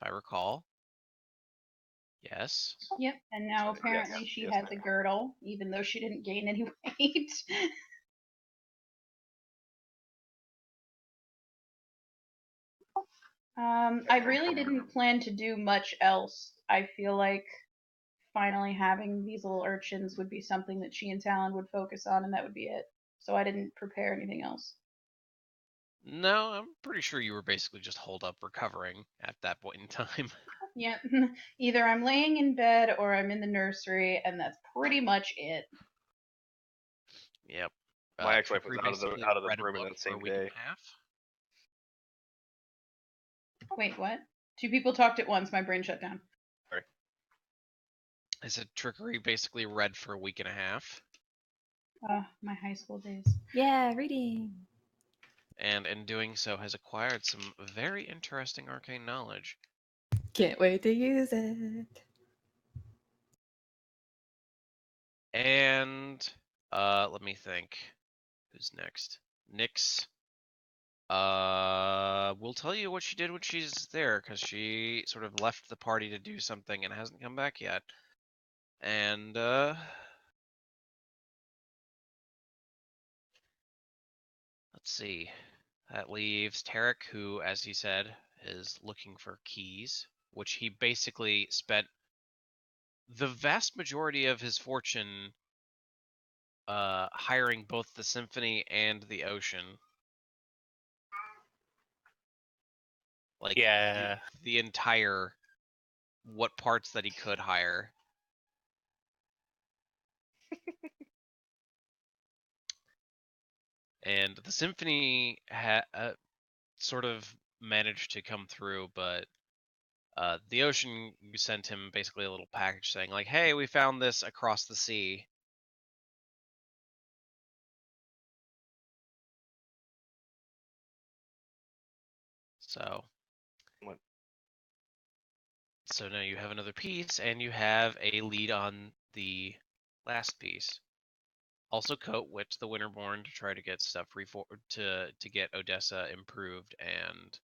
if I recall. Yes. Yep, and now Yes, apparently she yes, has ma'am. a girdle, even though she didn't gain any weight. I really didn't plan to do much else. I feel like finally having these little urchins would be something that she and Talon would focus on, and that would be it. So I didn't prepare anything else. No, I'm pretty sure you were basically just holed up recovering at that point in time. Yep. Either I'm laying in bed or I'm in the nursery, and that's pretty much it. Yep. My ex-wife was Trickery out of basically the read a room in book that for a same week and day. a half. Wait, what? Two people talked at once. My brain shut down. Sorry. I said Trickery basically read for a week and a half. My high school days. Yeah, reading. And in doing so has acquired some very interesting arcane knowledge. Can't wait to use it. And let me think. Who's next? Nyx. We'll tell you what she did when she's there, because she sort of left the party to do something and hasn't come back yet. And let's see. That leaves Tarek, who, as he said, is looking for keys, which he basically spent the vast majority of his fortune hiring both the Symphony and the Ocean. Like, Yeah. the entire what parts that he could hire. And the Symphony sort of managed to come through, but the Ocean sent him basically a little package saying, like, hey, we found this across the sea. So, so now you have another piece, and you have a lead on the last piece. Also coat Witch the Winterborn to try to get stuff to get Odessa improved and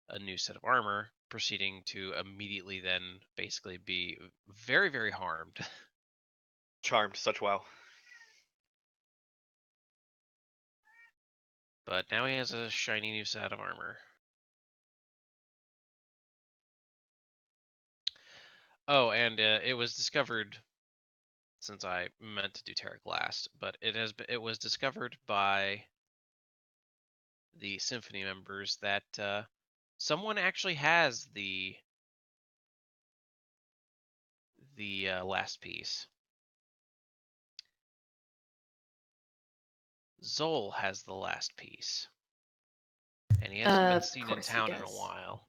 a new set of armor, proceeding to immediately then basically be very, very harmed. Charmed, such wow. But now he has a shiny new set of armor. Oh, and it was discovered, since I meant to do Tarek last, but it was discovered by the Symphony members that someone actually has the last piece. Zol has the last piece, and he hasn't been seen in town in a while.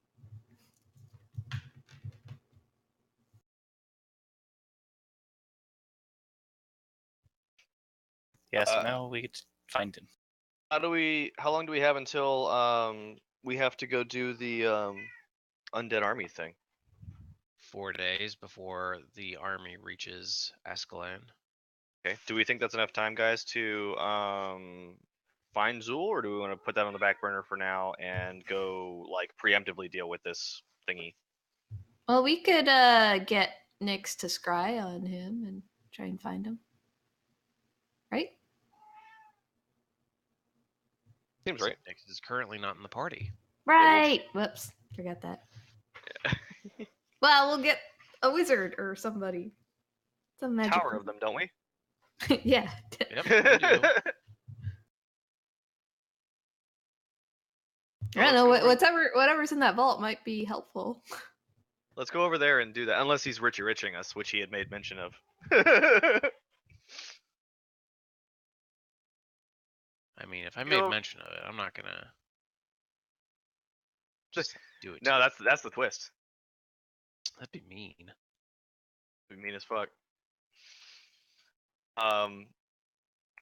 Yeah, so now we get to find him. How long do we have until we have to go do the Undead Army thing? 4 days before the army reaches Ascalon. Okay. Do we think that's enough time, guys, to find Zool, or do we want to put that on the back burner for now and go like preemptively deal with this thingy? Well, we could get Nyx to scry on him and try and find him. Right? Seems right. Nyx is currently not in the party. Right. Whoops. Forgot that. Yeah. Well, we'll get a wizard or somebody. Some magic. Tower of them, don't we? Yeah. Yep, we do. I don't know. Whatever's in that vault might be helpful. Let's go over there and do that, unless he's Richie Riching us, which he had made mention of. I mean, if I made mention of it, I'm not gonna just do it. No, that's the twist. That'd be mean. That'd be mean as fuck.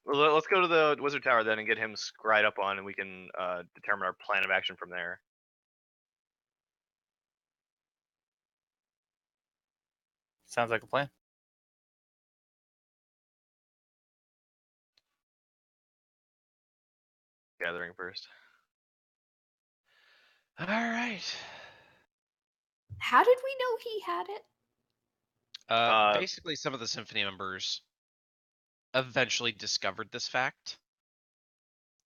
Let's go to the Wizard Tower then and get him scried up on, and we can determine our plan of action from there. Sounds like a plan. Gathering first. All right. How did we know he had it? Basically, some of the symphony members eventually discovered this fact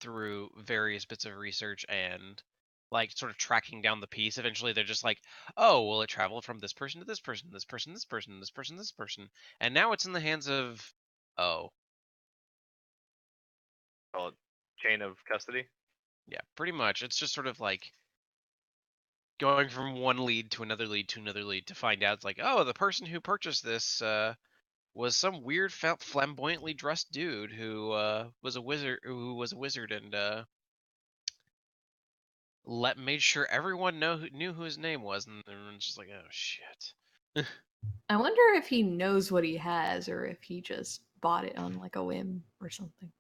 through various bits of research and like sort of tracking down the piece. Eventually, they're just like, oh, well, it traveled from this person to this person, this person, this person, this person, this person, and now it's in the hands of, oh, Call it chain of custody. yeah, pretty much. It's just sort of like going from one lead to another lead to another lead to find out it's like, oh, the person who purchased this was some weird flamboyantly dressed dude who was a wizard and made sure everyone knew who his name was, and everyone's just like, oh shit. I wonder if he knows what he has or if he just bought it on like a whim or something.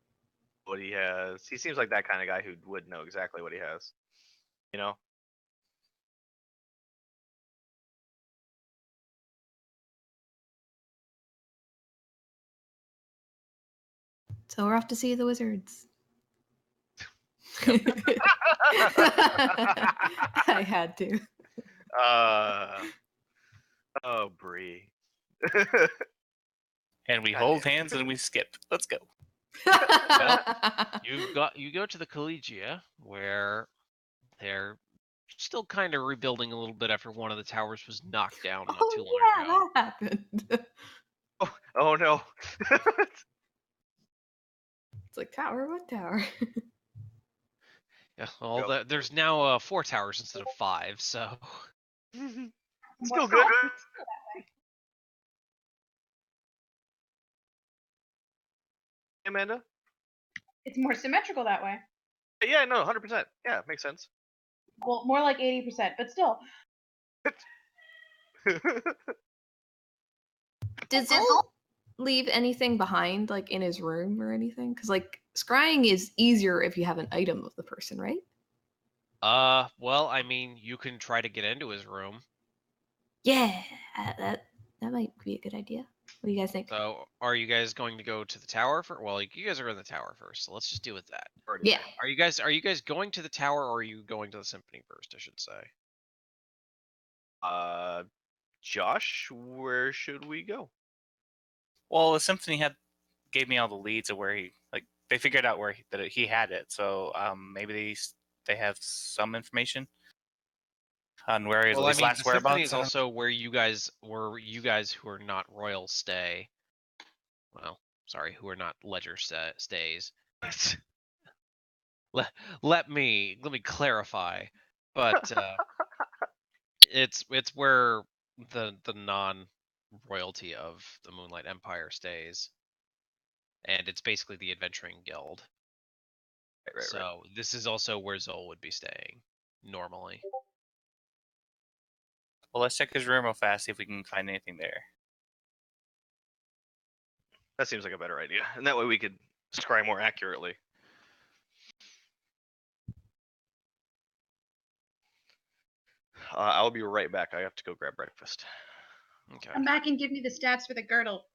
What he has. He seems like that kind of guy who would know exactly what he has. You know? So we're off to see the wizards. I had to. Oh, Bree. And we God hold damn. hands and we skip. Let's go. You go to the Collegia where they're still kind of rebuilding a little bit after one of the towers was knocked down not too long yeah, ago. that happened. Oh no. It's like tower, what tower? Yeah, well, Yep. there's now 4 towers instead of 5, so Still good. Amanda? It's more symmetrical that way. Yeah, no, 100%. Yeah, makes sense. Well, more like 80%, but still. Did Zol leave anything behind, like in his room or anything? Because like scrying is easier if you have an item of the person, right? well, I mean, you can try to get into his room. Yeah, that might be a good idea. What do you guys think? So, are you guys going to go to the tower for? Well, you guys are in the tower first, so let's just deal with that. Yeah. Are you guys going to the tower, or are you going to the symphony first? I should say. Josh, where should we go? Well, the symphony gave me all the leads of where they figured out that he had it. So maybe they have some information on where his Well, I mean, last the symphony whereabouts. is also where you guys who are not royal stay. Well, sorry, who are not ledger stays. let me clarify, but it's where the non-royalty of the Moonlight Empire stays, and it's basically the adventuring guild. Right. So this is also where Zol would be staying normally. Well, let's check his room real fast, see if we can find anything there. That seems like a better idea. And that way we could scry more accurately. I'll be right back. I have to go grab breakfast. Okay. Come back and give me the stats for the girdle.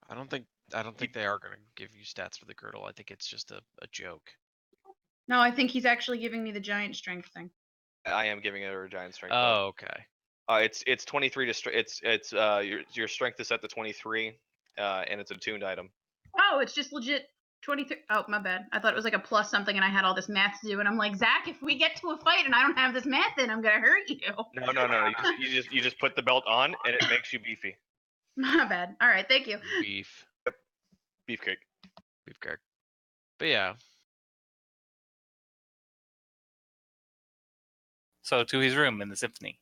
I don't think they are going to give you stats for the girdle. I think it's just a joke. No, I think he's actually giving me the giant strength thing. I am giving it a giant strength. Oh, okay. It's 23 to it's your strength is set to 23, and it's a tuned item. Oh, it's just legit 23. Oh, my bad. I thought it was like a plus something, and I had all this math to do, and I'm like, Zach, if we get to a fight and I don't have this math in, I'm gonna hurt you. No. You just put the belt on, and it makes you beefy. My bad. All right, thank you. Beefcake. Beefcake. But yeah. So to his room in the symphony.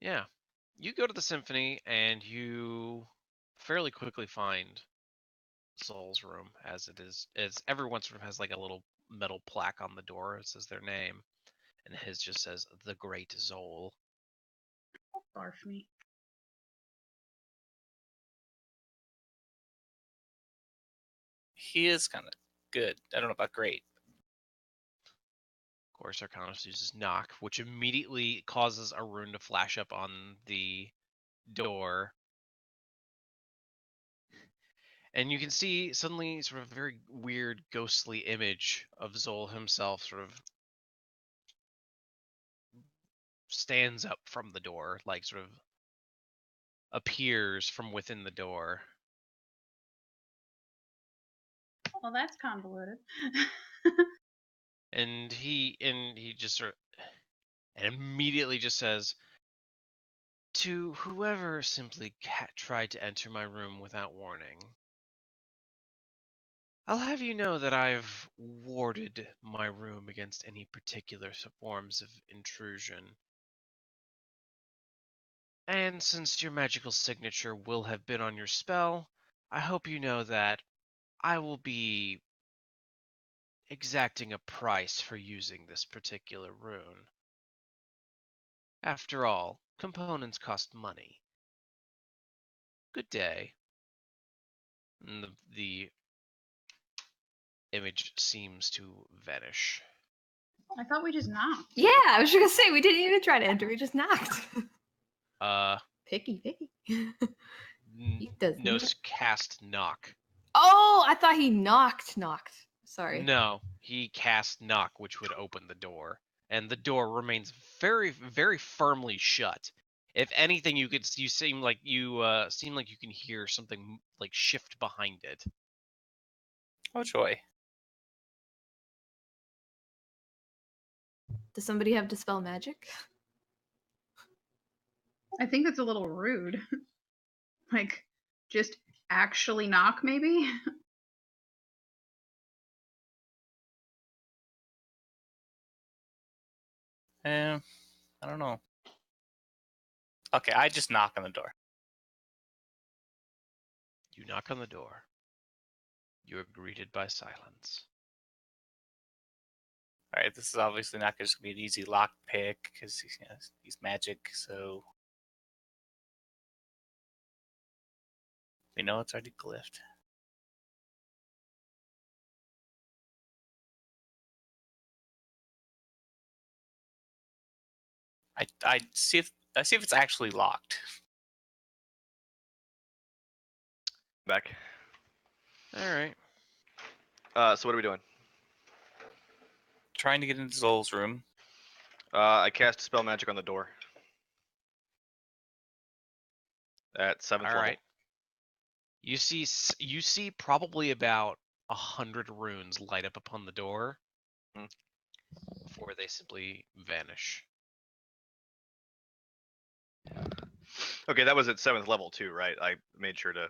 Yeah. You go to the symphony and you fairly quickly find Zol's room, as everyone sort of has like a little metal plaque on the door. It says their name, and his just says the Great Zol. Barf me. He is kind of good. I don't know about great. Of course, Arcanus uses knock, which immediately causes a rune to flash up on the door. And you can see suddenly sort of a very weird, ghostly image of Zol himself sort of stands up from the door, like sort of appears from within the door. Well, that's convoluted. And he just sort of and immediately just says, "To whoever simply tried to enter my room without warning, I'll have you know that I've warded my room against any particular forms of intrusion. And since your magical signature will have been on your spell, I hope you know that I will be exacting a price for using this particular rune. After all, components cost money. Good day." And the image seems to vanish. I thought we just knocked. Yeah, I was just gonna say we didn't even try to enter. We just knocked. Picky. He does No not- cast knock. Oh, I thought he knocked. Sorry. No, he cast knock, which would open the door, and the door remains very, very firmly shut. If anything, you seem like you can hear something like shift behind it. Oh joy. Does somebody have dispel magic? I think that's a little rude. Like, just actually knock, maybe? I don't know. Okay, I just knock on the door. You knock on the door. You are greeted by silence. All right, this is obviously not just gonna be an easy lock pick because he's magic, so we know it's already glyphed. I see if it's actually locked. Back. All right. So what are we doing? Trying to get into Zol's room. I cast spell magic on the door. At 7th All level. right. You see probably about 100 runes light up upon the door before they simply vanish. Okay, that was at 7th level too, right? I made sure to.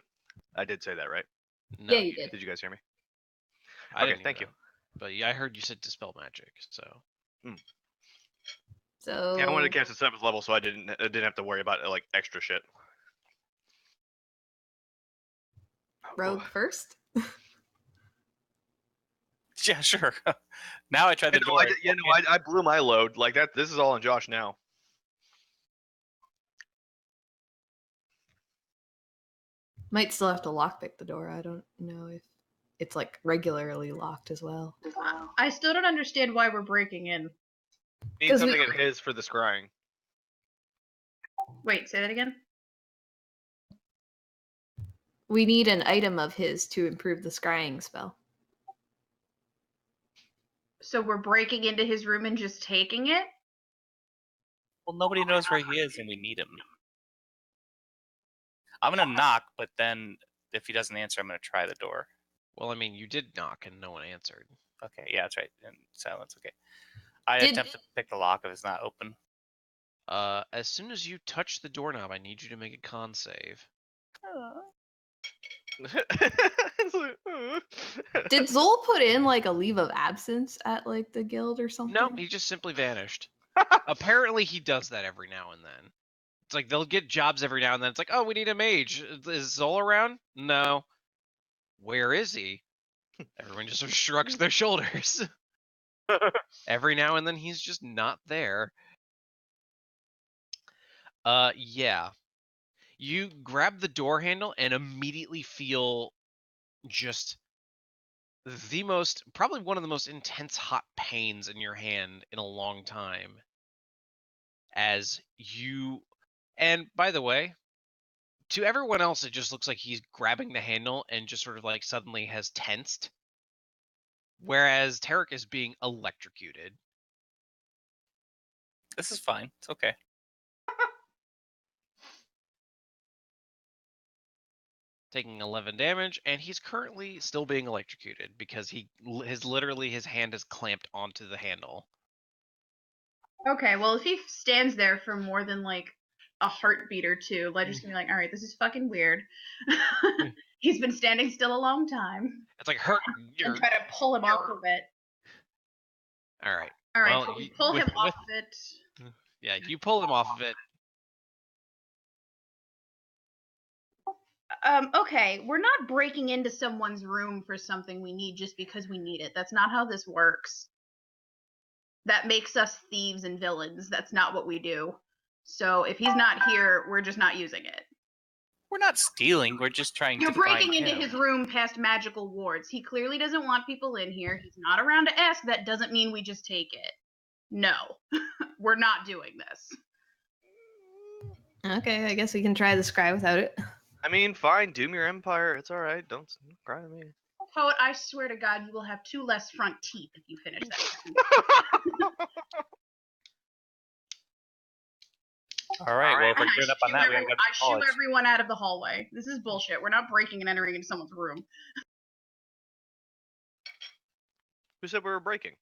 I did say that, right? No, Yeah, you did. Did you guys hear me? I Okay, didn't thank hear you. that. But yeah, I heard you said dispel magic, so So Yeah, I wanted to cast at 7th level, so I didn't have to worry about like extra shit. rogue first. Yeah, sure. Now I tried the door. I blew my load like that. This is all on Josh now. Might still have to lockpick the door. I don't know if it's like regularly locked as well. I still don't understand why we're breaking in. Need 'Cause something we- of his for the scrying. Wait, say that again? We need an item of his to improve the scrying spell. So we're breaking into his room and just taking it? Well, nobody knows where he is, and we need him. I'm gonna knock, but then if he doesn't answer, I'm gonna try the door. well, I mean, you did knock and no one answered. Okay, yeah, that's right. And silence. Okay. I Did- attempt to pick the lock if it's not open. As soon as you touch the doorknob, I need you to make a con save. Did Zol put in like a leave of absence at like the guild or something? No, he just simply vanished. Apparently, he does that every now and then. It's like they'll get jobs every now and then. It's like, oh, we need a mage. Is Zol around? No. Where is he? Everyone just sort of shrugs their shoulders. Every now and then, he's just not there. Yeah. You grab the door handle and immediately feel just probably one of the most intense hot pains in your hand in a long time. As you, and by the way, to everyone else, it just looks like he's grabbing the handle and just sort of like suddenly has tensed. Whereas Tarek is being electrocuted. This is fine. It's okay. Taking 11 damage, and he's currently still being electrocuted because his hand is clamped onto the handle. Okay, well, if he stands there for more than like a heartbeat or two, Ledger's gonna be like, all right, this is fucking weird. He's been standing still a long time. It's like hurt. And try to pull him off of it. All right. All right, Well, so we pull him off of it. Yeah, you pull him off of it. Okay, we're not breaking into someone's room for something we need just because we need it. That's not how this works. That makes us thieves and villains. That's not what we do. So if he's not here, we're just not using it. We're not stealing. We're just trying You're to find breaking into him. his room past magical wards. He clearly doesn't want people in here. He's not around to ask. That doesn't mean we just take it. No, we're not doing this. Okay, I guess we can try the scry without it. I mean, fine. Doom your empire. It's all right. Don't cry to me. Poet, I swear to God, you will have 2 less front teeth if you finish that sentence. All right. Well, if we're And I geared up on that, we gotta go to I shoo college. everyone out of the hallway. This is bullshit. We're not breaking and entering into someone's room. Who said we were breaking?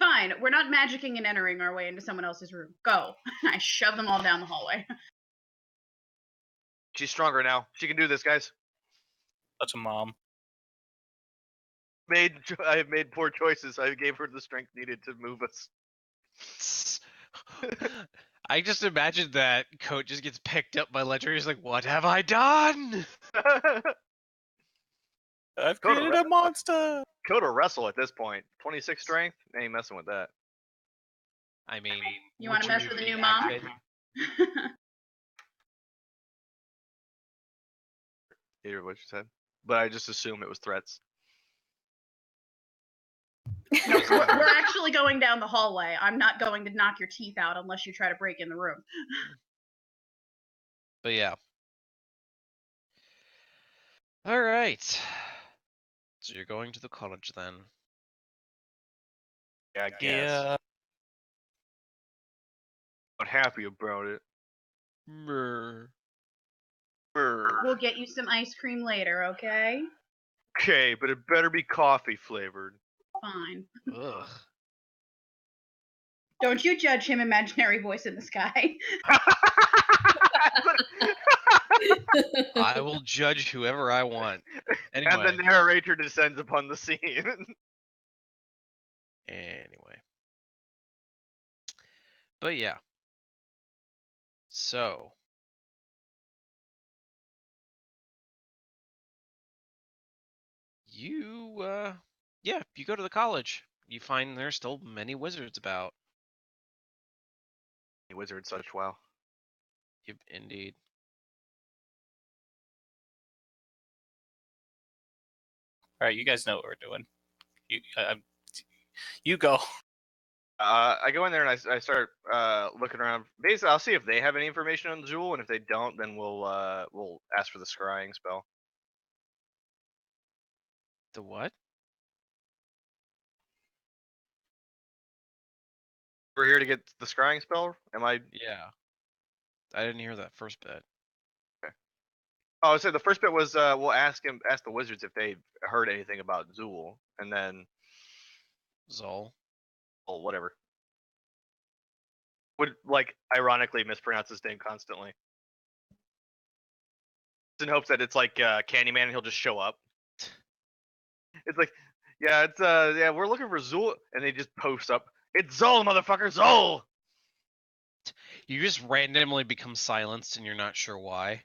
Fine, we're not magicking and entering our way into someone else's room. Go. I shove them all down the hallway. She's stronger now. She can do this, guys. Such a mom. I have made poor choices. I gave her the strength needed to move us. I just imagined that Coat just gets picked up by Ledger. He's like, "What have I done?" I've Go to created a monster. Go to wrestle at this point. 26 strength? Ain't messing with that. I mean, You would want to mess with a new mom? reactivate- Hear what you said, but I just assume it was threats. We're actually going down the hallway. I'm not going to knock your teeth out unless you try to break in the room. But yeah. All right. So you're going to the college then. Yeah, I guess. Yeah. Not happy about it. Brr. We'll get you some ice cream later, okay? Okay, but it better be coffee flavored. Fine. Ugh. Don't you judge him, imaginary voice in the sky. I will judge whoever I want. Anyway. And the narrator descends upon the scene. Anyway. But yeah. So. You go to the college. You find there's still many wizards about. Wizard such wow. Yep, indeed. All right, you guys know what we're doing. You go. I go in there and I start looking around. Basically, I'll see if they have any information on the jewel, and if they don't, then we'll ask for the scrying spell. The what? We're here to get the scrying spell. Am I? Yeah. I didn't hear that first bit. Oh, so the first bit was we'll ask the wizards if they've heard anything about Zool, and then Zol. oh whatever. Would like ironically mispronounce his name constantly. In hopes that it's like Candyman and he'll just show up. It's like, yeah, it's yeah, we're looking for Zool, and they just post up. It's Zol, motherfucker, Zol. You just randomly become silenced and you're not sure why.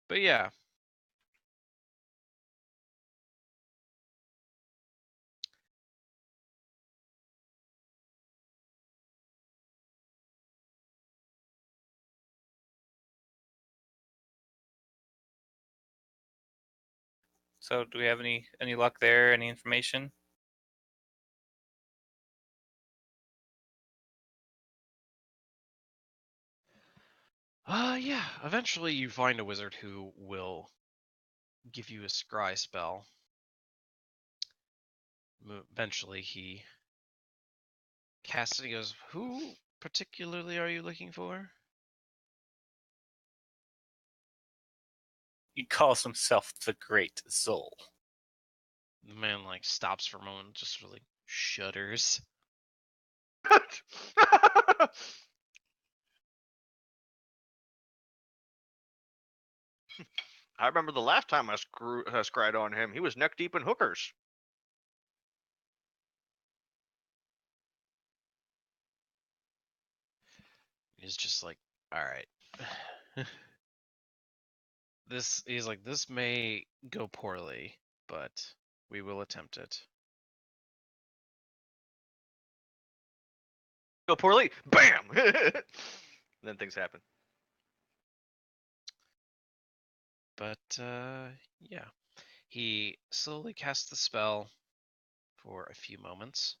But yeah. So, do we have any luck there? Any information? Yeah. Eventually, you find a wizard who will give you a scry spell. Eventually, he casts it. He goes, "Who particularly are you looking for?" He calls himself the Great Zol. The man like stops for a moment, just really shudders. I remember the last time I scried on him. He was neck deep in hookers. He's just like, "All right." He's like, "This may go poorly, but we will attempt it." Go poorly, bam. Then things happen. But yeah, he slowly casts the spell for a few moments.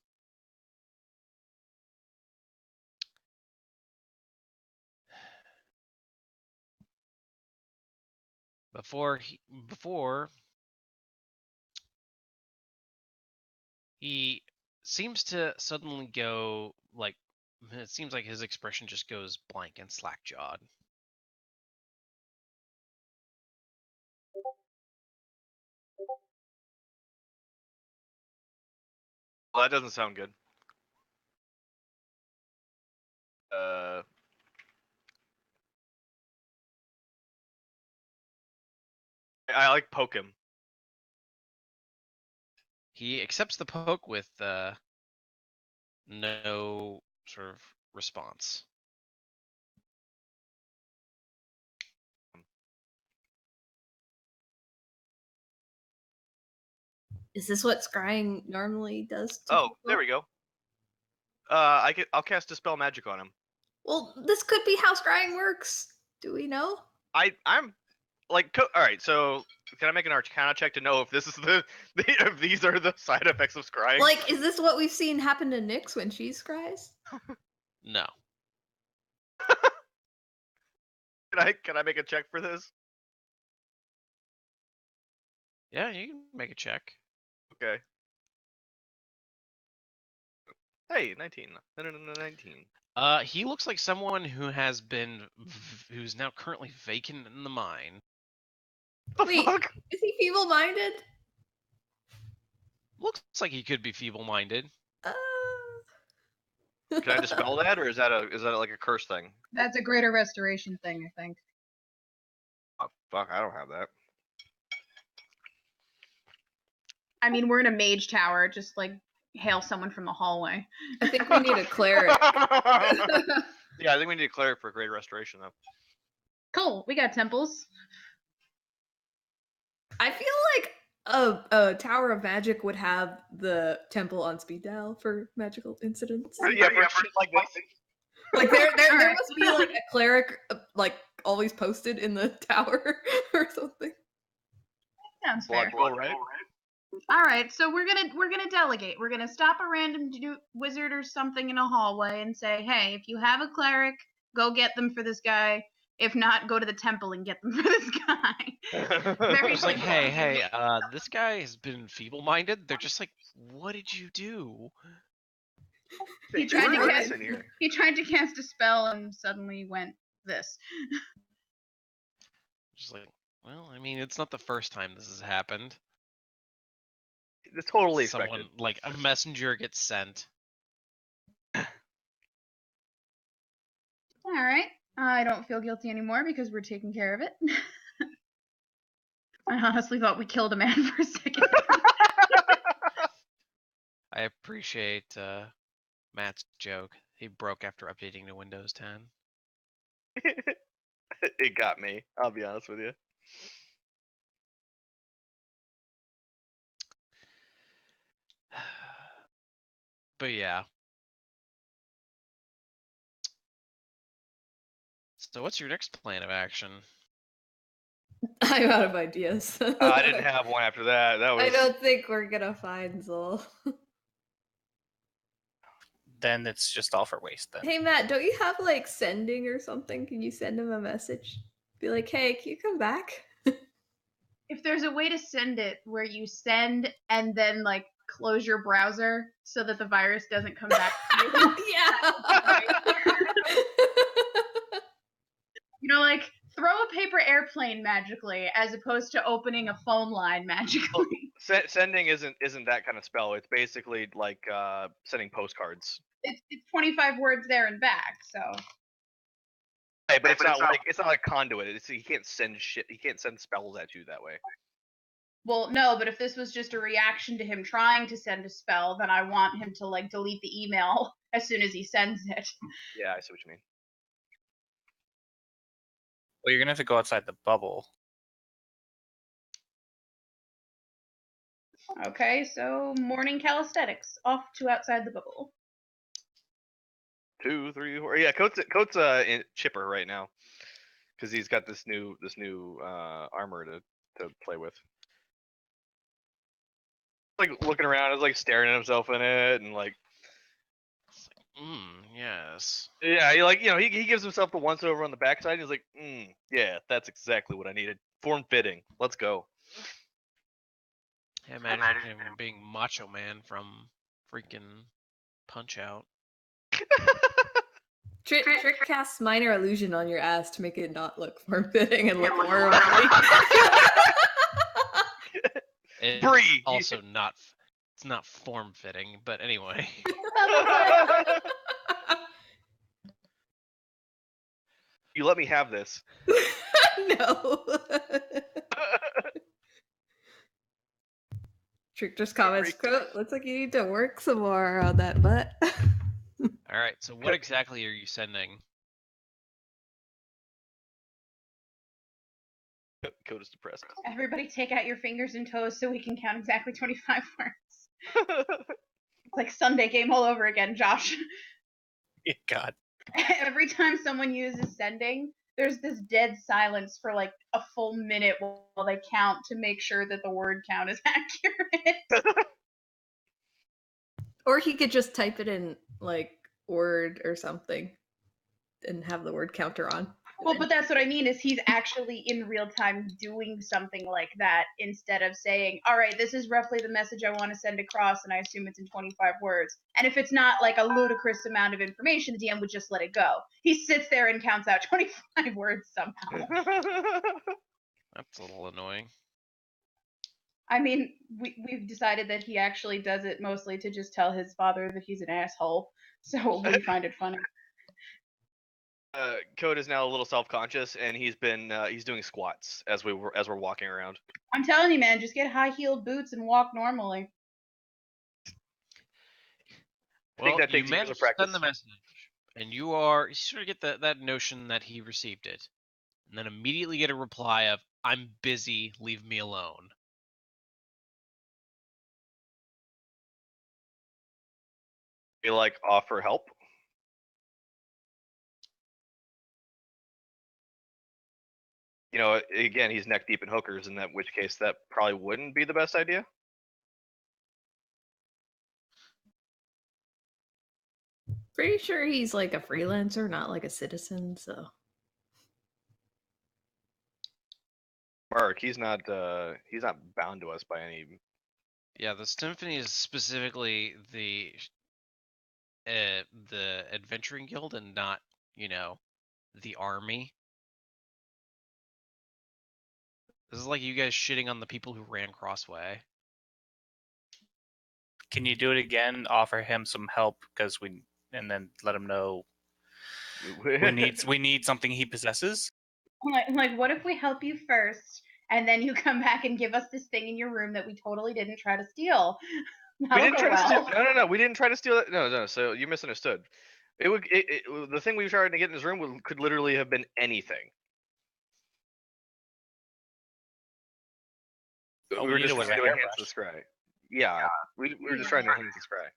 Before he seems to suddenly go like, it seems like his expression just goes blank and slack-jawed. Well, that doesn't sound good. I like poke him. He accepts the poke with no sort of response. Is this what scrying normally does? To Oh, people? there we go. I'll cast Dispel Magic on him. Well, this could be how scrying works. Do we know? I'm like, all right. So can I make an Arcana check to know if this is if these are the side effects of scrying? Like, is this what we've seen happen to Nyx when she scries? No. Can I make a check for this? Yeah, you can make a check. Okay. Hey, 19. No, 19. He looks like someone who has been, who's now currently vacant in the mine. The Wait. fuck? Is he feeble-minded? Looks like he could be feeble-minded. Can I dispel that, or is that like a curse thing? That's a greater restoration thing, I think. Oh, fuck, I don't have that. I mean, we're in a mage tower. Just like hail someone from the hallway. I think we need a cleric. Yeah, I think we need a cleric for greater restoration, though. Cool. We got temples. I feel like a Tower of Magic would have the temple on speed dial for magical incidents. Yeah, for shit like this. Like there Alright. must be like a cleric like always posted in the tower or something. Sounds fair. Blood roll, right? All right, so we're gonna delegate. We're gonna stop a random wizard or something in a hallway and say, "Hey, if you have a cleric, go get them for this guy. If not, go to the temple and get them for this guy." Very It's like, simple. hey, this guy has been feeble-minded. They're just like, what did you do? He tried to We're cast. missing here. He tried to cast a spell and suddenly went this. Just like, well, I mean, it's not the first time this has happened. It's totally Someone, expected. like, a messenger gets sent. All right. I don't feel guilty anymore because we're taking care of it. I honestly thought we killed a man for a second. I appreciate Matt's joke. He broke after updating to Windows 10. It got me. I'll be honest with you. But yeah. So what's your next plan of action? I'm out of ideas. I didn't have one after that. That was. I don't think we're gonna find Zul. Then it's just all for waste. Then Hey Matt, don't you have like sending or something? Can you send him a message? Be like, hey, can you come back? If there's a way to send it where you send and then like close your browser so that the virus doesn't come back to you. Yeah. You know, like throw a paper airplane magically as opposed to opening a phone line magically. Sending isn't that kind of spell. It's basically like sending postcards. It's 25 words there and back, so. Hey, but it's not like conduit. He can't send shit. He can't send spells at you that way. Well, no, but if this was just a reaction to him trying to send a spell, then I want him to like delete the email as soon as he sends it. Yeah, I see what you mean. well, you're gonna have to go outside the bubble. Okay, so morning calisthenics, off to outside the bubble. 2, 3, 4. Yeah, Coat's chipper right now because he's got this new armor to play with. Like looking around, is like staring at himself in it, and like, Yes. yeah, he gives himself the once over on the backside. And he's like, yeah, that's exactly what I needed. Form fitting. Let's go. Yeah, imagine him being Macho Man from freaking Punch Out. Trick casts minor illusion on your ass to make it not look form-fitting and look more ugly. It's Bree! also not. It's not form fitting, but anyway. You let me have this. No. Trick just comments, quote, looks like you need to work some more on that butt. All right. So what exactly are you sending? Code is depressed. Everybody take out your fingers and toes so we can count exactly 25 words. It's like Sunday game all over again, Josh. God. Every time someone uses sending, there's this dead silence for like a full minute while they count to make sure that the word count is accurate. Or he could just type it in like Word or something and have the word counter on. Well, but that's what I mean is he's actually in real time doing something like that instead of saying, all right, this is roughly the message I want to send across and I assume it's in 25 words. And if it's not like a ludicrous amount of information, the DM would just let it go. He sits there and counts out 25 words somehow. That's a little annoying. I mean, we've decided that he actually does it mostly to just tell his father that he's an asshole. So we find it funny. Code is now a little self-conscious, and he's doing squats as we're walking around. I'm telling you, man, just get high-heeled boots and walk normally. Well, that you takes years managed of to practice. send the message, and you sort of get that notion that he received it, and then immediately get a reply of "I'm busy, leave me alone." You like offer help? You know, again, he's neck deep in hookers, in which case that probably wouldn't be the best idea. Pretty sure he's like a freelancer, not like a citizen, so. Mark, he's not bound to us by any. Yeah, the symphony is specifically the adventuring guild and not, the army. This is like you guys shitting on the people who ran Crossway. Can you do it again? Offer him some help and then let him know we need something he possesses. Like, what if we help you first, and then you come back and give us this thing in your room that we totally didn't try to steal? We didn't try to steal. No. We didn't try to steal it. No. So you misunderstood. The thing we tried to get in his room could literally have been anything. All We were we just needed was trying a to enhance hairbrush. the scry. Yeah, we were just trying to enhance the scry.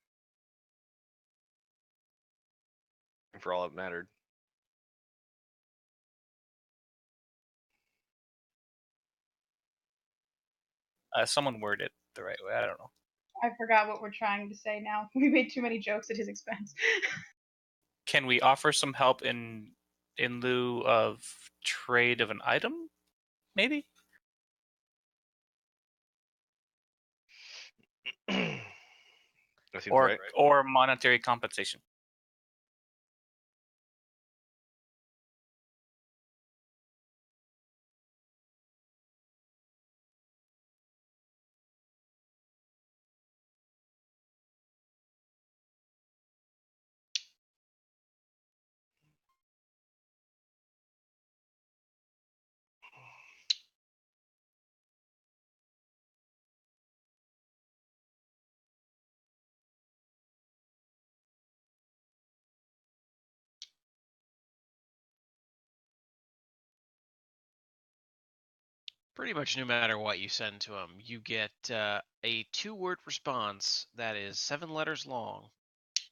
For all it mattered. Someone worded it the right way. I don't know. I forgot what we're trying to say now. We made too many jokes at his expense. Can we offer some help in lieu of trade of an item? Maybe. That seems Or right. or monetary compensation. Pretty much no matter what you send to him, you get a 2-word response that is 7 letters long.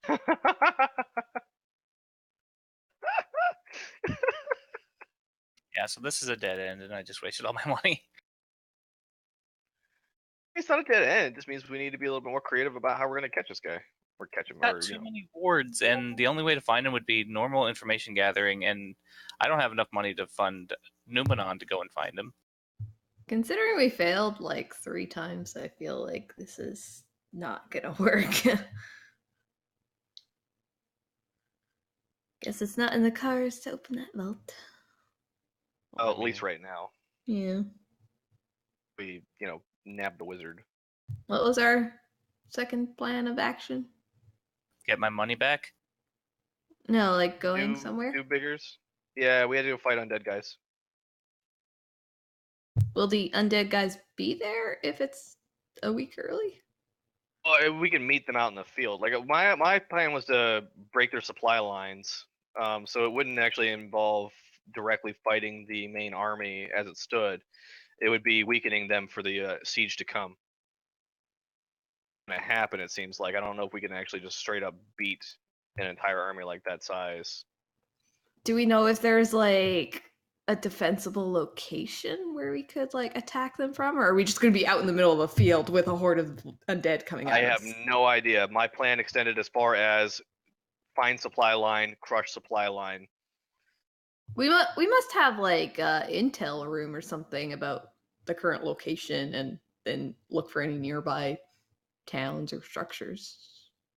Yeah, so this is a dead end, and I just wasted all my money. It's not a dead end. It just means we need to be a little bit more creative about how we're going to catch this guy. Or catch him. Got Or, too many wards, and the only way to find him would be normal information gathering, and I don't have enough money to fund Numenon to go and find him. Considering we failed like 3 times, I feel like this is not gonna work. Guess it's not in the cards to open that vault. Oh, I at least mean, right now. Yeah. We, nabbed the wizard. What was our second plan of action? Get my money back. No, like going Two somewhere? biggers. Yeah, we had to go fight undead guys. Will the undead guys be there if it's a week early? Well, we can meet them out in the field. Like my plan was to break their supply lines, so it wouldn't actually involve directly fighting the main army as it stood. It would be weakening them for the siege to come. When it happen, it seems like I don't know if we can actually just straight up beat an entire army like that size. Do we know if there's like a defensible location where we could like attack them from, or are we just going to be out in the middle of a field with a horde of undead coming at I us? have no idea. My plan extended as far as find supply line, crush supply line. We must have like intel room or something about the current location, and then look for any nearby towns or structures.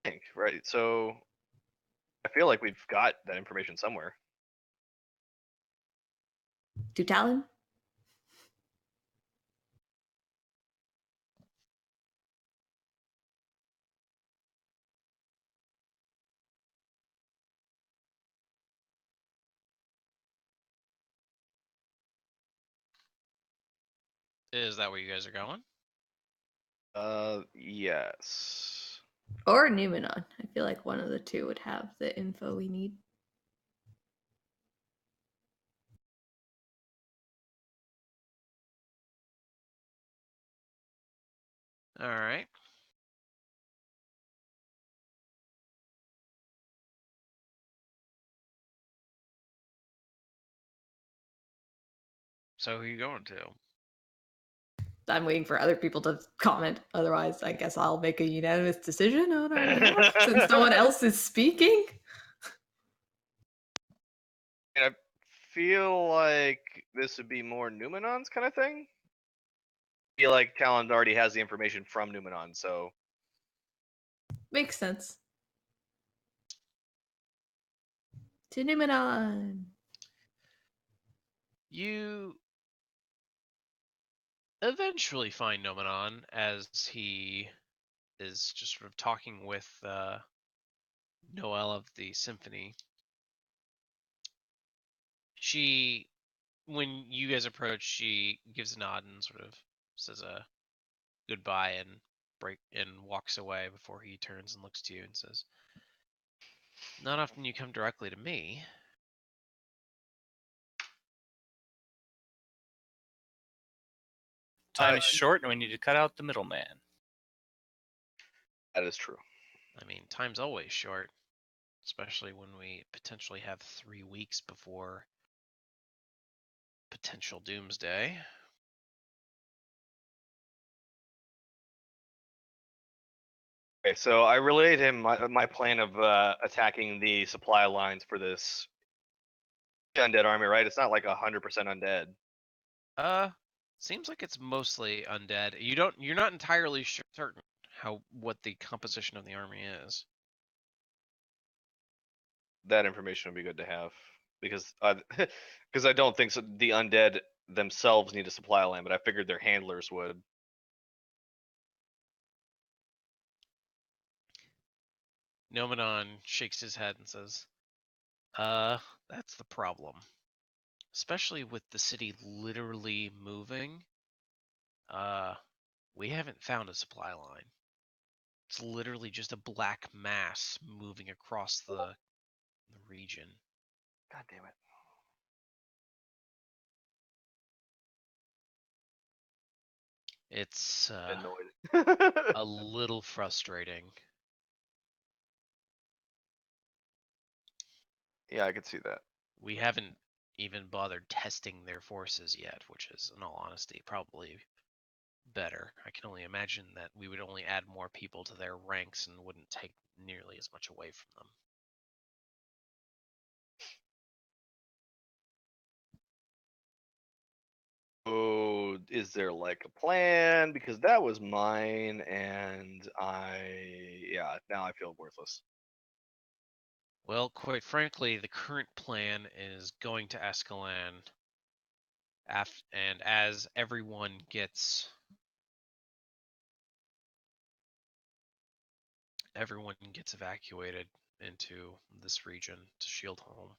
I think, right? So I feel like we've got that information somewhere. To Talon? is that where you guys are going? Yes. Or Numenon. I feel like one of the two would have the info we need. All right. So who are you going to? I'm waiting for other people to comment. Otherwise, I guess I'll make a unanimous decision on our behalf since no one else is speaking. And I feel like this would be more Numenon's kind of thing. I feel like Talon already has the information from Numenon, so Makes sense. To Numenon. You eventually find Nomenon as he is just sort of talking with Noelle of the Symphony. She, when you guys approach, she gives a nod and sort of says a goodbye and walks away before he turns and looks to you and says, "Not often you come directly to me." Time is short, and we need to cut out the middleman. that is true. I mean, time's always short, especially when we potentially have 3 weeks before potential doomsday. Okay, so I relayed him my plan of attacking the supply lines for this undead army, right? It's not like 100% undead. Seems like it's mostly undead. You're not entirely certain what the composition of the army is. That information would be good to have because because I don't think the undead themselves need a supply line, but I figured their handlers would. Nomadon shakes his head and says, that's the problem. Especially with the city literally moving. We haven't found a supply line. It's literally just a black mass moving across the region. God damn it. It's Annoyed. a little frustrating. Yeah, I could see that. We haven't even bothered testing their forces yet, which is, in all honesty, probably better. I can only imagine that we would only add more people to their ranks and wouldn't take nearly as much away from them. Oh, is there like a plan? Because that was mine, and now I feel worthless. Well, quite frankly, the current plan is going to Escalon, and as everyone gets evacuated into this region to Shieldholm,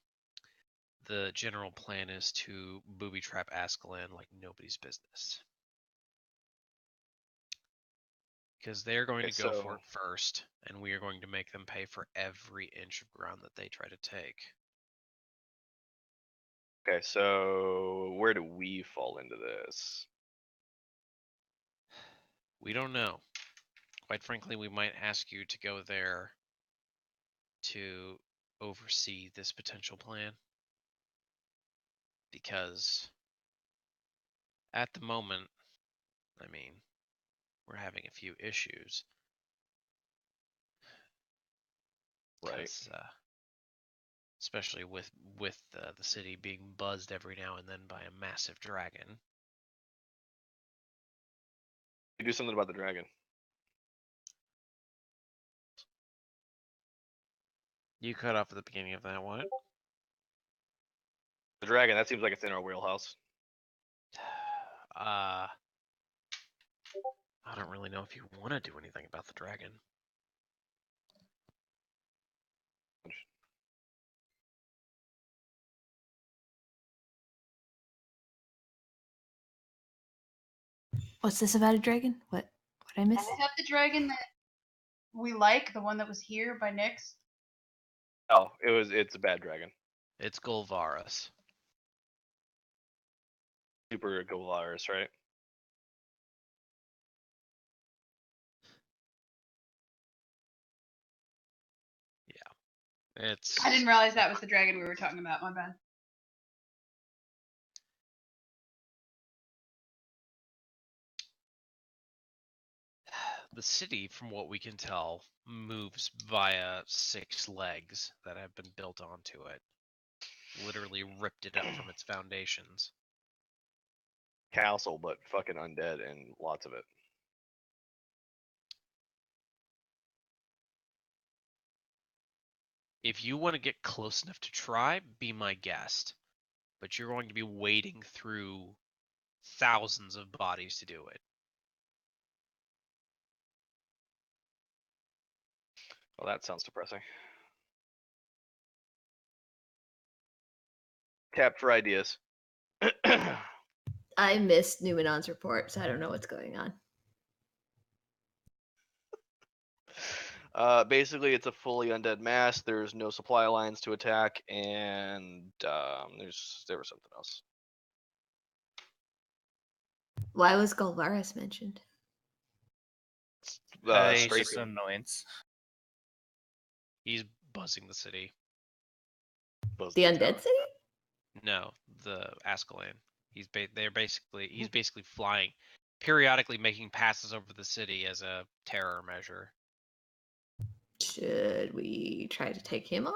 the general plan is to booby trap Ascalon like nobody's business. Because they're going to go for it first, and we are going to make them pay for every inch of ground that they try to take. Okay, so where do we fall into this? We don't know. Quite frankly, we might ask you to go there to oversee this potential plan. Because at the moment, I mean, we're having a few issues. Right. Especially with the city being buzzed every now and then by a massive dragon. You do something about the dragon. You cut off at the beginning of that, what? The dragon, that seems like it's in our wheelhouse. I don't really know if you want to do anything about the dragon. What's this about a dragon? What I miss? Is that the dragon that we like? The one that was here by Nyx? Oh, it's a bad dragon. It's Golvarus. Super Golvarus, right? Yeah. I didn't realize that was the dragon we were talking about, my bad. The city, from what we can tell, moves via 6 legs that have been built onto it. Literally ripped it up from its foundations. Castle, but fucking undead and lots of it. If you want to get close enough to try, be my guest. But you're going to be wading through thousands of bodies to do it. Well, that sounds depressing. Tapped for ideas. I missed Numenon's report, so I don't know what's going on. Basically, it's a fully undead mass. There's no supply lines to attack, and there was something else. Why was Golvarus mentioned? He's Straight just an annoyance. He's buzzing the city. The undead city? No, the Ascalon. He's basically flying, periodically making passes over the city as a terror measure. Should we try to take him on?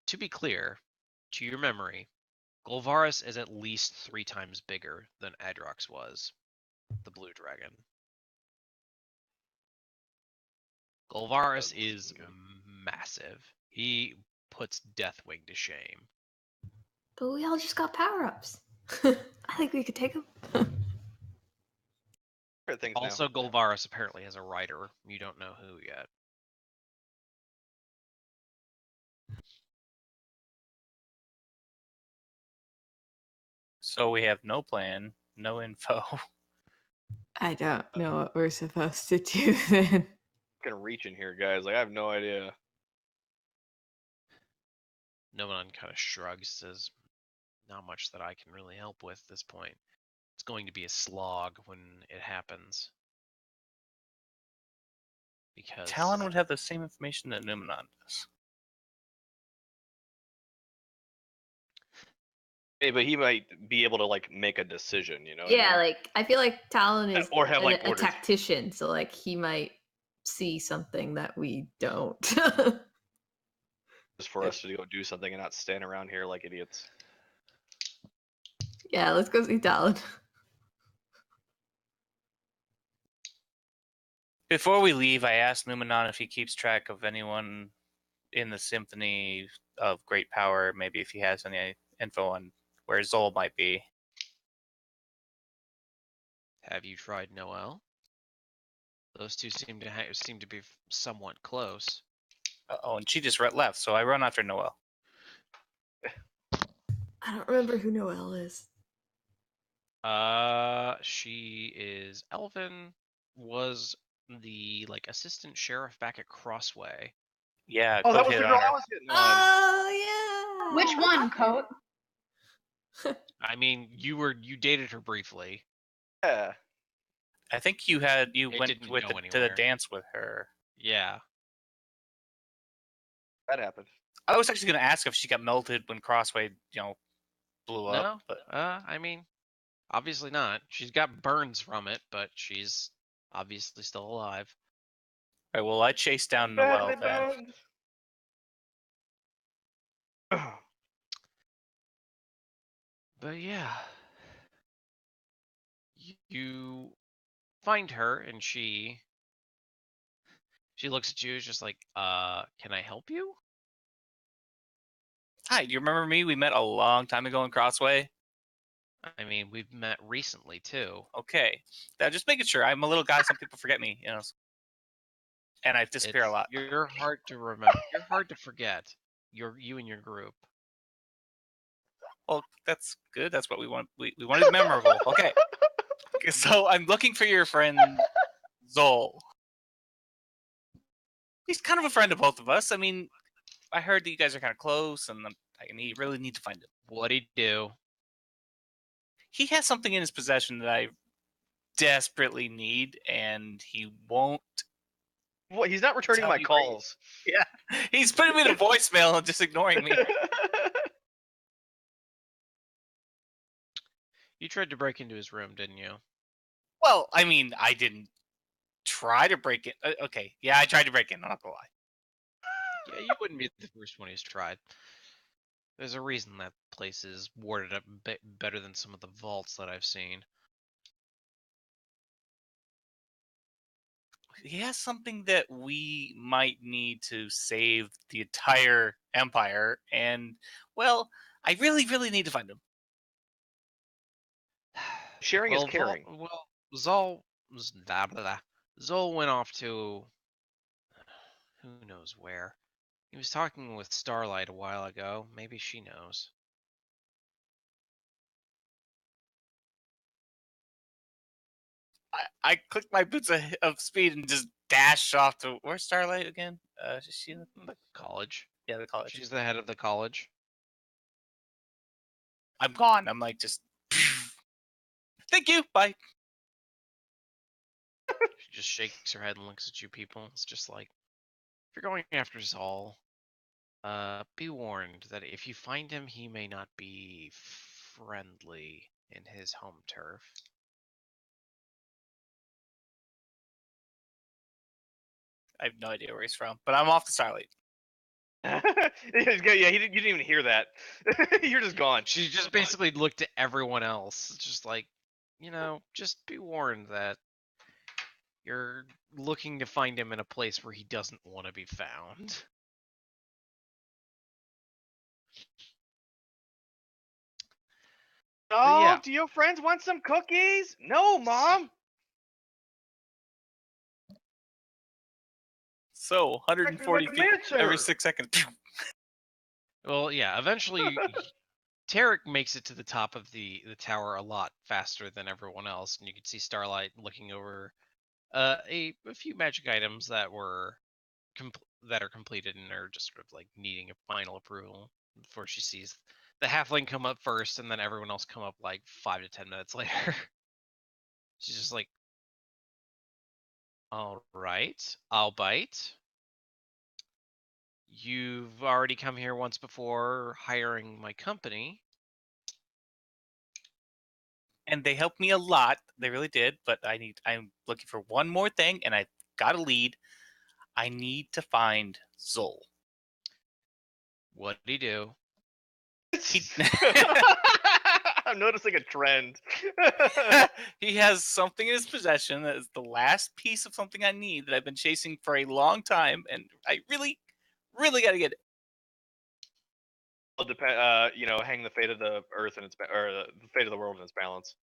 To be clear, to your memory, Golvaris is at least 3 times bigger than Adrox was, the blue dragon. Golvaris is massive. He puts Deathwing to shame. But we all just got power-ups. I think we could take him. Things now. Also, Golvaris apparently has a rider. You don't know who yet. So we have no plan, no info. I don't know what we're supposed to do then. Gonna reach in here, guys. Like I have no idea. Noman kind of shrugs, says, not much that I can really help with at this point. It's going to be a slog when it happens. Because Talon would have the same information that Numenon does. Hey, but he might be able to like make a decision, you know? what I Yeah, mean? like I feel like Talon is Or have, like, a orders. tactician, so like he might see something that we don't. Just for us to go do something and not stand around here like idiots. Yeah, let's go see Talon. Before we leave, I asked Numenon if he keeps track of anyone in the Symphony of Great Power, maybe if he has any info on where Zol might be. have you tried Noel? Those two seem to be somewhat close. Oh, and she just left, so I run after Noel. I don't remember who Noelle is. She is Elvin. Was the like assistant sheriff back at Crossway. Yeah, Oh, that Coat was hit the on girl her. I was getting on. Oh yeah. Which one, Coat? I mean, you dated her briefly. Yeah. I think you It went didn't with go to the anywhere. dance with her. Yeah. That happened. I was actually going to ask if she got melted when Crossway, blew up. No. But I mean, obviously not. She's got burns from it, but she's obviously still alive. all right, well, I chased down Noel Badly then. burned. But yeah. You find her and she looks at you just like, can I help you? Hi, do you remember me? We met a long time ago in Crossway. I mean, we've met recently too. Okay, now just making sure. I'm a little guy. Some people forget me, and I disappear a lot. You're hard to remember. You're hard to forget. You and your group. Well, that's good. That's what we want. We want it memorable. Okay. So I'm looking for your friend Zol. He's kind of a friend of both of us. I mean, I heard that you guys are kind of close, and I really need to find him. What'd he do? He has something in his possession that I desperately need, and he won't. What? He's not returning Tell my me where he- calls. Yeah, he's putting me to voicemail and just ignoring me. You tried to break into his room, didn't you? Well, I mean, I didn't try to break in. Okay, yeah, I tried to break in. I'm not gonna lie. Yeah, you wouldn't be the first one who's tried. There's a reason that place is warded up better than some of the vaults that I've seen. He has something that we might need to save the entire empire, and well, I really, really need to find him. Sharing is Well, caring. Zol went off to who knows where. He was talking with Starlight a while ago. Maybe she knows. I clicked my boots of speed and just dashed off to where's Starlight again? Is she in The college. yeah, the college. She's the head of the college. I'm gone. I'm like just thank you. Bye. She just shakes her head and looks at you people. It's just like, if you're going after Zol, be warned that if you find him, he may not be friendly in his home turf. I have no idea where he's from, but I'm off to Starlight. Yeah, you didn't even hear that. You're just gone. She just basically looked at everyone else, just like, just be warned that you're looking to find him in a place where he doesn't want to be found. Oh, yeah. do your friends want some cookies? No, Mom. So 140 Like a feet miniature. every 6 seconds. Well, yeah, eventually Tarek makes it to the top of the tower a lot faster than everyone else, and you can see Starlight looking over a few magic items that were that are completed and are just sort of like needing a final approval before she sees the halfling come up first, and then everyone else come up like 5 to 10 minutes later. She's just like, all right, I'll bite. You've already come here once before hiring my company. And they helped me a lot. They really did. But I'm looking for one more thing, and I got a lead. I need to find Zol. What'd he do? I'm noticing a trend. He has something in his possession that is the last piece of something I need that I've been chasing for a long time, and I really, really got to get it. Hang the fate of the earth and the fate of the world in its balance.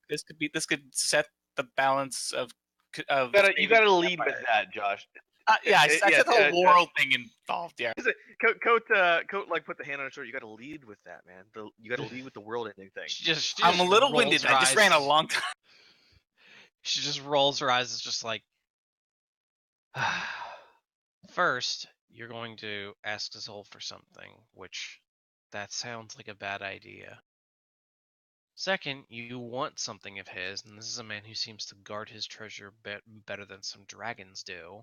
This could set the balance of. You gotta lead with that, Josh. I said the whole world thing involved. Yeah. Coat like put the hand on his shoulder. You gotta lead with that, man. You gotta lead with the world ending thing. I'm a little winded. I just ran a long time. She just rolls her eyes. It's just like, first, you're going to ask Zol for something, which that sounds like a bad idea. Second, you want something of his, and this is a man who seems to guard his treasure better than some dragons do.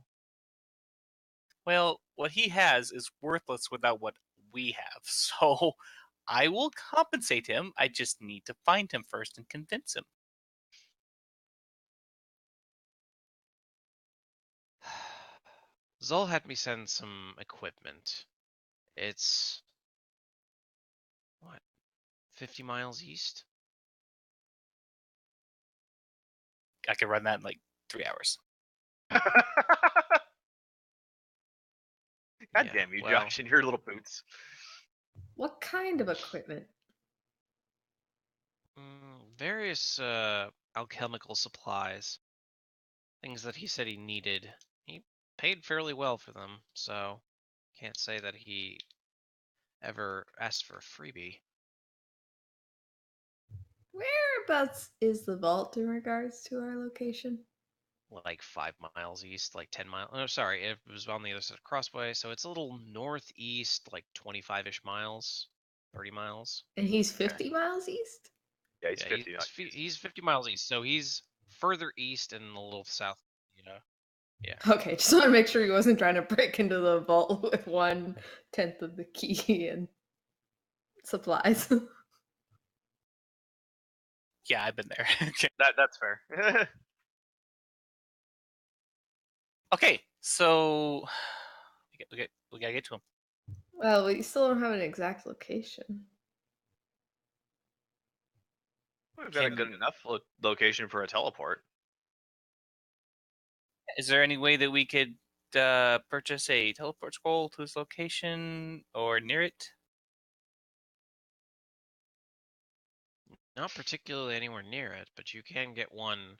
Well, what he has is worthless without what we have, so I will compensate him. I just need to find him first and convince him. Zol had me send some equipment. It's 50 miles east? I could run that in like 3 hours. God damn you, Josh, and your little boots. What kind of equipment? Various alchemical supplies. Things that he said he needed. He paid fairly well for them, so can't say that he ever asked for a freebie. Whereabouts is the vault in regards to our location? Like 5 miles east, like 10 miles. Oh, sorry, it was on the other side of Crossway, so it's a little northeast, like 25-ish miles, 30 miles. And he's 50 miles east? Yeah, he's 50. He's 50 miles east, so he's further east and a little south. Yeah. Okay, just want to make sure he wasn't trying to break into the vault with 1/10 of the key and supplies. Yeah, I've been there. That's fair. Okay, so we gotta get to him. Well, we still don't have an exact location. We've got a good enough location for a teleport. Is there any way that we could purchase a teleport scroll to this location or near it? Not particularly anywhere near it, but you can get one.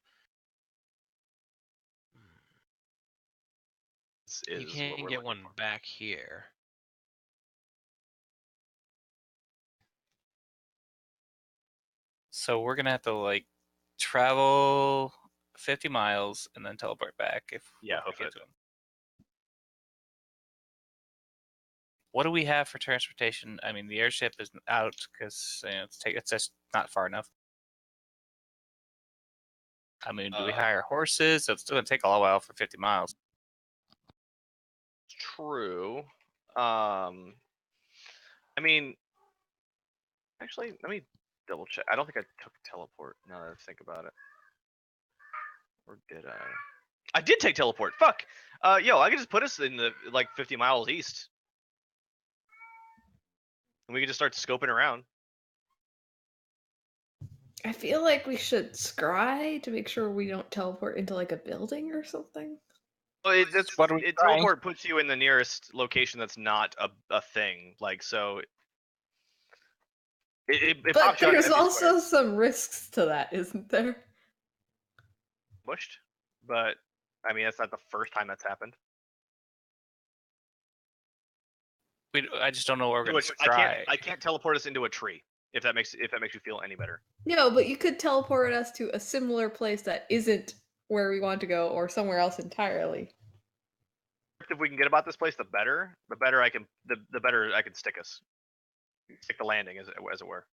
You can get one back here. So we're gonna have to like travel 50 miles and then teleport back if we get to him. What do we have for transportation? I mean, the airship is out because it's just not far enough. I mean, do we hire horses? So it's still gonna take a while for 50 miles. True. I mean, actually, let me double check. I don't think I took teleport. Now that I think about it, or did I? I did take teleport. Fuck. Yo, I could just put us in the like 50 miles east, and we could just start scoping around. I feel like we should scry to make sure we don't teleport into like a building or something. Well, What are we trying? teleport puts you in the nearest location that's not a thing. Like so. It But pops you out there's empty also squares. some risks to that, isn't there? Pushed, but I mean that's not the first time that's happened. I just don't know where we're going Which to I try. can't teleport us into a tree. If that makes you feel any better. No, but you could teleport us to a similar place that isn't where we want to go or somewhere else entirely. If we can get about this place, the better. The better I can stick us. Stick the landing, as it were.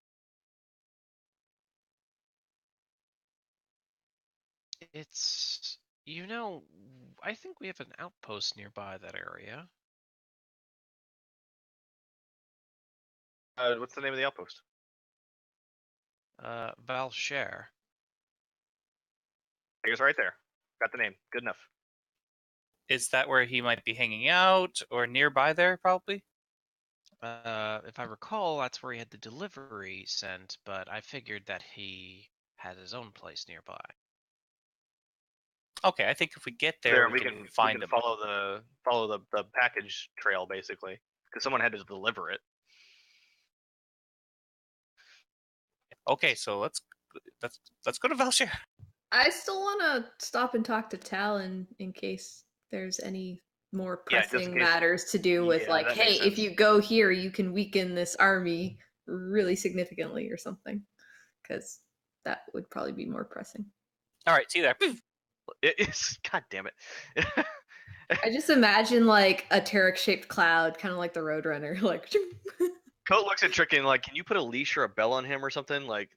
It's I think we have an outpost nearby that area. What's the name of the outpost? Valshare. I guess right there. Got the name. Good enough. Is that where he might be hanging out or nearby there, probably? If I recall, that's where he had the delivery sent, but I figured that he had his own place nearby. Okay, I think if we get there, we can find we him. can follow the package trail basically, because someone had to deliver it. Okay, so let's go to Valshare. I still want to stop and talk to Talon in case there's any more Yeah, just in pressing case- matters to do with Yeah, like, that hey, makes if sense. you go here, you can weaken this army really significantly or something. Because that would probably be more pressing. All right, see you there. It is. God damn it. I just imagine like a Terek-shaped cloud, kind of like the Roadrunner, like. Coat looks at Trick and like, can you put a leash or a bell on him or something? Like,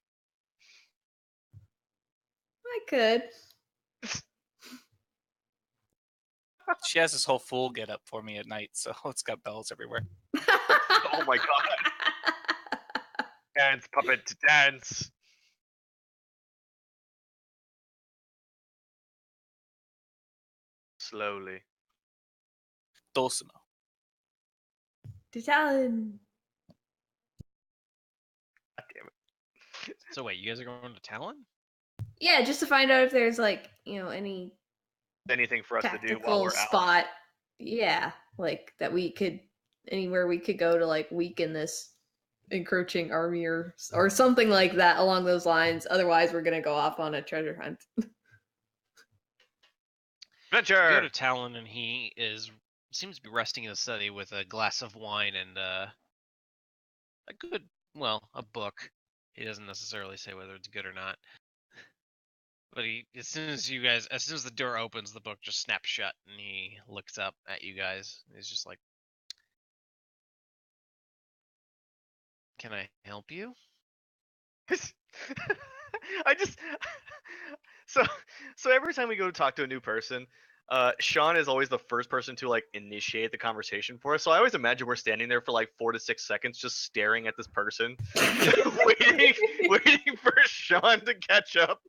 I could. She has this whole fool get up for me at night, so it's got bells everywhere. oh my god, dance puppet, dance. Slowly. Dulcimo. To Talon. God damn it. So wait, you guys are going to Talon? Yeah, just to find out if there's like, any Anything for us to do while tactical we're out. spot. Yeah, like that we could anywhere we could go to like weaken this encroaching army or something like that along those lines. Otherwise, we're gonna go off on a treasure hunt. You go Adventure. to Talon, and he seems to be resting in a study with a glass of wine and a book. He doesn't necessarily say whether it's good or not. But as soon as the door opens, the book just snaps shut, and he looks up at you guys. He's just like, "Can I help you?" I just so every time we go to talk to a new person, Sean is always the first person to like initiate the conversation for us. So I always imagine we're standing there for like 4 to 6 seconds, just staring at this person, waiting for Sean to catch up.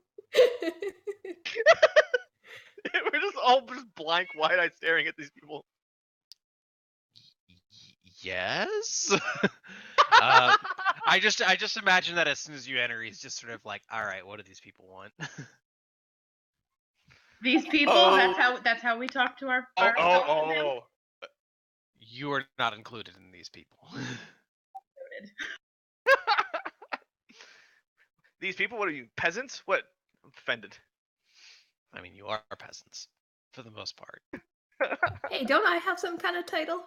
We're just all just blank, wide-eyed staring at these people. Yes. I just imagine that as soon as you enter, he's just sort of like, "All right, what do these people want?" These people. Oh. That's how we talk to our. Oh. You are not included in these people. These people, what are you, peasants? What? I'm offended. I mean, you are peasants, for the most part. Hey, don't I have some kind of title?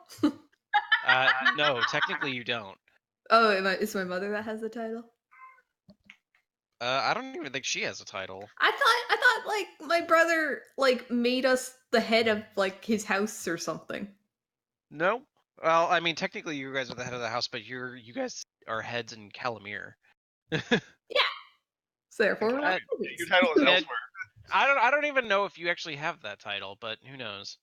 No, technically you don't. Oh, it's my mother that has the title. I don't even think she has a title. I thought like my brother like made us the head of like his house or something. No. Well, I mean, technically you guys are the head of the house, but you guys are heads in Calamir. So therefore, we're not Your title is Yeah. elsewhere. I don't even know if you actually have that title, but who knows?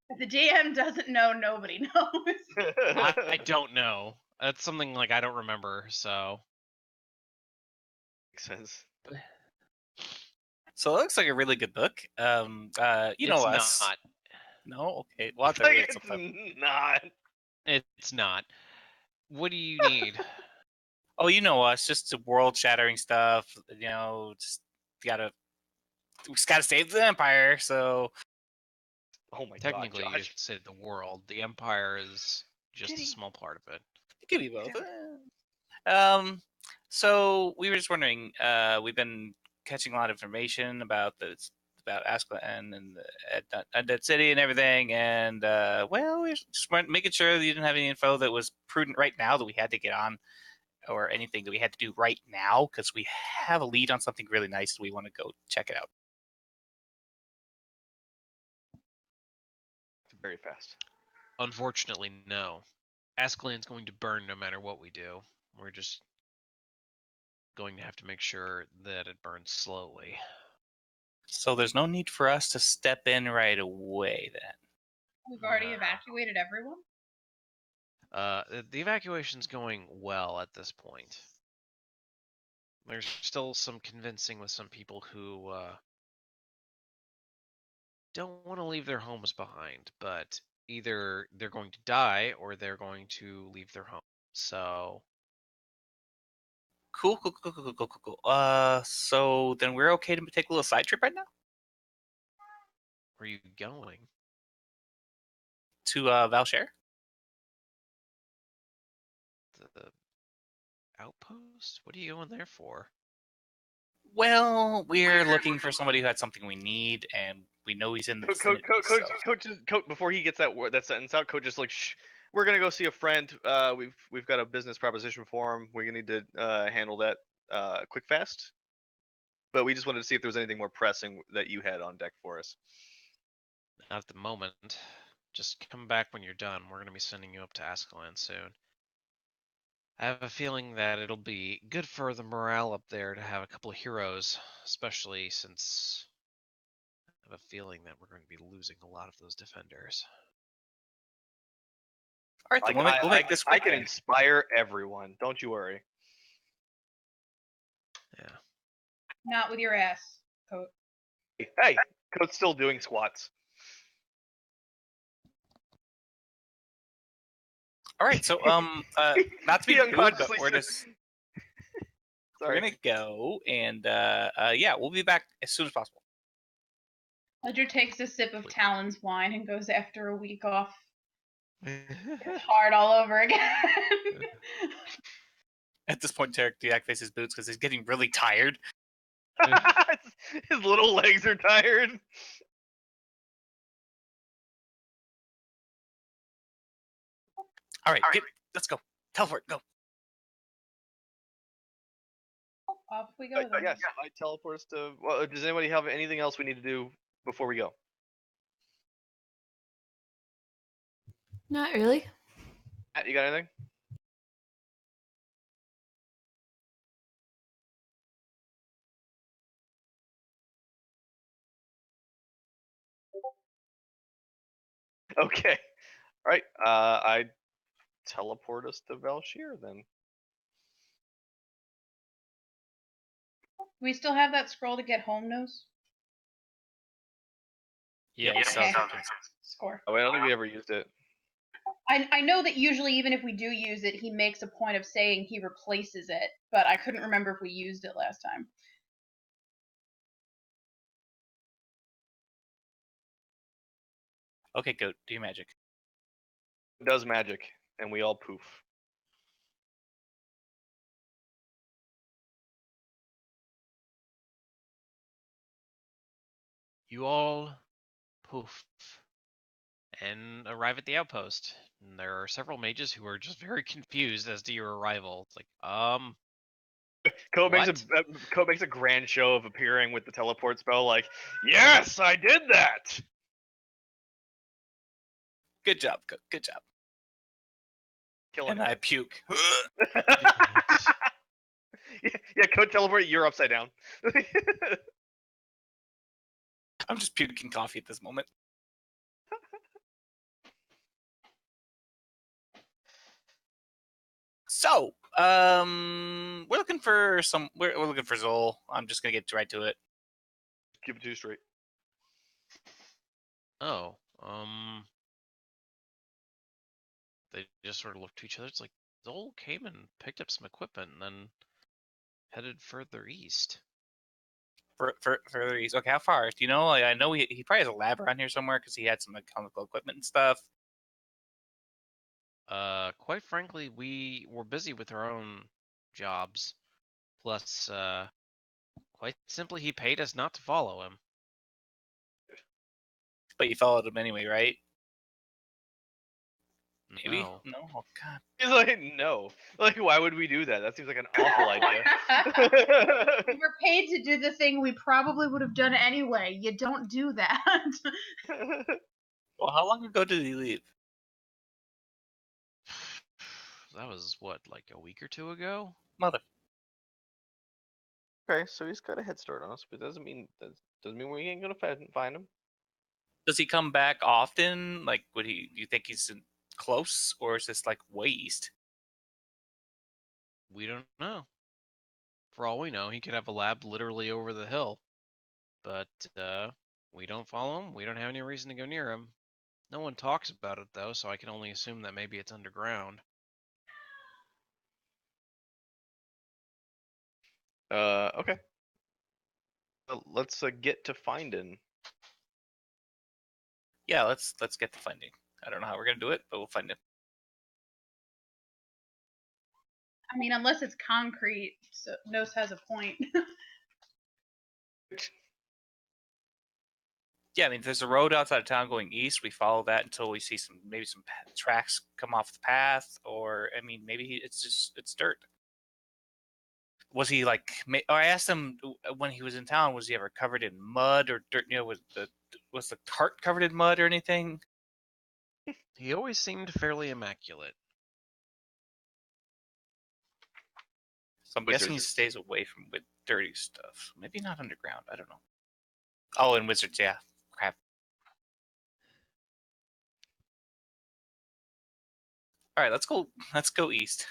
If the DM doesn't know, nobody knows. I don't know. That's something like I don't remember. So Makes sense. So it looks like a really good book. You know It's us. not. No, okay. We'll have to Like, read it it's sometime. not. It's not. What do you need? Oh, you know us, just world-shattering stuff. Just we just gotta save the Empire. So Oh my Technically, god, you Josh. could say the world. The Empire is just a Kitty. small part of it. it could be both. So we were just wondering. We've been catching a lot of information about Asclan and the Undead City and everything, and well, we just weren't making sure that you didn't have any info that was prudent right now that we had to get on, or anything that we had to do right now, because we have a lead on something really nice. We want to go check it out. Very fast. Unfortunately, no. Ascalon's going to burn no matter what we do. We're just going to have to make sure that it burns slowly. So there's no need for us to step in right away then. We've already evacuated everyone. The evacuation's going well at this point. There's still some convincing with some people who don't want to leave their homes behind, but either they're going to die or they're going to leave their home. So Cool. So then we're okay to take a little side trip right now where are you going? to Valshare. The outpost? What are you going there for? Well, we're looking for somebody who had something we need, and we know he's in the vicinity. Coach, before he gets that sentence out, Coach just like, shh. We're gonna go see a friend. We've got a business proposition for him. We're gonna need to handle that quick fast. But we just wanted to see if there was anything more pressing that you had on deck for us. Not at the moment. Just come back when you're done. We're going to be sending you up to Ascalon soon. I have a feeling that it'll be good for the morale up there to have a couple of heroes, especially since I have a feeling that we're going to be losing a lot of those defenders. All right, then we'll make this quick. I can inspire everyone. Don't you worry. Yeah. Not with your ass, Coat. Hey, Coach's still doing squats. All right, so not to be He rude, but unconsciously we're said- we're gonna go, and yeah, we'll be back as soon as possible. Ledger takes a sip of Talon's wine and goes after a week off. It's hard all over again. At this point, Tarek deactivates his boots because he's getting really tired. His little legs are tired. All right, let's go. Teleport, go. Off we go then. Yes, I teleport us to. Well, does anybody have anything else we need to do before we go? Not really. Matt, you got anything? Okay. All right. I teleport us to Valshire then. We still have that scroll to get home nose? Yep. Yeah, Okay. sounds Score. Oh, I don't think we ever used it. I know that usually even if we do use it, he makes a point of saying he replaces it, but I couldn't remember if we used it last time. Okay, go. Do your magic. It does magic, and we all poof. You all poof and arrive at the outpost. And there are several mages who are just very confused as to your arrival. It's like, Code makes a grand show of appearing with the teleport spell. Like, yes, I did that. Good job. Good job. Killing And it. I puke. yeah, Code teleport. You're upside down. I'm just puking coffee at this moment. So, we're looking for Zol. I'm just gonna get right to it. Give it to you straight. Oh, they just sort of looked to each other. It's like Zol came and picked up some equipment and then headed further east. Further east. Okay, how far? Do you know? Like, I know he probably has a lab around here somewhere because he had some chemical equipment and stuff. Quite frankly, we were busy with our own jobs. Plus, quite simply, he paid us not to follow him. But you followed him anyway, right? Maybe? No. No? Oh, God. He's like, no. Like, why would we do that? That seems like an awful idea. We were paid to do the thing we probably would have done anyway. You don't do that. Well, how long ago did he leave? That was what, like a week or two ago? Mother. Okay, so he's got a head start on us, but doesn't mean we ain't gonna find him. Does he come back often? Like, do you think he's close, or is this like way east? We don't know. For all we know, he could have a lab literally over the hill. But, we don't follow him. We don't have any reason to go near him. No one talks about it, though, so I can only assume that maybe it's underground. Okay. Let's get to finding. Yeah, let's get to finding. I don't know how we're gonna do it, but we'll find it. I mean, unless it's concrete, so Nos has a point. Yeah, I mean, there's a road outside of town going east. We follow that until we see some tracks come off the path, or I mean, maybe it's dirt. Was he like? I asked him when he was in town. Was he ever covered in mud or dirt? You know, was the cart covered in mud or anything? He always seemed fairly immaculate. So I'm Wizards guessing he is- stays away from with dirty stuff. Maybe not underground. I don't know. Oh, and wizards, yeah. Crap. All right, let's go. Let's go east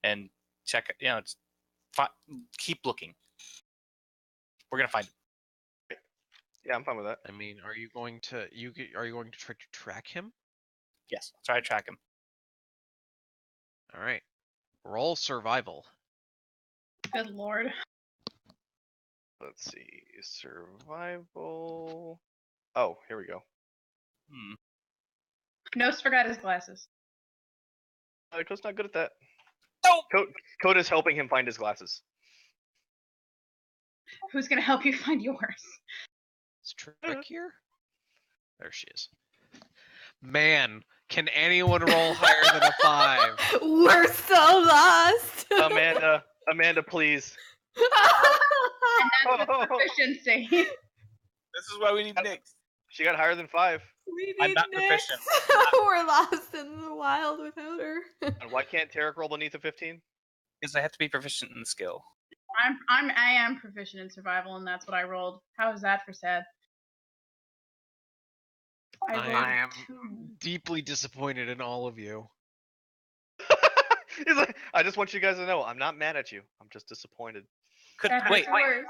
and check. You know, keep looking. We're gonna find him. Yeah, I'm fine with that. I mean, are you going to try to track him? Yes, I'll try to track him. All right. Roll survival. Good lord. Let's see. Survival. Oh, here we go. Nos forgot his glasses. Code's not good at that. No. Code is helping him find his glasses. Who's gonna help you find yours? Is Trick here? There she is. Man, can anyone roll higher than a 5? We're so lost. Amanda, please. And that's with proficiency. This is why we need Nyx. She got higher than 5. I'm not proficient. We're lost in the wild without her. And why can't Tarek roll beneath a 15? Because I have to be proficient in the skill. I am proficient in survival, and that's what I rolled. How is that for sad? I rolled am a 2. deeply disappointed in all of you. He's like, I just want you guys to know, I'm not mad at you. I'm just disappointed. Wait. Worse.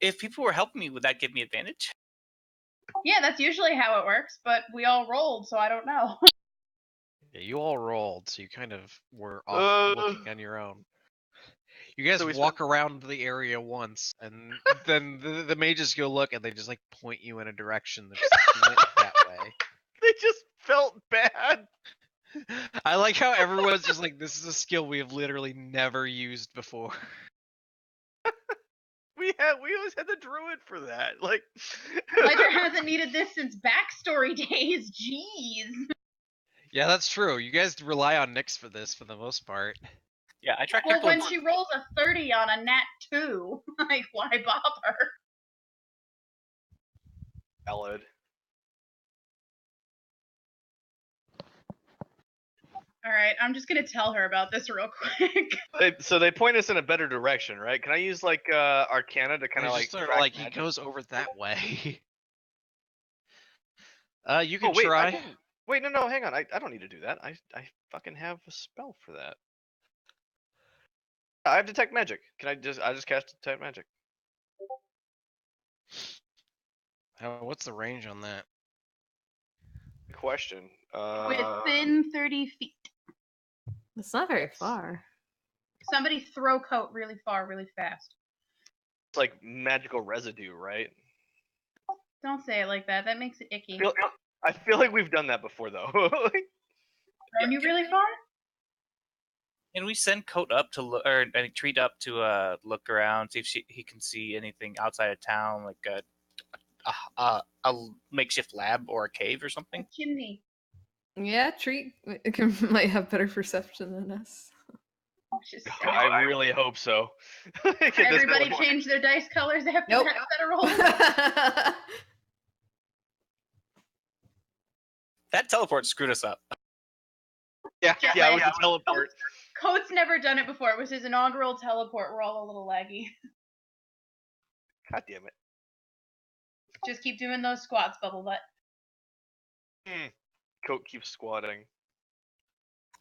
If people were helping me, would that give me advantage? Yeah, that's usually how it works, but we all rolled, so I don't know. Yeah, you all rolled, so you kind of were off looking on your own. You guys So we walk around the area once, and then the mages go look, and they just like point you in a direction that went that way. They just felt bad. I like how everyone's just like, this is a skill we have literally never used before. We always had the druid for that. Like Ledger hasn't needed this since backstory days. Jeez. Yeah, that's true. You guys rely on Nyx for this for the most part. Yeah, I track Or people. when she rolls a 30 on a nat 2, like, why bother? Valid. All right, I'm just gonna tell her about this real quick. So they point us in a better direction, right? Can I use like Arcana to kind of They like just sort of track like he magic? goes over that way. You Oh can wait, try. wait, no, hang on. I don't need to do that. I fucking have a spell for that. I have detect magic. I just cast detect magic. What's the range on that? Good question. Within 30 feet. It's not very far. Somebody throw coat really far, really fast. It's like magical residue, right? Don't say it like that. That makes it icky. I feel like we've done that before, though. Thrown you really far? Can we send Coat up to look, or Treat up to look around, see if he can see anything outside of town, like a makeshift lab or a cave or A something? chimney. Yeah, Treat might have better perception than us. Just say I really hope so. Get this everybody teleport. change their dice colors after Nope. that set of rolls. That teleport screwed us up. Yeah, Just it was like- a teleport. Coat's never done it before. It was his inaugural teleport. We're all a little laggy. God damn it. Just keep doing those squats, Bubble Butt. Coat keeps squatting.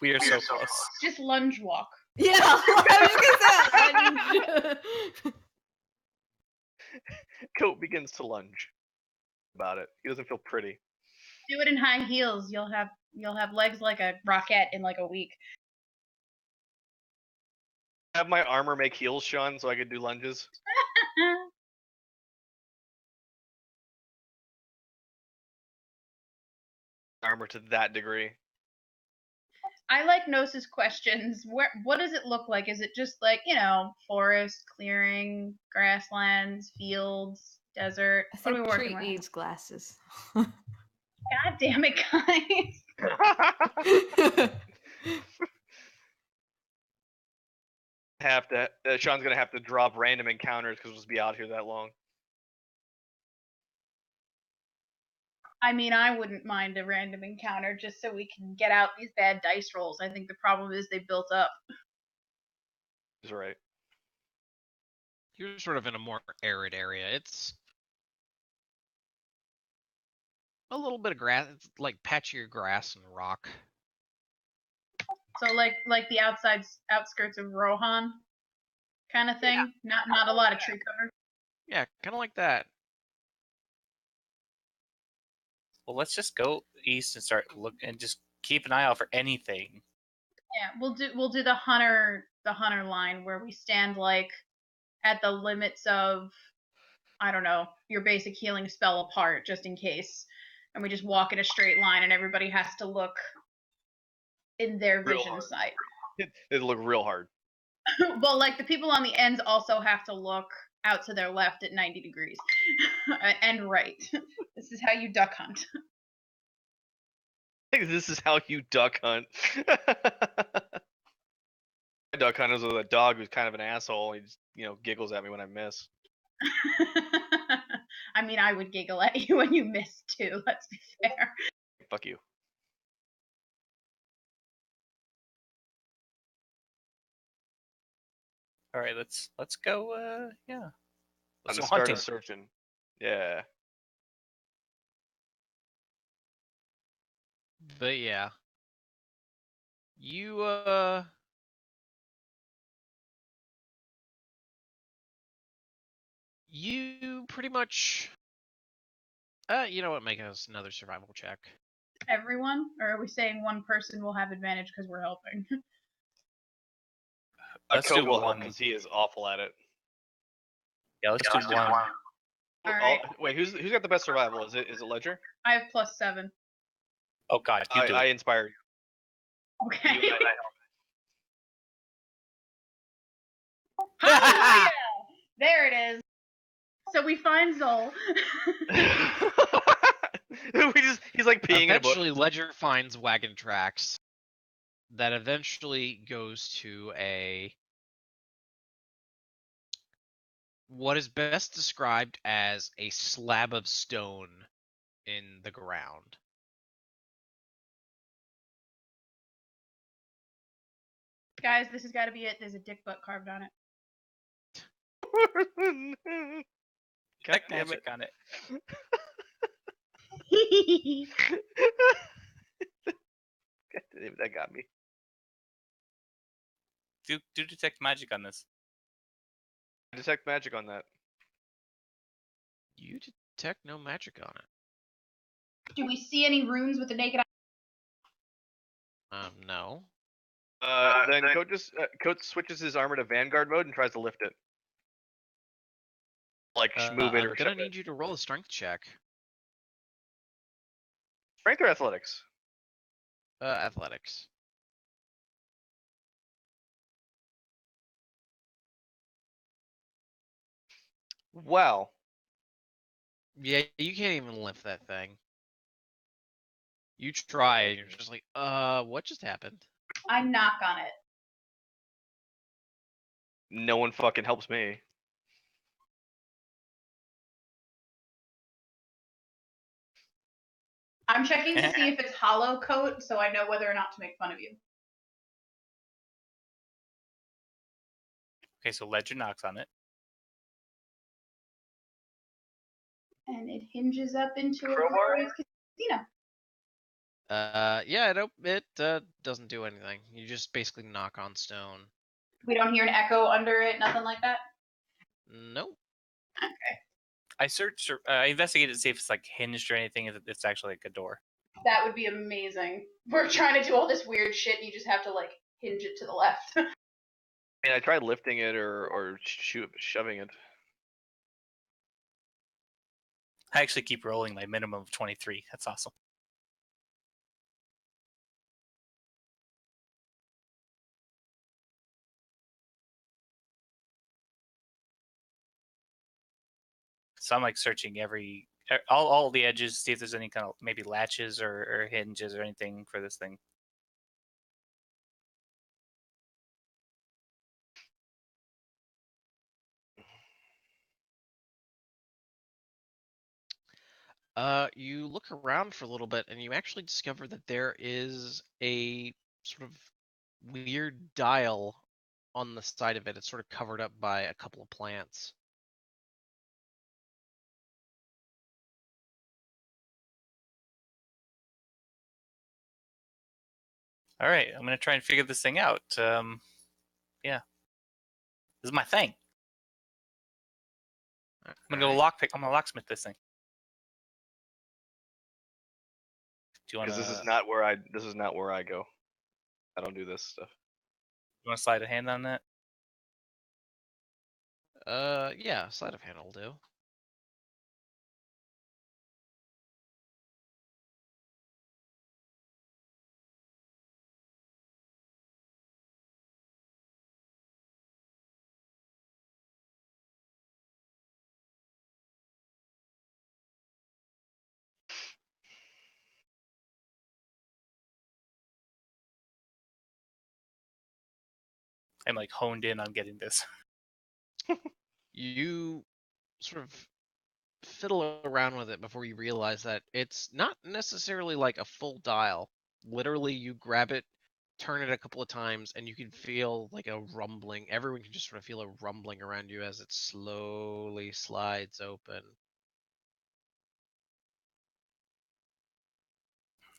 We are so close. Just lunge walk. Yeah, I was just gonna say. Coat begins to lunge. About it. He doesn't feel pretty. Do it in high heels. You'll have legs like a rocket in like a week. Have my armor make heels, Sean, so I could do lunges. Armor to that degree. I like Gnosis questions. What does it look like? Is it just like, forest, clearing, grasslands, fields, desert? I What are think we working Treat with? needs glasses. God damn it, guys. Sean's gonna have to drop random encounters because we'll just be out here that long. I mean, I wouldn't mind a random encounter just so we can get out these bad dice rolls. I think the problem is they built up. He's right. You're sort of in a more arid area. It's a little bit of grass. It's like patchier grass and rock. So like the outskirts of Rohan kind of thing. Not a lot of tree cover. Yeah, kind of like that. Well, let's just go east and start looking, and just keep an eye out for anything. Yeah, we'll do the hunter line where we stand like at the limits of, I don't know, your basic healing spell apart just in case, and we just walk in a straight line and everybody has to look in their Real vision hard. sight. It'll look real hard. Well, like the people on the ends also have to look out to their left at 90 degrees and right. This is how you duck hunt. This is how you duck hunt. My duck hunt is with a dog who's kind of an asshole. He just, giggles at me when I miss. I mean, I would giggle at you when you miss too, let's be fair. Fuck you. All right, let's go. Yeah, let's I'm go start hunting. searching. Yeah. But yeah. You you pretty much you know what, make us another survival check. Everyone? Or are we saying one person will have advantage because we're helping? Let's Coat do will help one. because he is awful at it. Yeah, let's do one. All right. Wait, who's got the best survival? Is it Ledger? I have +7. Oh God, you do I it. inspired you. Okay. You- Hallelujah! There it is. So we find Zol. He's like peeing in a book. Eventually Ledger finds wagon tracks that eventually goes to what is best described as a slab of stone in the ground. Guys, this has got to be it. There's a dick butt carved on it. God Detect damn it. magic on it. God damn it, that got me. Do detect magic on this. Detect magic on that. You detect no magic on it. Do we see any runes with the naked eye? No. Then Coat switches his armor to Vanguard mode and tries to lift it. Like move it I'm or gonna shove need it. you to roll a strength check. Strength or athletics? Athletics. Wow. Yeah, you can't even lift that thing. You try, and you're just like, what just happened? I knock on it. No one fucking helps me. I'm checking to see if it's hollow coat, so I know whether or not to make fun of you. Okay, so Ledger knocks on it. And it hinges up into a Crowbar? glorious casino. Yeah, it doesn't do anything. You just basically knock on stone. We don't hear an echo under it, nothing like that. Nope. Okay. I searched, I investigated to see if it's like hinged or anything. If it's actually like a door. That would be amazing. We're trying to do all this weird shit, and you just have to like hinge it to the left. I mean, I tried lifting it or shoving it. I actually keep rolling my minimum of 23. That's awesome. So I'm like searching all the edges, see if there's any kind of maybe latches or hinges or anything for this thing. You look around for a little bit, and you actually discover that there is a sort of weird dial on the side of it. It's sort of covered up by a couple of plants. All right, I'm gonna try and figure this thing out. Yeah, this is my thing. I'm gonna go lockpick. I'm gonna locksmith this thing. Do you want Because to? this is not where I go. I don't do this stuff. You want to slide a hand on that? Yeah, sleight of hand will do. I'm like honed in on getting this. You sort of fiddle around with it before you realize that it's not necessarily like a full dial. Literally, you grab it, turn it a couple of times, and you can feel like a rumbling. Everyone can just sort of feel a rumbling around you as it slowly slides open.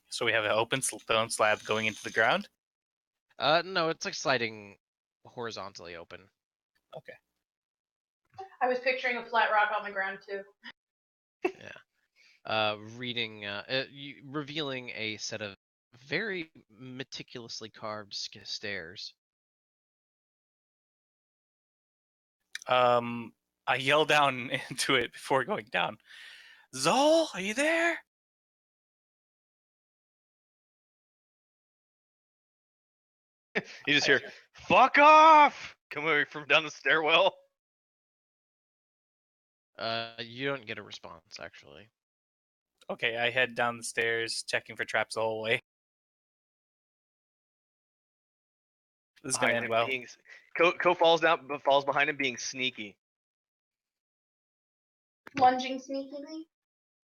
So we have an open stone slab going into the ground. No, it's like sliding horizontally open. Okay. I was picturing a flat rock on the ground too. Revealing a set of very meticulously carved stairs. I yell down into it before going down. Zol, are you there? You just hear, "Fuck off!" coming from down the stairwell. You don't get a response, actually. Okay, I head down the stairs, checking for traps the whole way. This is gonna end well. Ko falls down, but falls behind him, being sneaky. Lunging sneakily.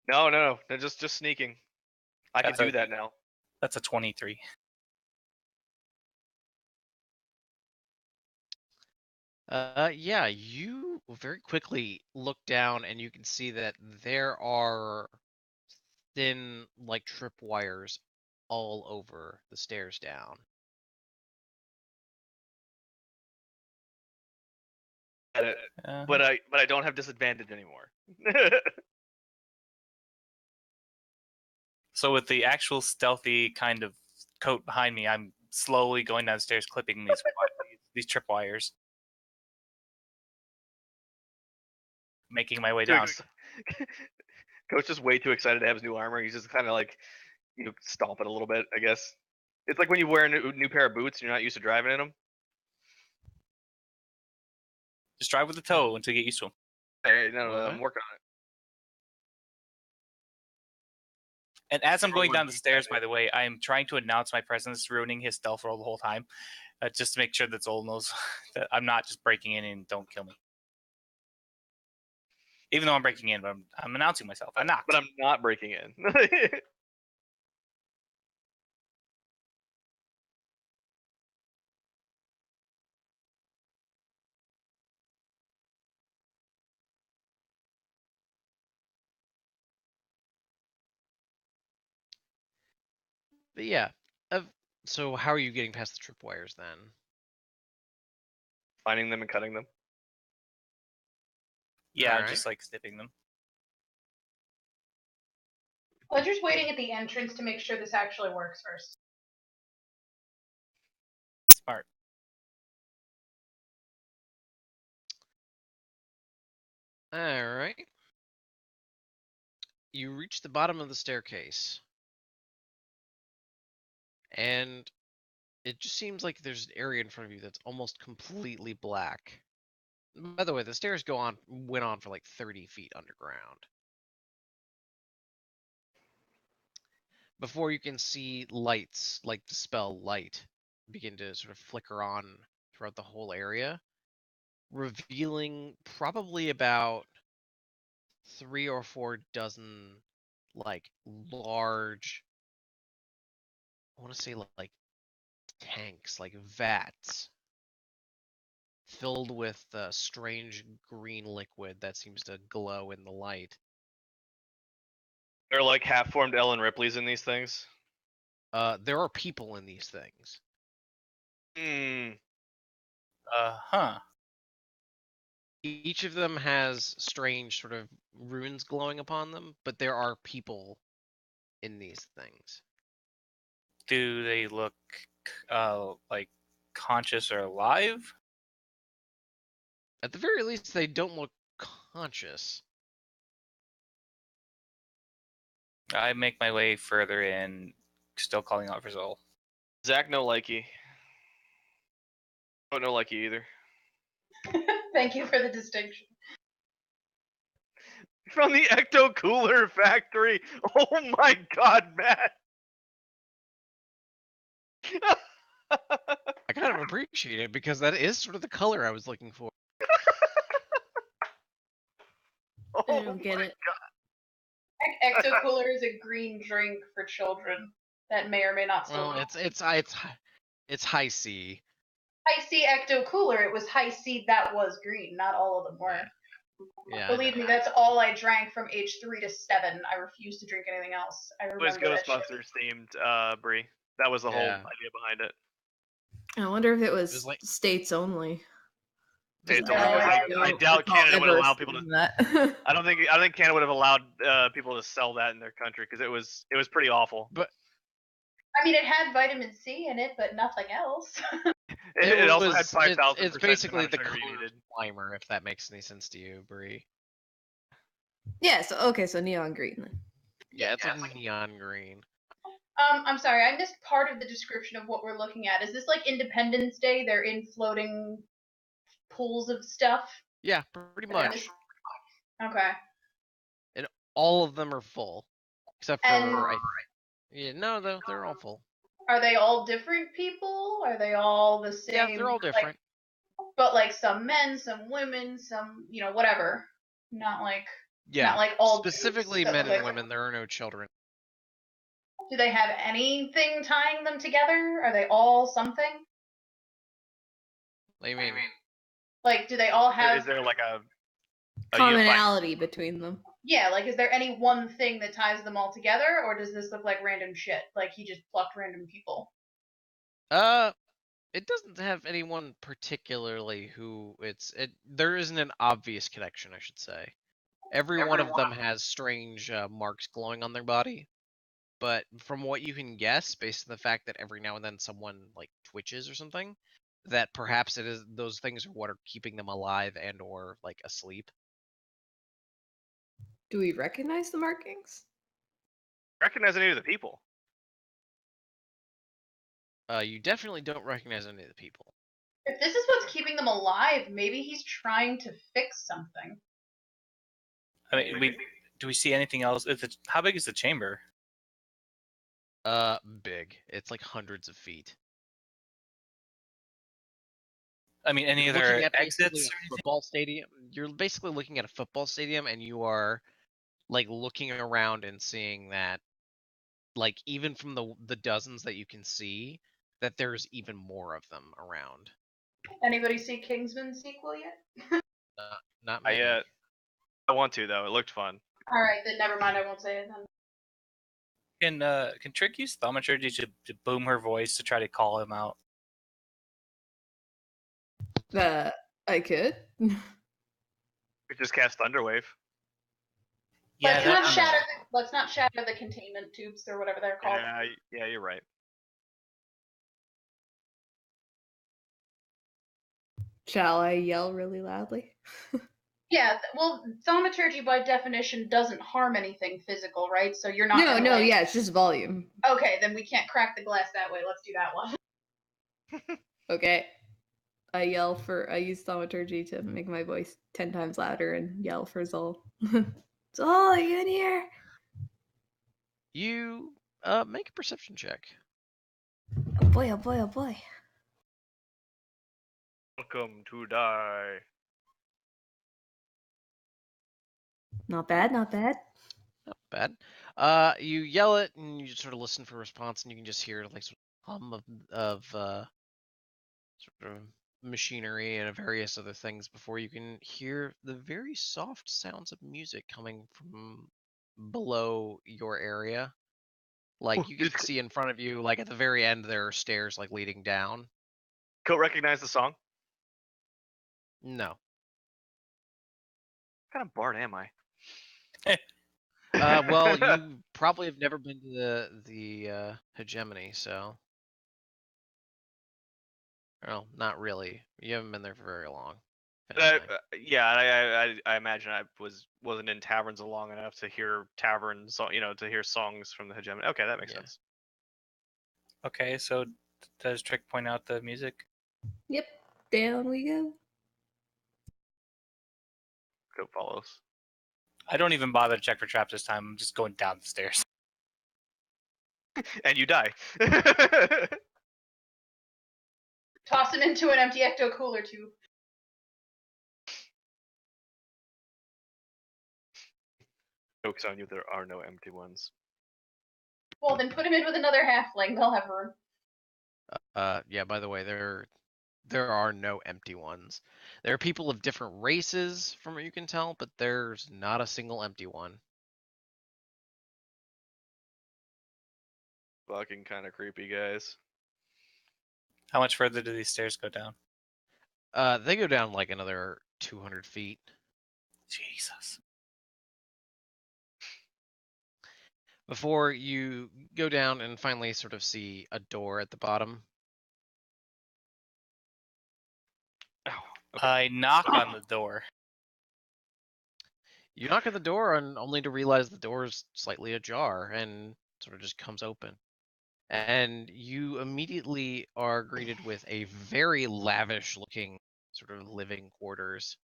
No, just sneaking. I can That's do a- that now. That's a 23. Yeah, you very quickly look down and you can see that there are thin, like trip wires all over the stairs down. But I don't have disadvantage anymore. So with the actual stealthy kind of coat behind me, I'm slowly going downstairs, clipping these tripwires, making my way Too down. ex- Coach is way too excited to have his new armor. He's just kind of like, stomp it a little bit, I guess. It's like when you wear a new pair of boots and you're not used to driving in them. Just drive with the toe until you get used to them. Hey, no, What? I'm working on it. And as I'm going Or down the deep stairs, diving. by the way, I am trying to announce my presence, ruining his stealth roll the whole time, just to make sure that Zol knows that I'm not just breaking in and don't kill me. Even though I'm breaking in, but I'm announcing myself. I knocked. But I'm not breaking in. But yeah. So how are you getting past the tripwires then? Finding them and cutting them. Yeah, I'm Alright. just like snipping them. Ledger's waiting at the entrance to make sure this actually works first. Smart. Alright. You reach the bottom of the staircase. And it just seems like there's an area in front of you that's almost completely black. By the way, the stairs went on for like 30 feet underground. Before you can see lights, like dispel light, begin to sort of flicker on throughout the whole area, revealing probably about 3 or 4 dozen, like, large, I want to say like tanks, like vats, filled with strange green liquid that seems to glow in the light. They're like half-formed Ellen Ripley's in these things. There are people in these things. Hmm. Huh. Each of them has strange sort of runes glowing upon them, but there are people in these things. Do they look like conscious or alive? At the very least, they don't look conscious. I make my way further in, still calling out for Zol. Zach, no likey. Oh, no likey either. Thank you for the distinction. From the Ecto Cooler Factory. Oh my god, Matt. I kind of appreciate it because that is sort of the color I was looking for. Oh I don't get my it. Ecto Cooler is a green drink for children that may or may not still. Well, it's high C. High C Ecto Cooler. It was high C that was green. Not all of them were. Yeah, Believe me, that's all I drank from age 3 to 7. I refused to drink anything else. I It remember was that shit. Ghostbusters themed, Brie. That was the whole Yeah. idea behind it. I wonder if it was, was like- states only. States only. I doubt Canada would allow people to. that. I don't think Canada would have allowed people to sell that in their country because it was pretty awful. I mean, it had vitamin C in it, but nothing else. It also had was- 5,000. It's basically the sugar you color needed. Slimer, if that makes any sense to you, Bree. Yeah, so neon green then. Yeah, it's like neon green. I'm sorry, I missed part of the description of what we're looking at. Is this like Independence Day? They're in floating pools of stuff? Yeah, pretty much. Okay. All of them are full, except for And- yeah, no, they're all full. Are they all different people? Are they all the same? Yeah, they're all like- different. but like some men, some women, some whatever. Not like Yeah, like all specifically dudes, men like- and women. There are no children. Do they have anything tying them together? Are they all something? What do you mean? Like, do they all have? Is there like a unified- Commonality between them. Yeah, like, is there any one thing that ties them all together, or does this look like random shit? Like he just plucked random people. It doesn't have anyone particularly who there isn't an obvious connection, I should say. Every one of them has strange marks glowing on their body. but from what you can guess, based on the fact that every now and then someone like twitches or something, that perhaps it is those things are what are keeping them alive and or like asleep. Do we recognize the markings? Recognize any of the people? You definitely don't recognize any of the people. If this is what's keeping them alive, maybe he's trying to fix something. I mean, do we see anything else? How big is the chamber? Big. It's like hundreds of feet. I mean, any You're other looking at basically exits? a football stadium. You're basically looking at a football stadium, and you are like looking around and seeing that, like even from the dozens that you can see, that there's even more of them around. Anybody see Kingsman sequel yet? Not me. I want to though. It looked fun. All right, then never mind. I won't say it then. Can Trick use thaumaturgy to boom her voice to try to call him out? I could. We just cast Thunderwave. Let's not that- shatter. Let's not shatter the containment tubes or whatever they're called. Yeah, you're right. Shall I yell really loudly? Yeah, well, thaumaturgy by definition doesn't harm anything physical, right? So you're not. No, yeah, it's just volume. Okay, then we can't crack the glass that way. Let's do that one. Okay. I use thaumaturgy to make my voice 10 times louder and yell for Zol. Zol, are you in here? You make a perception check. Oh boy, oh boy, oh boy. Welcome to die. Not bad, not bad. Not bad. You yell it, and you just sort of listen for a response, and you can just hear like sort of hum of sort of machinery and various other things before you can hear the very soft sounds of music coming from below your area. Like you can see in front of you, like at the very end, there are stairs like leading down. Coat recognize the song? No. What kind of bard am I? Well, you probably have never been to the hegemony, so. Well, not really. You haven't been there for very long. if anything. Yeah, I imagine I wasn't in taverns long enough to hear taverns, to hear songs from the hegemony. Okay, that makes Yeah. sense. Okay, so does Trick point out the music? Yep, down we go. Coat follows. I don't even bother to check for traps this time. I'm just going down the stairs. And you die. Toss him into an empty ecto cooler tube. Joke's on you, there are no empty ones. Well, then put him in with another halfling. They'll have room. Yeah, by the way, there are no empty ones. There are people of different races, from what you can tell, but there's not a single empty one. Fucking kind of creepy, guys. How much further do these stairs go down? They go down like another 200 feet. Jesus. Before you go down and finally sort of see a door at the bottom. Oh, okay. I knock on the door. You knock at the door and only to realize the door is slightly ajar and sort of just comes open. And you immediately are greeted with a very lavish looking sort of living quarters.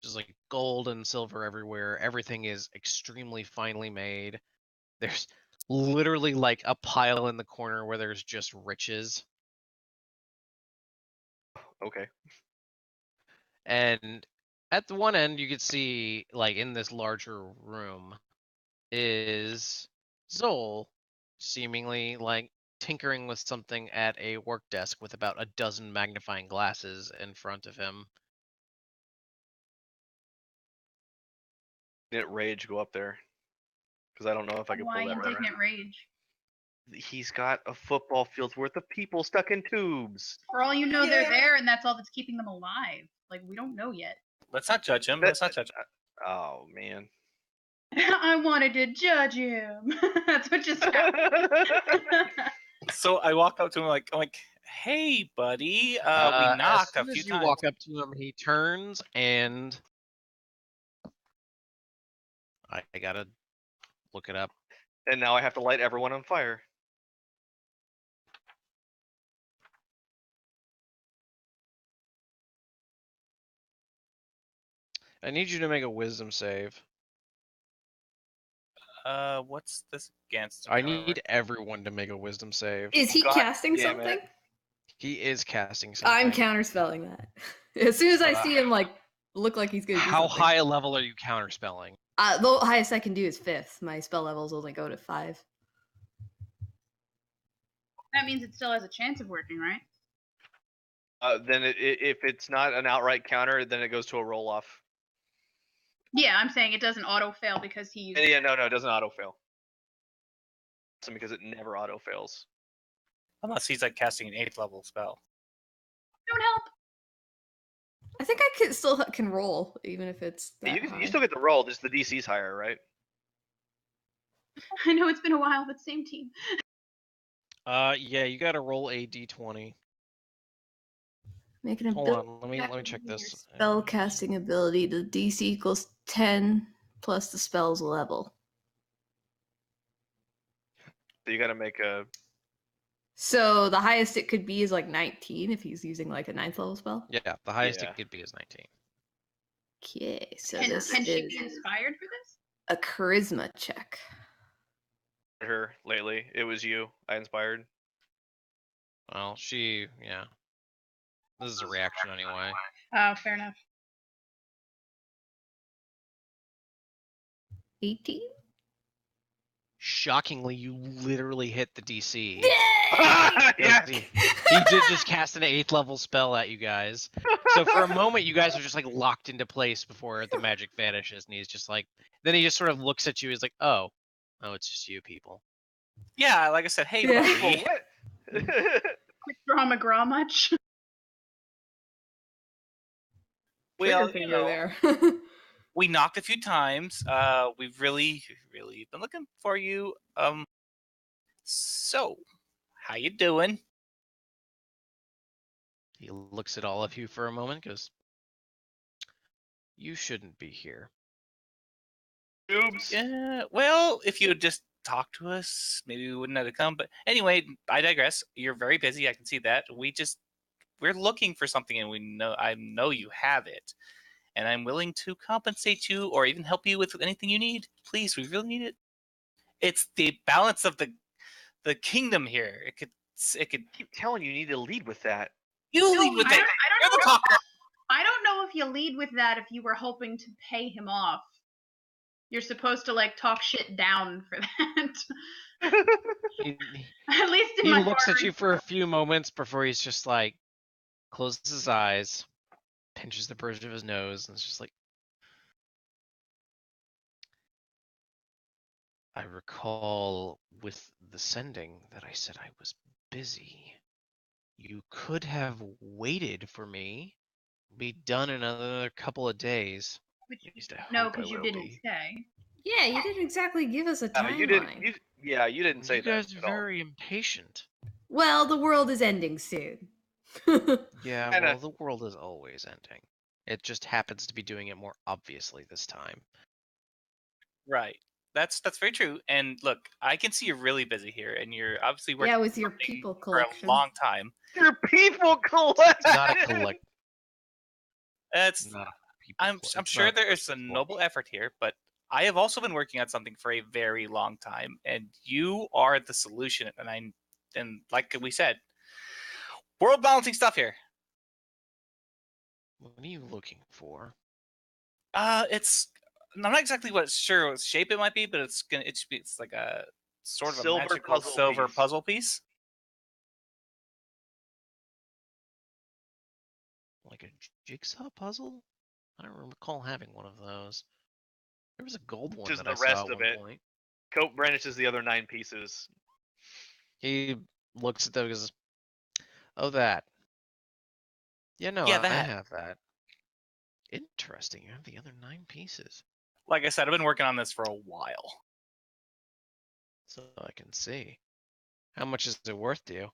Just like gold and silver everywhere. Everything is extremely finely made. There's literally like a pile in the corner where there's just riches. Okay. And at the one end, you could see, like in this larger room, is Zol, seemingly like tinkering with something at a work desk with about a dozen magnifying glasses in front of him. Didn't rage go up there? Because I don't know if I can Why pull that right. indignant rage? He's got a football field's worth of people stuck in tubes. For all you know, they're there, and that's all that's keeping them alive. Like, we don't know yet. Let's not judge him. Let's not judge him. Oh man. I wanted to judge him. That's what just happened. So I walk up to him I'm like, hey, buddy. We As knocked a soon few as you times. walk up to him, he turns and I gotta look it up. And now I have to light everyone on fire. I need you to make a wisdom save. What's this against? I can't remember. need everyone to make a wisdom save. Is he God casting damn it. something? He is casting something. I'm counterspelling that. As soon as I see him like look like he's gonna do How something. high a level are you counterspelling? The highest I can do is 5th. My spell levels only go to 5. That means it still has a chance of working, right? Then if it's not an outright counter, then it goes to a roll off. Yeah, I'm saying it doesn't auto fail because he used. Yeah, no, it doesn't auto fail. Because it never auto fails. Unless he's like casting an 8th level spell. Don't help. I think I still can roll even if it's that You high. still get the roll, just the DC's higher, right? I know it's been a while, but same team. Yeah, you gotta roll a d20. Make an Hold ability on, let me check check with your this. Spell casting ability. The DC equals 10 plus the spell's level. So you got to make a. So the highest it could be is like 19 if he's using like a 9th level spell. Yeah, the highest Yeah. it could be is 19. Okay, so Can this she is be inspired for this? a charisma check. Her lately. It was you. I inspired. Well, yeah. This is a reaction anyway. Oh, fair enough. 18? Shockingly, you literally hit the DC. Yeah. He did just cast an 8th level spell at you guys. So for a moment, you guys are just like locked into place before the magic vanishes, and he's just like, then he just sort of looks at you. He's like, oh, it's just you people. Yeah, like I said, hey, Yeah. buddy. Quick draw McGraw much? Well, Trigger you finger know, there. we knocked a few times. We've really been looking for you. So, how you doing? He looks at all of you for a moment, goes, you shouldn't be here. Oops. Yeah, well, if you had just talked to us, maybe we wouldn't have come. But anyway, I digress. You're very busy. I can see that. We're looking for something, and I know you have it, and I'm willing to compensate you or even help you with anything you need. Please, we really need it. It's the balance of the kingdom here. It could. I keep telling you, you need to lead with that. You lead with I that. don't You're the know. talker. I don't know if you lead with that if you were hoping to pay him off. You're supposed to like talk shit down for that. He, At least in he my looks at bartering you for a few moments before he's just like, closes his eyes, pinches the bridge of his nose, and it's just like, I recall with the sending that I said I was busy. You could have waited for me. Be done in another couple of days. Which At least I no, hope I because you will didn't be. say. Yeah, you didn't exactly give us a timeline. You didn't. You didn't say You that guys at are all. very impatient. Well, the world is ending soon. Yeah, Kinda. well, the world is always ending. It just happens to be doing it more obviously this time. Right. That's very true. And look, I can see you're really busy here, and you're obviously working Yeah, with on your something people for collection. a long time. Your people collect. It's not a collect. That's Not a people. I'm it's sure not there is a people. noble effort here, but I have also been working on something for a very long time, and you are the solution. And like we said, world balancing stuff here. What are you looking for? I'm not exactly sure what shape it might be, but it's like a sort of a Silver magical puzzle silver piece. puzzle piece. Like a jigsaw puzzle? I don't recall having one of those. There was a gold one Just that I the saw rest at of one it. point. Cope brandishes the other 9 pieces. He looks at those. Goes, oh, that. Yeah, no, Yeah, I that. have that. Interesting. You have the other 9 pieces. Like I said, I've been working on this for a while. So I can see. How much is it worth to you?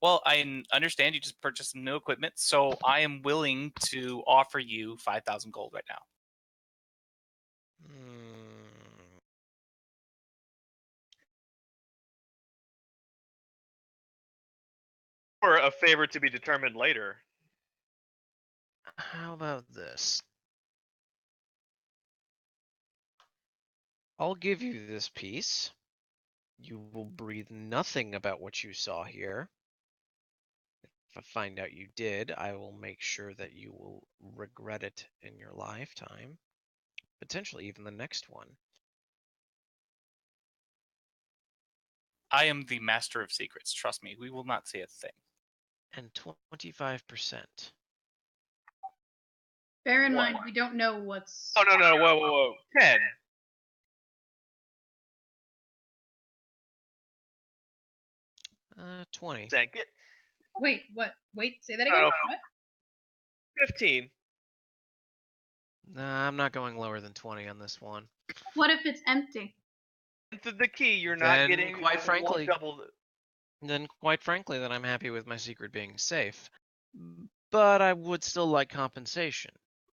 Well, understand you just purchased some new equipment, so I am willing to offer you 5,000 gold right now. Or a favor to be determined later. How about this? I'll give you this piece. You will breathe nothing about what you saw here. If I find out you did, I will make sure that you will regret it in your lifetime. Potentially even the next one. I am the master of secrets. Trust me, we will not say a thing. And 25%. Bear in Whoa. mind, we don't know what's. Oh, no, whoa. 10. Uh, 20. Zach, get Wait, what? Wait, say that No, again? no. What? 15. Nah, I'm not going lower than 20 on this one. What if it's empty? The key, you're not Then, getting quite one frankly- double. Then, quite frankly, then I'm happy with my secret being safe. But I would still like compensation.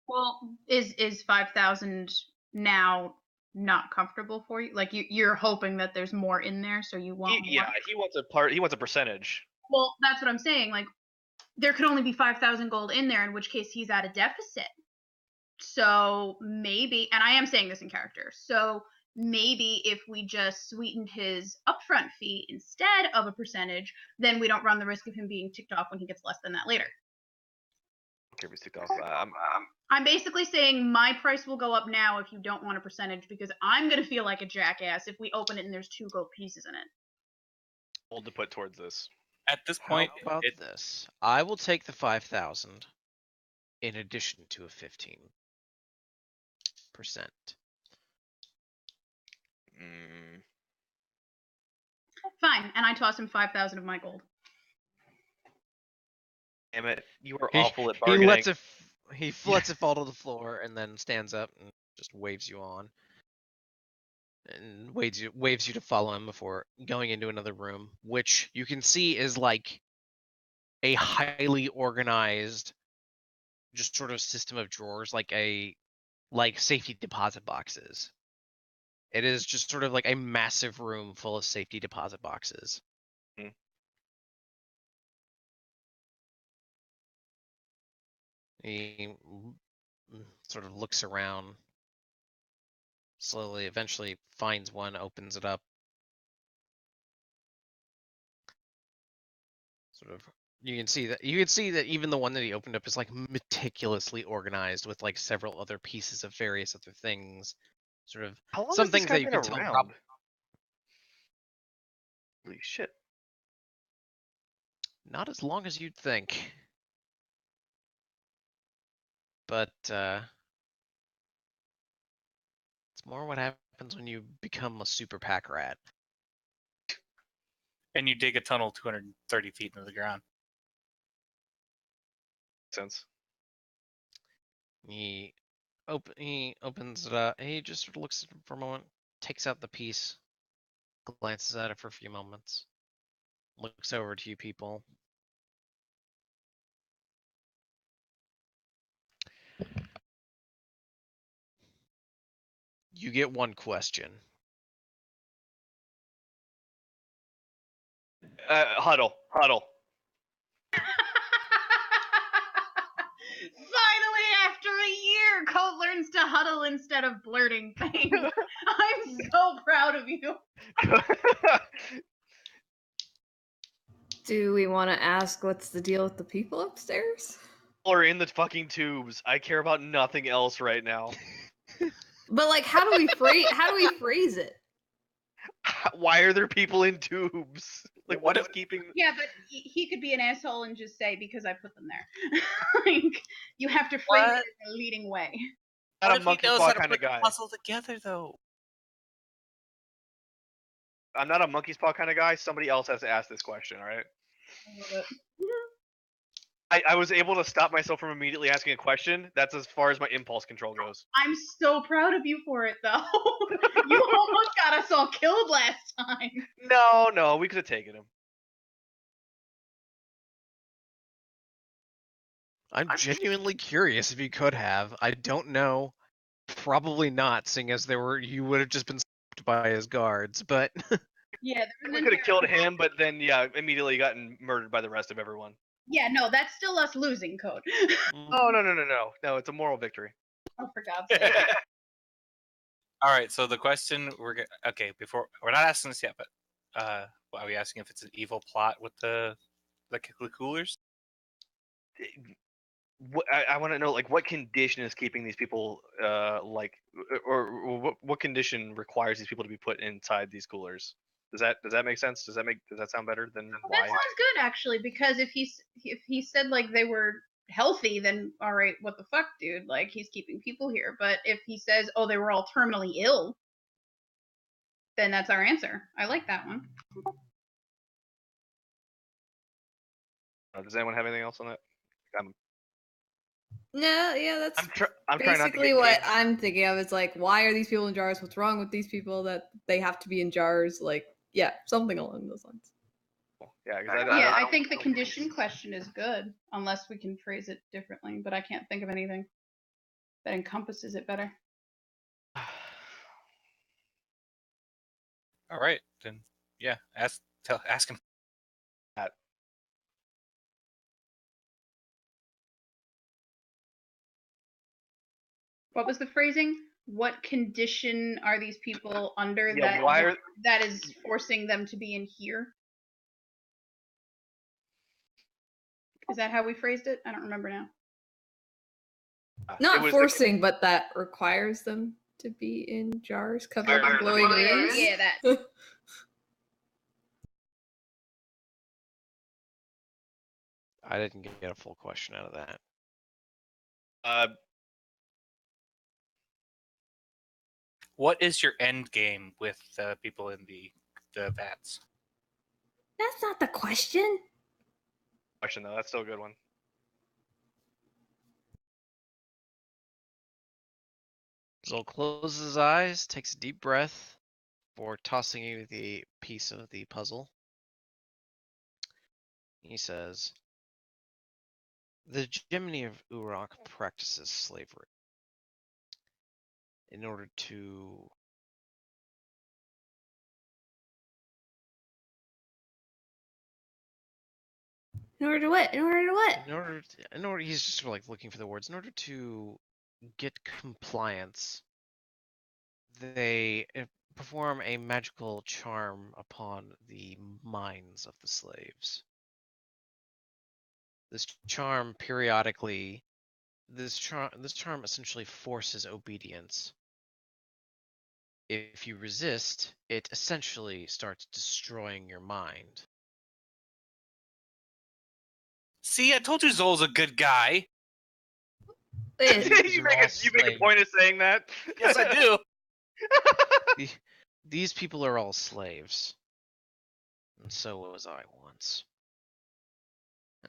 Well, is 5,000 now not comfortable for you? Like you're hoping that there's more in there, so you want more? Yeah, he wants a part. He wants a percentage. Well, that's what I'm saying. Like, there could only be 5,000 gold in there, in which case he's at a deficit. So maybe, and I am saying this in character, so maybe if we just sweetened his upfront fee instead of a percentage, then we don't run the risk of him being ticked off when he gets less than that later. Okay, we stick off. I'm basically saying my price will go up now if you don't want a percentage, because I'm going to feel like a jackass if we open it and there's 2 gold pieces in it. Old to put towards this. At this point, How about this? I will take the 5,000 in addition to a 15%. Fine, and I toss him 5,000 of my gold. Damn it! You are He- awful at He bargaining. lets it fall to the floor and then stands up and just waves you on. And waves you to follow him before going into another room, which you can see is like a highly organized just sort of system of drawers, like safety deposit boxes. It is just sort of like a massive room full of safety deposit boxes. Hmm. He sort of looks around, slowly, eventually finds one, opens it up. Sort of, you can see that even the one that he opened up is like meticulously organized with like several other pieces of various other things. Sort of How long some has this things guy that you been can tell around? Holy shit! not as long as you'd think. But it's more what happens when you become a super pack rat. and you dig a tunnel 230 feet into the ground. Sense. He opens it up. He just sort of looks at it for a moment, takes out the piece, glances at it for a few moments, looks over to you people. You get one question. Huddle. Finally, after a year, Colt learns to huddle instead of blurting things. I'm so proud of you. Do we want to ask what's the deal with the people upstairs? Or in the fucking tubes. I care about nothing else right now. But like, how do we phrase it? Why are there people in tubes? Like, what is keeping? Yeah, but he could be an asshole and just say, because I put them there. Like, you have to phrase it in a leading way. Not What a if he monkey knows paw how to kind put of guy. the puzzle together, though? I'm not a monkey's paw kind of guy. Somebody else has to ask this question, all right? I love it. I was able to stop myself from immediately asking a question. That's as far as my impulse control goes. I'm so proud of you for it, though. You almost got us all killed last time. No, we could have taken him. I'm genuinely curious if you could have. I don't know. Probably not, seeing as you would have just been stopped by his guards, but Yeah, We could have killed him, but then immediately gotten murdered by the rest of everyone. Yeah, no, that's still us losing, Code. Oh no! It's a moral victory. Oh, for God's sake. All right. So the question before we're not asking this yet, but are we asking if it's an evil plot with the coolers? I want to know, like, what condition is keeping these people, or what condition requires these people to be put inside these coolers? Does that make sense? Does that sound better than That why? sounds good, actually, because if he said like they were healthy, then all right, what the fuck, dude? Like he's keeping people here. But if he says, oh, they were all terminally ill, then that's our answer. I like that one. Does anyone have anything else on that? No, yeah, that's I'm trying not to basically get what games. I'm thinking of. It's like, why are these people in jars? What's wrong with these people that they have to be in jars? Like, yeah, something along those lines. Yeah, I think the condition question is good, unless we can phrase it differently. But I can't think of anything that encompasses it better. All right, then yeah, ask him. What was the phrasing? What condition are these people under Yeah, that is forcing them to be in here? Is that how we phrased it? I don't remember now. Not forcing, but that requires them to be in jars covered in glowing rings. Yeah, that. I didn't get a full question out of that. What is your end game with people in the vats? That's not the question. Question though, that's still a good one. Zol closes his eyes, takes a deep breath before tossing you the piece of the puzzle. He says, the Gemini of Urok practices slavery. In order to In order to what? In order to what? in order he's just like looking for the words. In order to get compliance, they perform a magical charm upon the minds of the slaves. This charm essentially forces obedience. If you resist, it essentially starts destroying your mind. See, I told you Zol's a good guy. You make a point of saying that? Yes, I do. These people are all slaves. And so was I once.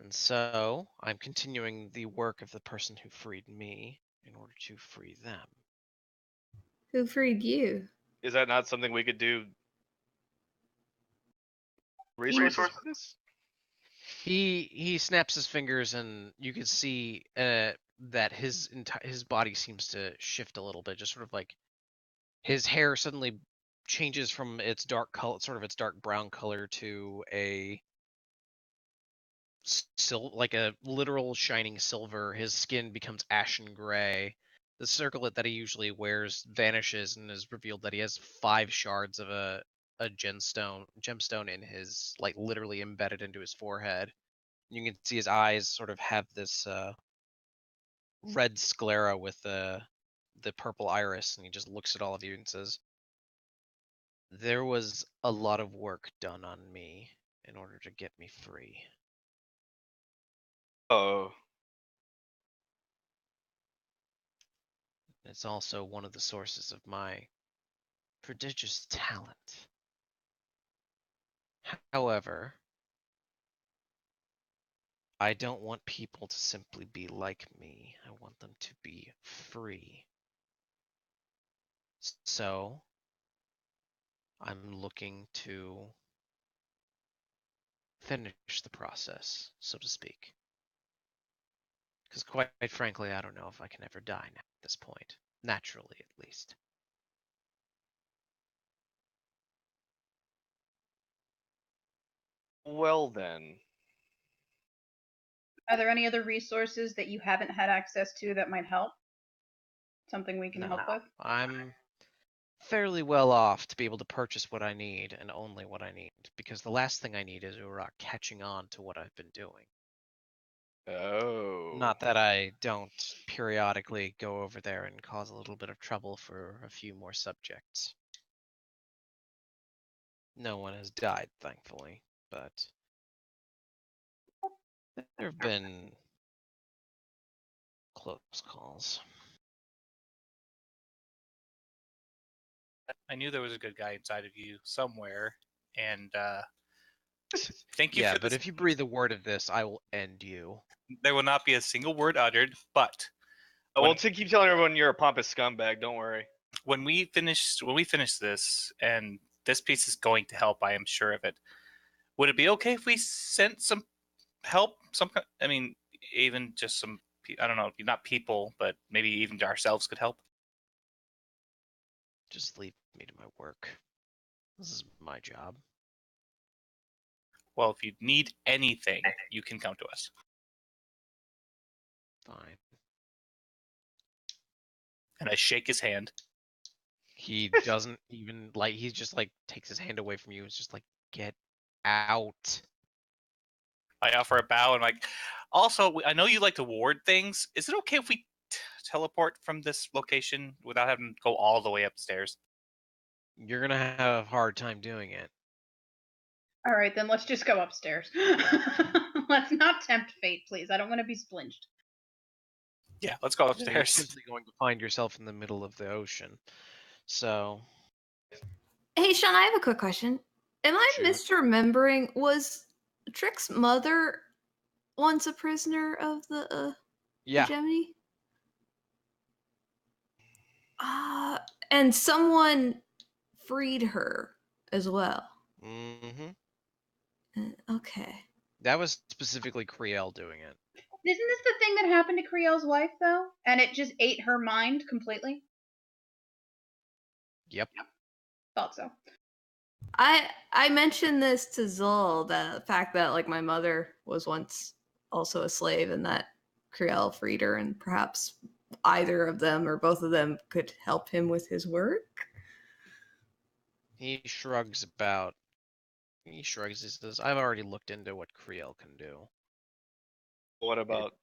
And so, I'm continuing the work of the person who freed me in order to free them. Who freed you? Is that not something we could do? Resources? He snaps his fingers, and you can see that his body seems to shift a little bit, just sort of like his hair suddenly changes from its dark color, sort of its dark brown color, to a like a literal shining silver. His skin becomes ashen gray. The circlet that he usually wears vanishes, and is revealed that he has 5 shards of a gemstone in his, like, literally embedded into his forehead. You can see his eyes sort of have this red sclera with the purple iris, and he just looks at all of you and says, there was a lot of work done on me in order to get me free. Oh. It's also one of the sources of my prodigious talent. However, I don't want people to simply be like me. I want them to be free. So, I'm looking to finish the process, so to speak. Because quite frankly, I don't know if I can ever die now at this point. Naturally, at least. Well then. Are there any other resources that you haven't had access to that might help? Something we can No. help with? I'm fairly well off to be able to purchase what I need and only what I need. Because the last thing I need is Uruk catching on to what I've been doing. Oh. Not that I don't periodically go over there and cause a little bit of trouble for a few more subjects. No one has died, thankfully, but there have been close calls. I knew there was a good guy inside of you somewhere, and thank you Yeah, for but this. if you breathe a word of this, I will end you. There will not be a single word uttered, but Oh, when- well, to keep telling everyone you're a pompous scumbag. Don't worry. when we finish this, and this piece is going to help, I am sure of it. Would it be okay if we sent some help? I mean, even just some. I don't know, not people, but maybe even ourselves could help. Just leave me to my work. This is my job. Well, if you need anything, you can come to us. Fine. And I shake his hand. He doesn't even like. He's just like takes his hand away from you. It's just like, get out. I offer a bow and like. Also, I know you like to ward things. Is it okay if we teleport from this location without having to go all the way upstairs? You're gonna have a hard time doing it. All right, then let's just go upstairs. Let's not tempt fate, please. I don't want to be splinged. Yeah, let's go You're upstairs. simply going to find yourself in the middle of the ocean. So, Hey, Sean, I have a quick question. Am I Sure. misremembering? Was Trick's mother once a prisoner of the yeah. hegemony? And someone freed her as well. Mm-hmm. Okay. That was specifically Kriel doing it. Isn't this the thing that happened to Creel's wife, though? And it just ate her mind completely? Yep. Thought so. I mentioned this to Zul, the fact that like my mother was once also a slave and that Kriel freed her, and perhaps either of them or both of them could help him with his work. He shrugs. He says, I've already looked into what Kriel can do. What about?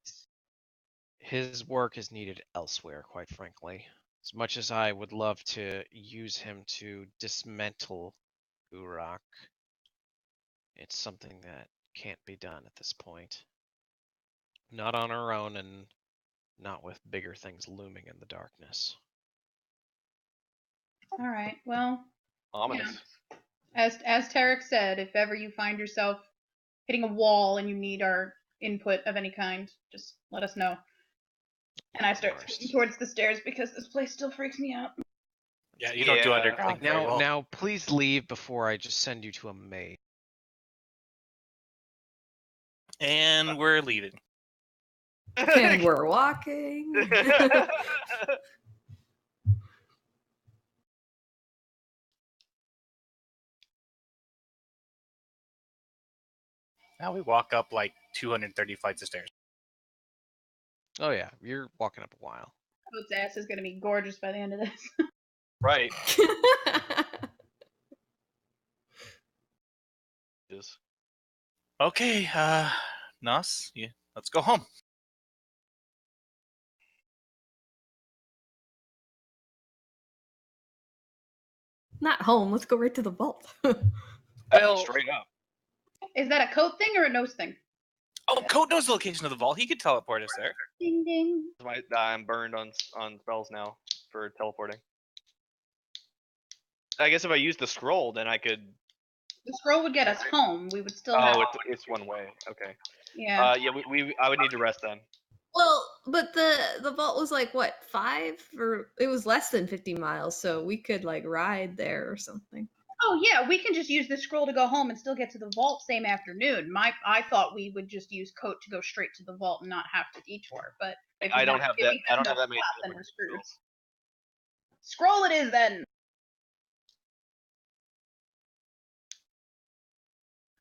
His work is needed elsewhere, quite frankly. As much as I would love to use him to dismantle Uruk, it's something that can't be done at this point. Not on our own, and not with bigger things looming in the darkness. All right. Well, Ominous. as Tarek said, if ever you find yourself hitting a wall and you need our input of any kind, just let us know. And I start course. speaking towards the stairs because this place still freaks me out. Yeah, you don't do Yeah. underground very well. Now, please leave before I just send you to a maid. And we're leaving. And we're walking. Now we walk up like 230 flights of stairs. Oh yeah, you're walking up a while. Coat's ass is going to be gorgeous by the end of this. Right. Yes. Okay, Nos, let's go home. Not home. Let's go right to the vault. Well, Straight up. Is that a coat thing or a nose thing? Oh, Code knows the location of the vault. He could teleport us there. Ding ding. I'm burned on spells now for teleporting. I guess if I use the scroll, then I could The scroll would get us home. We would still have. Oh, it's one way. Okay. Yeah. Yeah. I would need to rest then. Well, but the vault was like what 5 or it was less than 50 miles, so we could like ride there or something. Oh yeah, we can just use the scroll to go home and still get to the vault same afternoon. I thought we would just use Coat to go straight to the vault and not have to detour. But if I we don't have that. if we I don't enough have that many. slots, then we're screwed. Scroll it is then.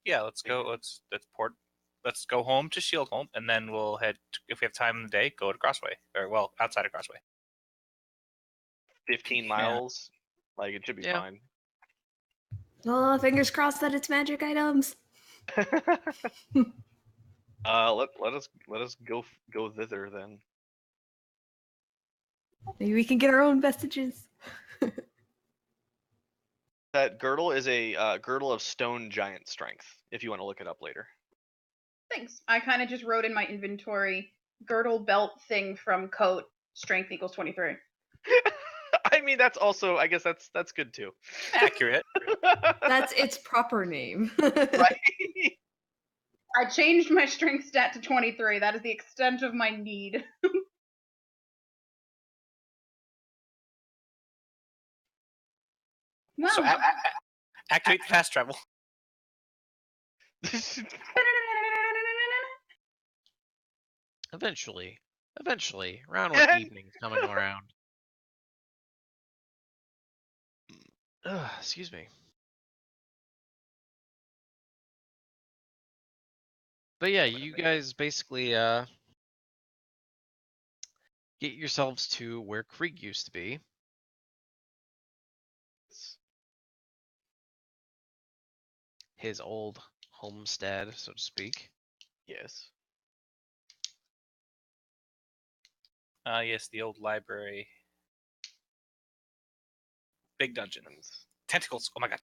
Yeah, let's go. Let's go home to Shieldholm, and then we'll head. If we have time in the day, go to Crossway, or well, outside of Crossway. 15 miles. Like it should be Yeah. fine. Oh, fingers crossed that it's magic items. Let us go thither then. Maybe we can get our own vestiges. That girdle is a girdle of stone giant strength. If you want to look it up later. Thanks. I kind of just wrote in my inventory girdle belt thing from Coat. Strength equals 23. I mean, that's also. I guess that's good too. Accurate. That's its proper name. Right. I changed my strength stat to 23. That is the extent of my need. Wow. So activate the fast travel. Eventually, around when evening's coming around. Excuse me. But yeah, you guys basically get yourselves to where Krieg used to be. His old homestead, so to speak. Yes. Yes, the old library. Big dungeons. Tentacles. Oh my god.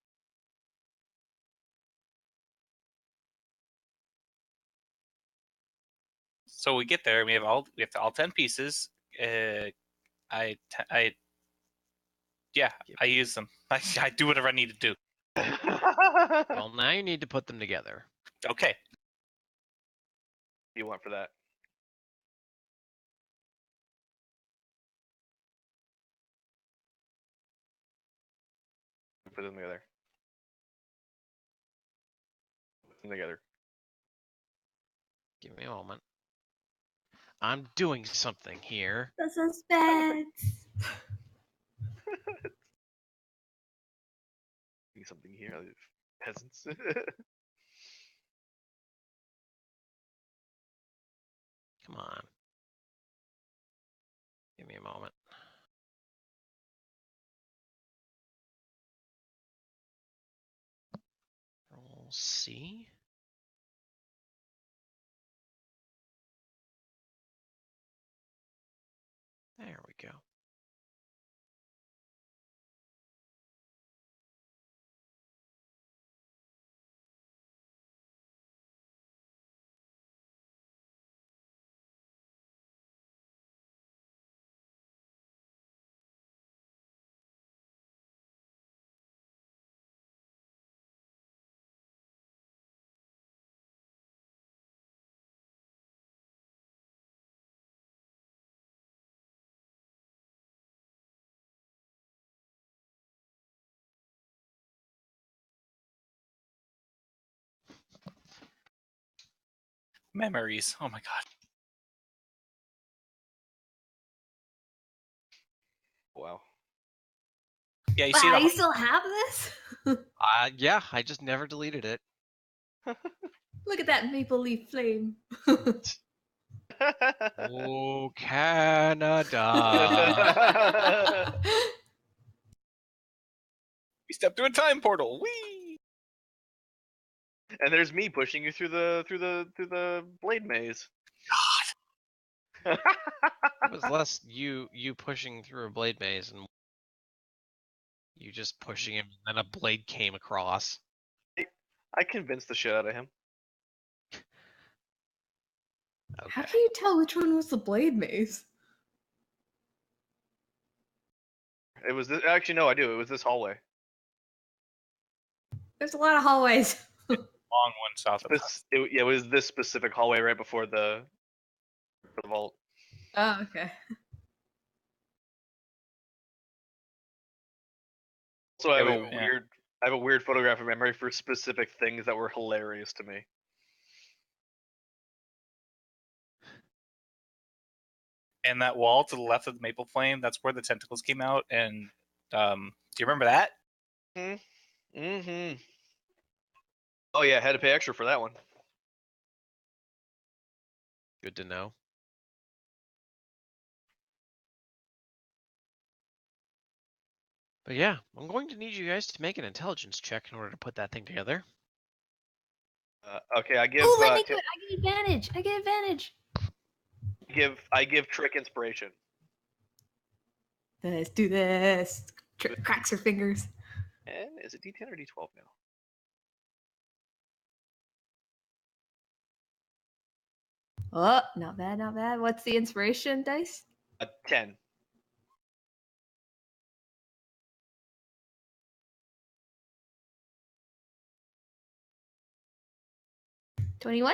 So we get there, and we have all 10 pieces. I use them. I do whatever I need to do. Well, now you need to put them together. Okay. You want for that? Put them together. Put them together. Give me a moment. I'm doing something here. The suspense. Something here, peasants. Come on. Give me a moment. Roll C. There we go. Memories. Oh my god. Wow. Yeah, you see Wow, the you still have this? Yeah, I just never deleted it. Look at that maple leaf flame. Oh, Canada. we stepped through a time portal. Whee! And there's me pushing you through the blade maze. God. It was less you pushing through a blade maze and you just pushing him, and then a blade came across. I convinced the shit out of him. How Okay. can you tell which one was the blade maze? It was this, actually no, I do. It was this hallway. There's a lot of hallways. Long one south of us. It was this specific hallway right before the vault. Oh, okay. So I have Yeah, I have a weird photographic memory for specific things that were hilarious to me. And that wall to the left of the maple flame, that's where the tentacles came out. And do you remember that? Mm-hmm. Oh yeah, had to pay extra for that one. Good to know. But yeah, I'm going to need you guys to make an intelligence check in order to put that thing together. Okay, I give Oh, let me do it. I get advantage. I get advantage. I give Trick inspiration. Let's do this. Cracks her fingers. And is it D10 or D12 now? Oh, not bad, not bad. What's the inspiration dice? 10. $21?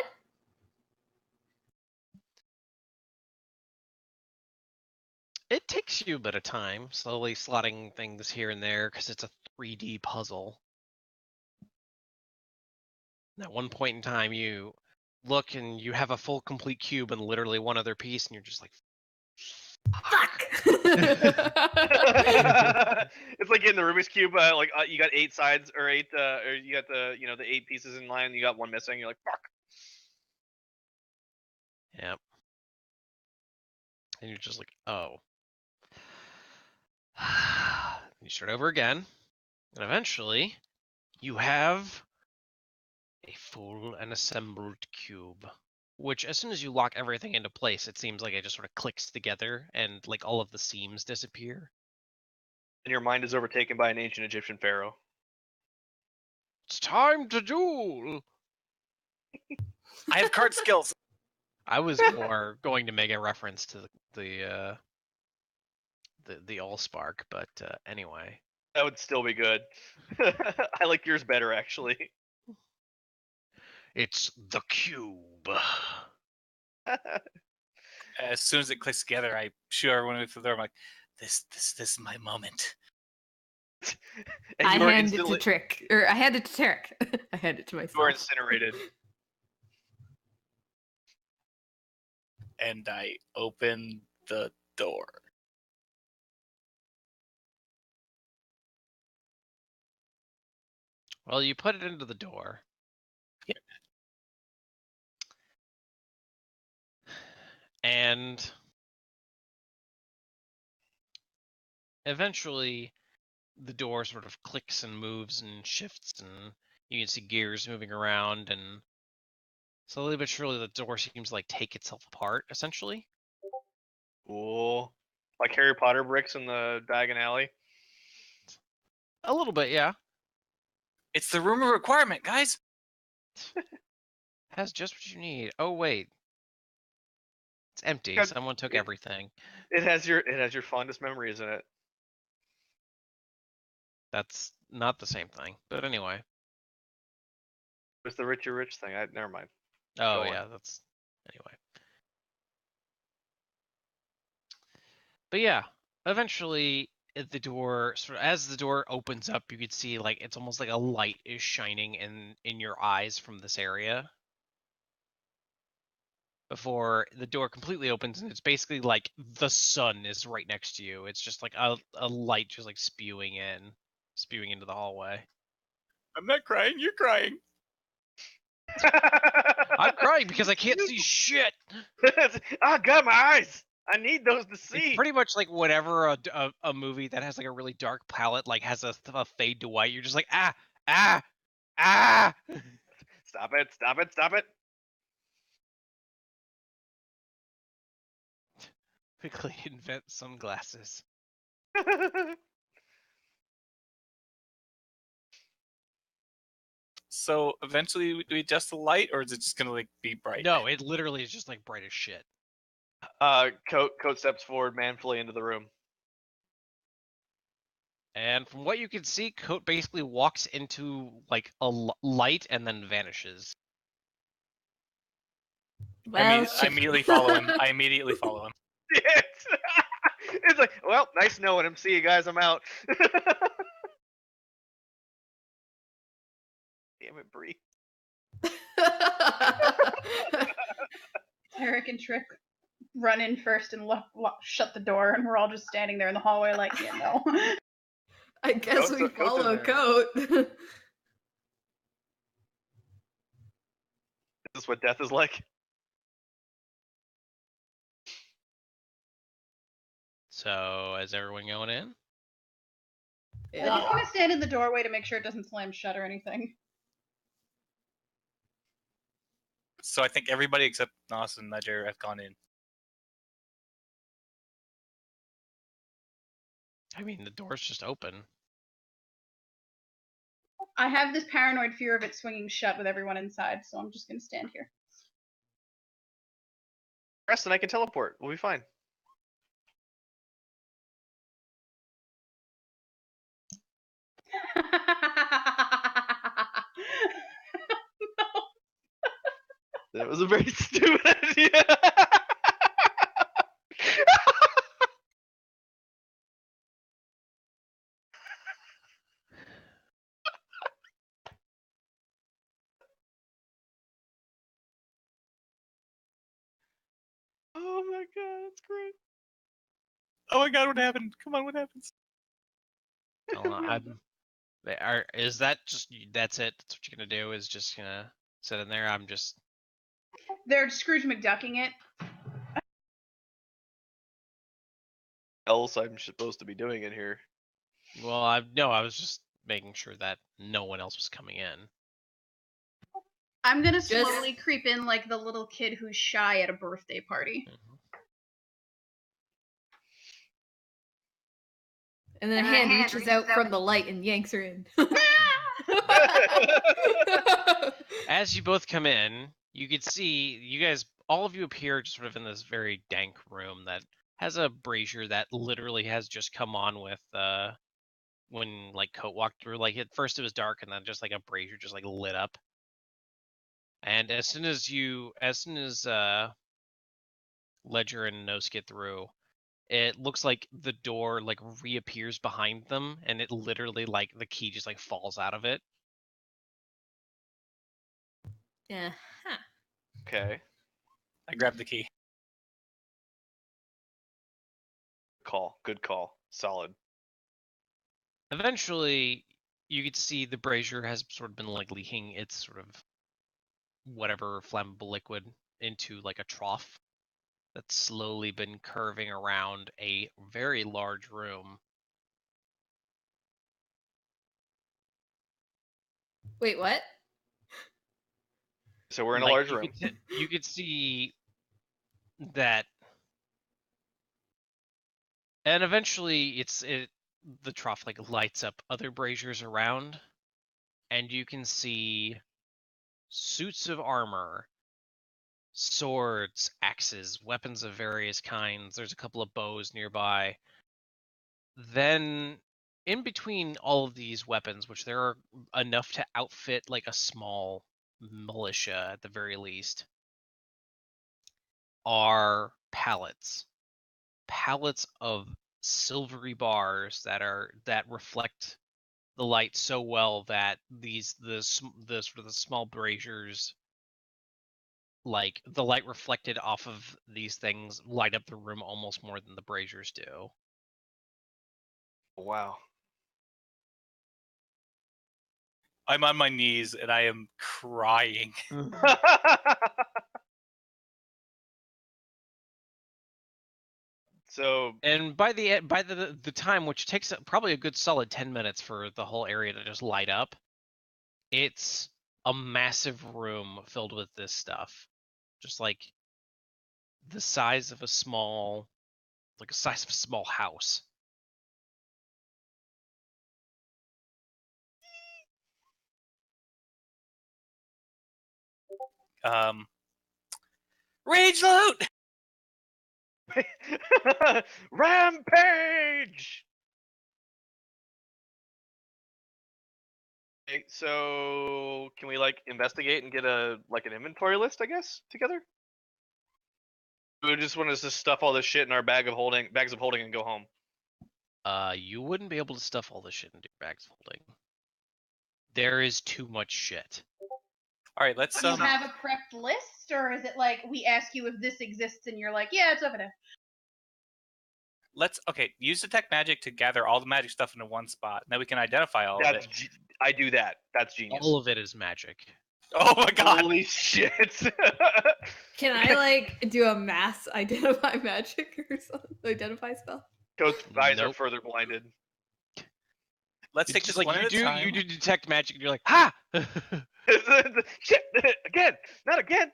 It takes you a bit of time, slowly slotting things here and there, because it's a 3D puzzle. And at one point in time, you look and you have a full complete cube and literally one other piece, and you're just like, Fuck! It's like getting the Rubik's cube. You got 8 sides or 8, or you got the 8 pieces in line. And you got one missing. You're like, fuck. yep. And you're just like, oh. You start over again, and eventually, you have a full and assembled cube. Which, as soon as you lock everything into place, it seems like it just sort of clicks together, and like all of the seams disappear. And your mind is overtaken by an ancient Egyptian pharaoh. It's time to duel. I have card skills. I was more going to make a reference to the Allspark, but anyway. That would still be good. I like yours better, actually. It's the cube. As soon as it clicks together, I shoot everyone with the door. I'm like, this is my moment. And I you are hand it instantly- to Trick. Or I hand it to Tarek. I hand it to myself. You are incinerated. And I open the door. Well, you put it into the door. Yeah. And eventually the door sort of clicks and moves and shifts, and you can see gears moving around, and slowly but surely the door seems to like take itself apart, essentially. Cool. Like Harry Potter bricks in the Diagon Alley. A little bit, yeah. It's the room of requirement, guys. Has just what you need. Oh wait. It's empty. God, Someone took it- everything. It has your fondest memories in it. That's not the same thing. But anyway. It's the Richie Rich thing. Never mind. Oh Go on. yeah, that's anyway. But yeah, eventually the door as the door opens up, you could see like it's almost like a light is shining in your eyes from this area. Before the door completely opens, and it's basically like the sun is right next to you. It's just like a light just like spewing into the hallway. I'm not crying. You're crying. I'm crying because I can't see shit. Oh God, my eyes! I need those to It's see. pretty much like whenever a movie that has like a really dark palette like has a fade to white, you're just like ah. Stop it! Stop it! Stop it! Quickly invent sunglasses. So eventually, do we adjust the light, or is it just gonna like be bright? No, it literally is just like bright as shit. Coat steps forward manfully into the room. And from what you can see, Coat basically walks into like a light and then vanishes. Well, I immediately follow him. I immediately follow him. It's like, well, nice knowing him. See you guys. I'm out. Damn it, Bree. Eric and Trick run in first and shut the door, and we're all just standing there in the hallway like, yeah, no. I guess we Coat's in follow there. Coat. Is this what death is like? So, is everyone going in? I'm just gonna stand in the doorway to make sure it doesn't slam shut or anything. So I think everybody except Nos and Ledger have gone in. I mean, the door's just open. I have this paranoid fear of it swinging shut with everyone inside, so I'm just gonna stand here. Rest and I can teleport. We'll be fine. That was a very stupid idea. Oh my god, that's great. Oh my god, what happened? Come on, what happens? I don't know. Is that just that's it? That's what you're gonna do? Is just gonna sit in there? I'm just. They're Scrooge McDucking it. Else I'm supposed to be doing in here. Well, I was just making sure that no one else was coming in. I'm gonna slowly creep in like the little kid who's shy at a birthday party. And then a hand reaches out from the light and yanks her in. As you both come in, you can see all of you appear just sort of in this very dank room that has a brazier that literally has just come on with when like Coat walked through. Like at first it was dark and then just like a brazier just like lit up. And as soon as Ledger and Nos get through, it looks like the door like reappears behind them, and it literally like the key just like falls out of it. Yeah. Huh. Okay. I grabbed the key. Good call. Solid. Eventually, you could see the brazier has sort of been like leaking its sort of whatever flammable liquid into like a trough that's slowly been curving around a very large room. Wait, what? So we're in a Like, large room. You could see that, and eventually the trough like lights up other braziers around, and you can see suits of armor, swords, axes, weapons of various kinds. There's a couple of bows nearby. Then in between all of these weapons, which there are enough to outfit like a small militia at the very least, are pallets of silvery bars that reflect the light so well that the sort of the small braziers, like the light reflected off of these things, light up the room almost more than the braziers do. Wow. I'm on my knees and I am crying. So And by the time, which takes probably a good solid 10 minutes for the whole area to just light up, it's a massive room filled with this stuff. Just like the size of a small house. Rage loot! Rampage! Okay, so can we like investigate and get a like an inventory list, I guess, together? We just want to just stuff all this shit in our bags of holding, and go home. You wouldn't be able to stuff all this shit into your bags of holding. There is too much shit. All right, let's Do you have a prepped list, or is it like we ask you if this exists and you're like, yeah, it's over there? use detect magic to gather all the magic stuff into one spot. Then we can identify all of That's it. I do that. That's genius. All of it is magic. Oh my god! Holy shit! Can I like do a mass identify magic or something? Identify spell? Coach's eyes are Nope. further blinded. Let's It's take just this like one you at a do. time. You do detect magic, and you're like, ha! Shit! Again! Not again!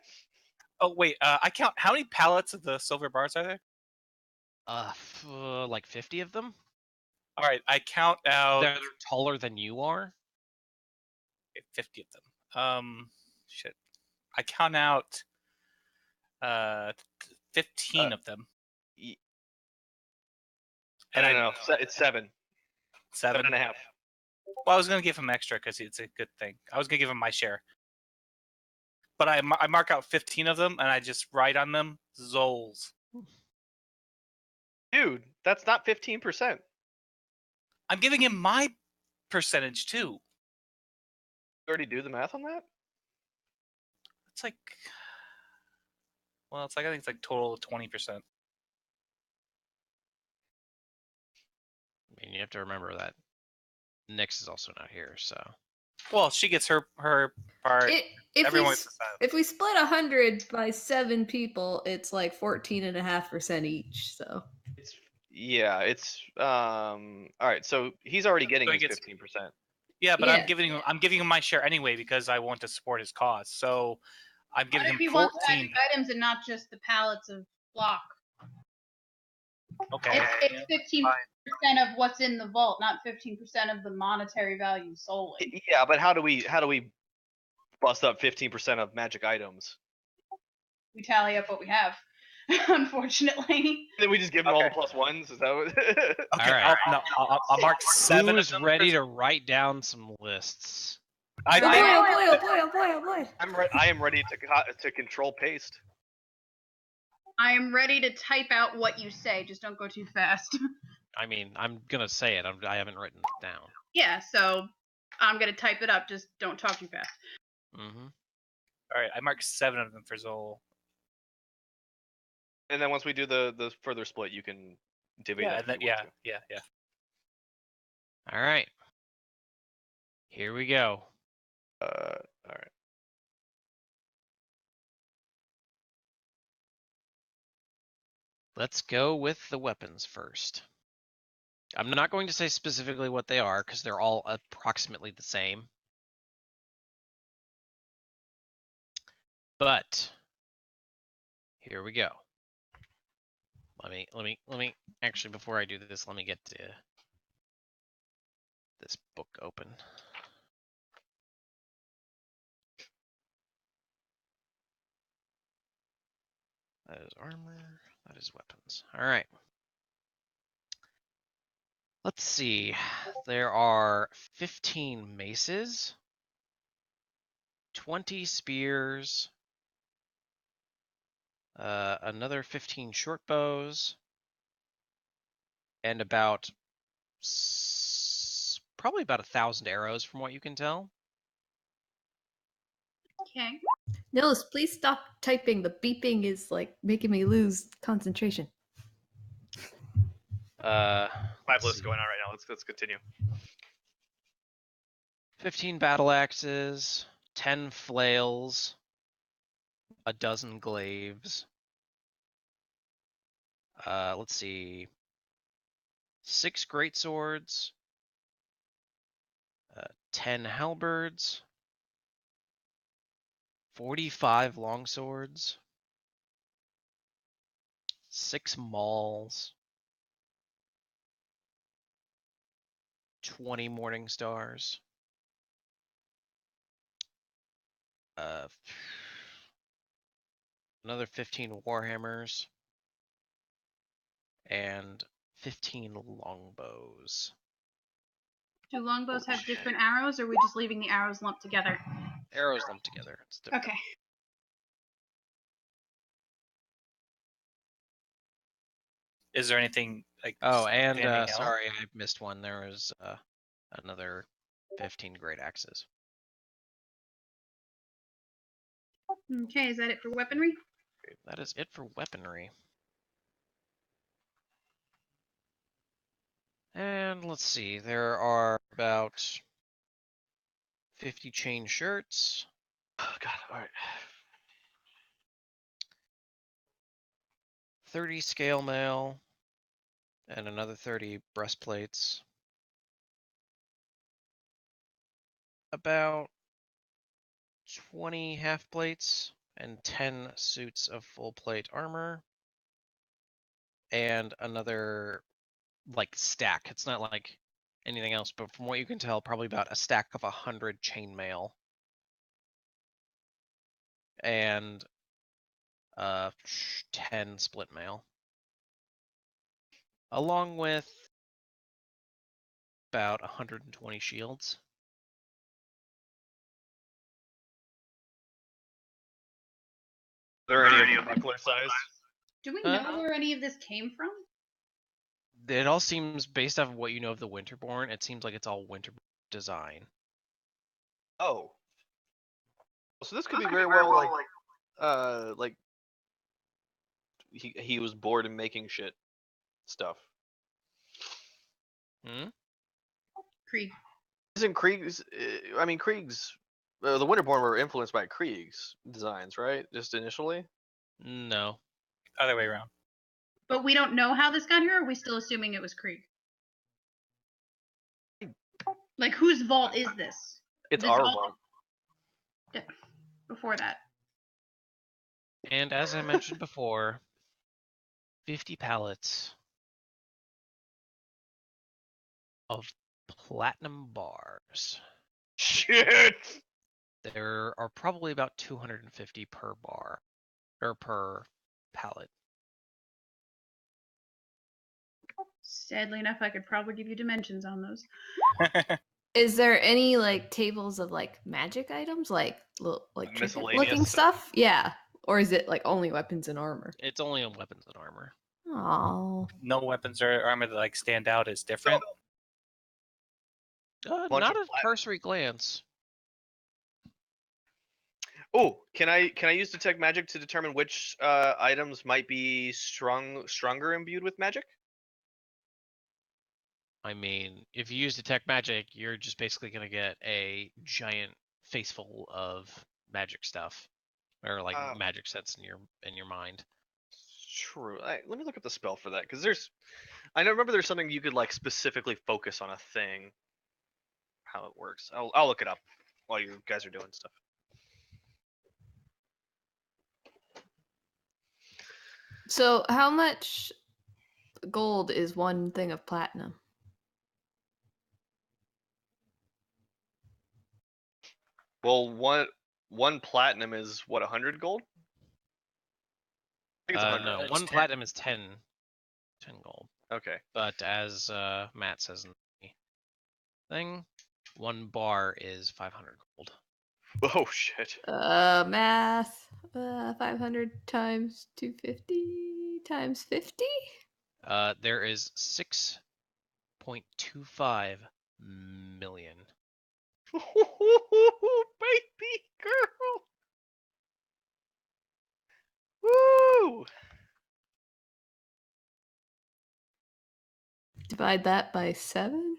Oh wait, I count. How many pallets of the silver bars are there? Like 50 of them. All right, I count out They're taller than you are. 50 of them. Shit. I count out 15 of them. And I know it's 7. 7 7.5. Well, I was gonna give him extra because it's a good thing. I was gonna give him my share, but I mark out 15 of them and I just write on them Zols. Dude, that's not 15%. I'm giving him my percentage too. You already do the math on that? It's like, well, I think it's like total of 20%. I mean, you have to remember that Nyx is also not here, so. Well, she gets her part. Everyone gets the side. If we split 100 by 7 people, it's like 14.5% each. So It's all right. So he's already getting So he his gets- 15%. Yeah, but Yeah. I'm giving him my share anyway because I want to support his cause. So I'm What giving if him he wants 14. magic items and not just the pallets of block? Okay. It's 15% of what's in the vault, not 15% of the monetary value solely. Yeah, but how do we bust up 15% of magic items? We tally up what we have, unfortunately. Then we just give them all the Okay. plus ones. Is that what? Okay. All right. I'll mark 7 of Who's them. ready to write down some lists? I oh boy, think oh boy, oh boy, oh boy, oh boy. I am ready to control paste. I am ready to type out what you say, just don't go too fast. I mean, I'm gonna say it. I haven't written it down. Yeah, so I'm gonna type it up, just don't talk too fast. Mm-hmm. All right. I marked 7 of them for Zol. And then once we do the further split, you can divvy it Yeah. up. And then, if you want yeah. All right. Here we go. to. All right. Let's go with the weapons first. I'm not going to say specifically what they are because they're all approximately the same. But here we go. Let me actually, before I do this, let me get this book open. That is armor, that is weapons. All right. Let's see. There are 15 maces, 20 spears, another 15 short bows, and about probably about 1,000 arrows from what you can tell. Okay. Nils, please stop typing. The beeping is like making me lose concentration. 5 let's lists see. going on right now. Let's continue. 15 battle axes, 10 flails, a dozen glaives. Let's see. 6 great swords, 10 halberds, 45 long swords, 6 mauls, 20 morning stars, another 15 warhammers, and 15 longbows. Do longbows have different arrows, or are we just leaving the arrows lumped together? Arrows lumped together. It's different. Okay. Is there anything like? Oh, and anything else? sorry, I missed one. There was another 15 great axes. Okay, is that it for weaponry? That is it for weaponry. And let's see, there are about 50 chain shirts, Oh God. All right. 30 scale mail, and another 30 breastplates. About 20 half plates and 10 suits of full plate armor. And another like stack. It's not like anything else, but from what you can tell, probably about a stack of 100 chainmail. And 10 split mail. Along with about 120 shields. Are there any of buckler size? Do we know where any of this came from? It all seems, based off of what you know of the Winterborn, it seems like it's all Winterborn design. Oh. So this could be very well like he was bored in making shit stuff. Hmm? Krieg. Isn't Krieg's? I mean, Krieg's. The Winterborn were influenced by Krieg's designs, right? Just initially. No. Other way around. But we don't know how this got here, or are we still assuming it was Krieg? Like, whose vault is this? It's This our vault- vault. Before that. And as I mentioned before, 50 pallets of platinum bars. Shit. There are probably about 250 per bar, or per pallet. Sadly enough, I could probably give you dimensions on those. Is there any like tables of like magic items, like like trinket looking Miscellaneous stuff? Yeah, or is it like only weapons and armor? It's only on weapons and armor. Oh, No weapons or armor that like stand out as different. Bunch Not of a platinum. cursory glance. Oh, can I use detect magic to determine which items might be stronger imbued with magic? I mean, if you use detect magic, you're just basically gonna get a giant face full of magic stuff, or like magic sets in your mind. True. Let me look up the spell for that, because I remember there's something you could like specifically focus on a thing. How it works. I'll look it up while you guys are doing stuff. so how much gold is one thing of platinum? Well, one platinum is what, 100 gold? I think it's 100. No, It's one 10. platinum is 10 gold. Okay. But as Matt says in the thing, one bar is 500 gold. Oh shit. Math. 500 times 250 times 50. There is 6.25 million. Baby girl. Woo! Divide that by 7.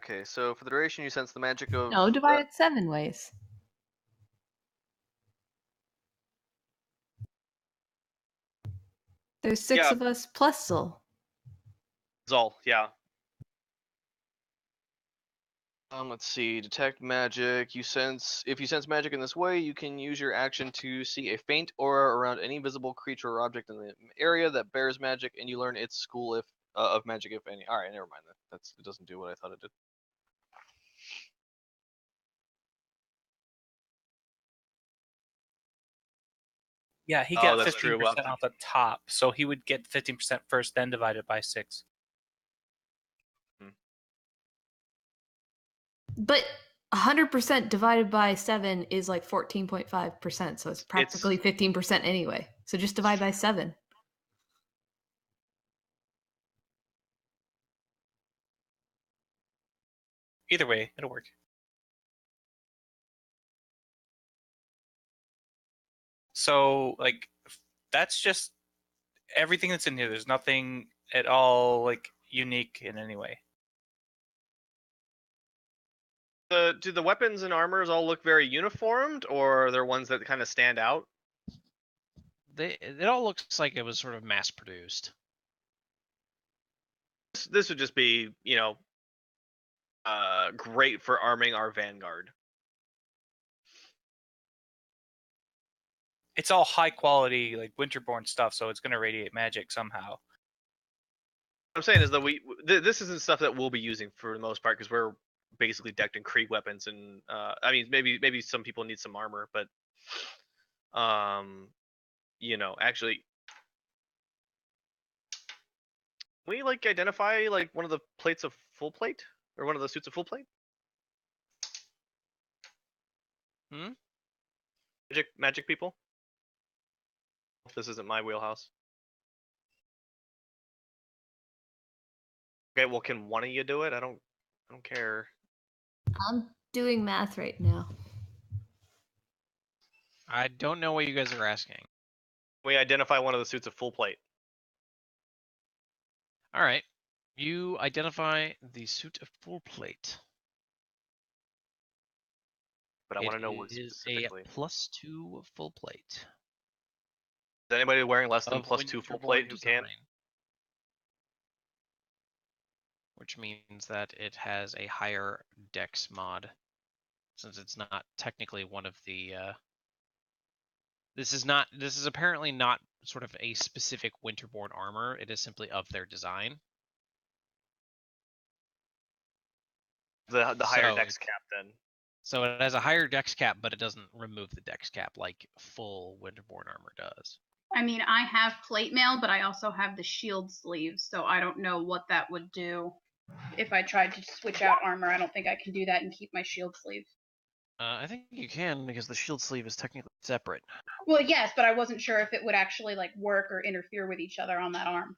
Okay, so for the duration you sense the magic of No, divide it 7 ways. There's 6 Yeah. of us plus Zul. Zol, yeah. Let's see. Detect magic. If you sense magic in this way, you can use your action to see a faint aura around any visible creature or object in the area that bears magic, and you learn its school of magic, if any. All right, never mind. It doesn't do what I thought it did. Yeah, he Oh, got that's true. 15% off the top, so he would get 15% first, then divided by 6. But 100% divided by 7 is like 14.5%, so it's practically 15% anyway. So just divide by 7. Either way, it'll work. So, like, that's just everything that's in here. There's nothing at all, like, unique in any way. Do the weapons and armors all look very uniformed, or are there ones that kind of stand out? It all looks like it was sort of mass produced. This would just be, great for arming our vanguard. It's all high quality, like Winterborn stuff, so it's going to radiate magic somehow. What I'm saying is that this isn't stuff that we'll be using for the most part, because we're basically decked in Krieg weapons, and I mean, maybe some people need some armor, but actually, can we like identify like one of the plates of full plate, or one of the suits of full plate? Magic people. This isn't my wheelhouse. Okay, well, can one of you do it? I don't care. I'm doing math right now. I don't know what you guys are asking. We identify one of the suits of full plate. All right. You identify the suit of full plate. But I want to know what It is specifically. a +2 full plate. Is anybody wearing less than of +2 full Winterborn plate who can? design, which means that it has a higher dex mod, since it's not technically one of the. This is apparently not sort of a specific Winterborn armor. It is simply of their design. The higher So dex cap then. So it has a higher dex cap, but it doesn't remove the dex cap like full Winterborn armor does. I mean, I have plate mail, but I also have the shield sleeve, so I don't know what that would do if I tried to switch out armor. I don't think I can do that and keep my shield sleeve. I think you can, because the shield sleeve is technically separate. Well, yes, but I wasn't sure if it would actually like work or interfere with each other on that arm.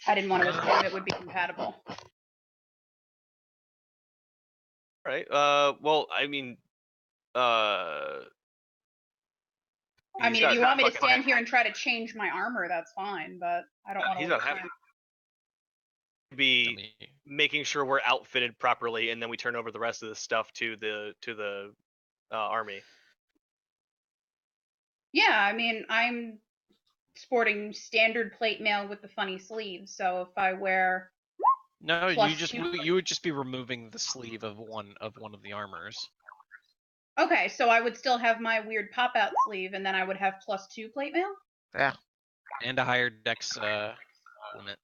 I didn't want to assume it would be compatible. Right. Well, I mean, I mean, if you want me to stand here and try to change my armor, that's fine, but I don't want to. He's not having to be making sure we're outfitted properly, and then we turn over the rest of the stuff to the army. Yeah, I mean, I'm sporting standard plate mail with the funny sleeves, so if I wear No, you would just be removing the sleeve of one of the armors. Okay, so I would still have my weird pop-out sleeve, and then I would have +2 plate mail? Yeah. And a higher dex limit.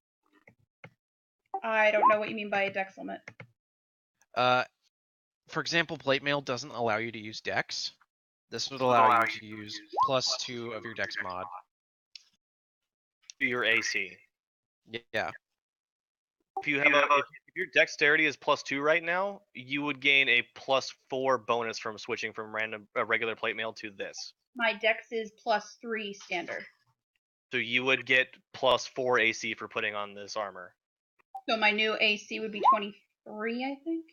I don't know what you mean by a dex limit. For example, plate mail doesn't allow you to use dex. This would allow you to use +2 of your dex mod. Your AC. Yeah. If you have if your dexterity is +2 right now, you would gain a +4 bonus from switching from regular plate mail to this. My dex is +3 standard. So you would get +4 AC for putting on this armor. So my new AC would be 23, I think.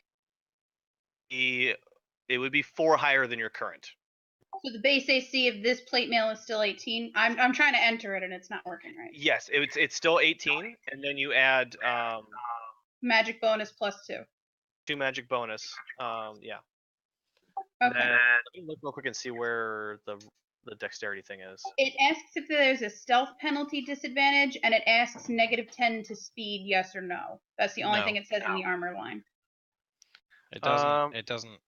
It would be 4 higher than your current. So the base AC of this plate mail is still 18. I'm trying to enter it and it's not working right. Yes, it's still 18, and then you add magic bonus +2. 2 magic bonus. Yeah. Okay. Let me look real quick and see where the dexterity thing is. It asks if there's a stealth penalty disadvantage, and it asks -10 to speed, yes or no. That's the only thing it says in the armor line. It doesn't. It doesn't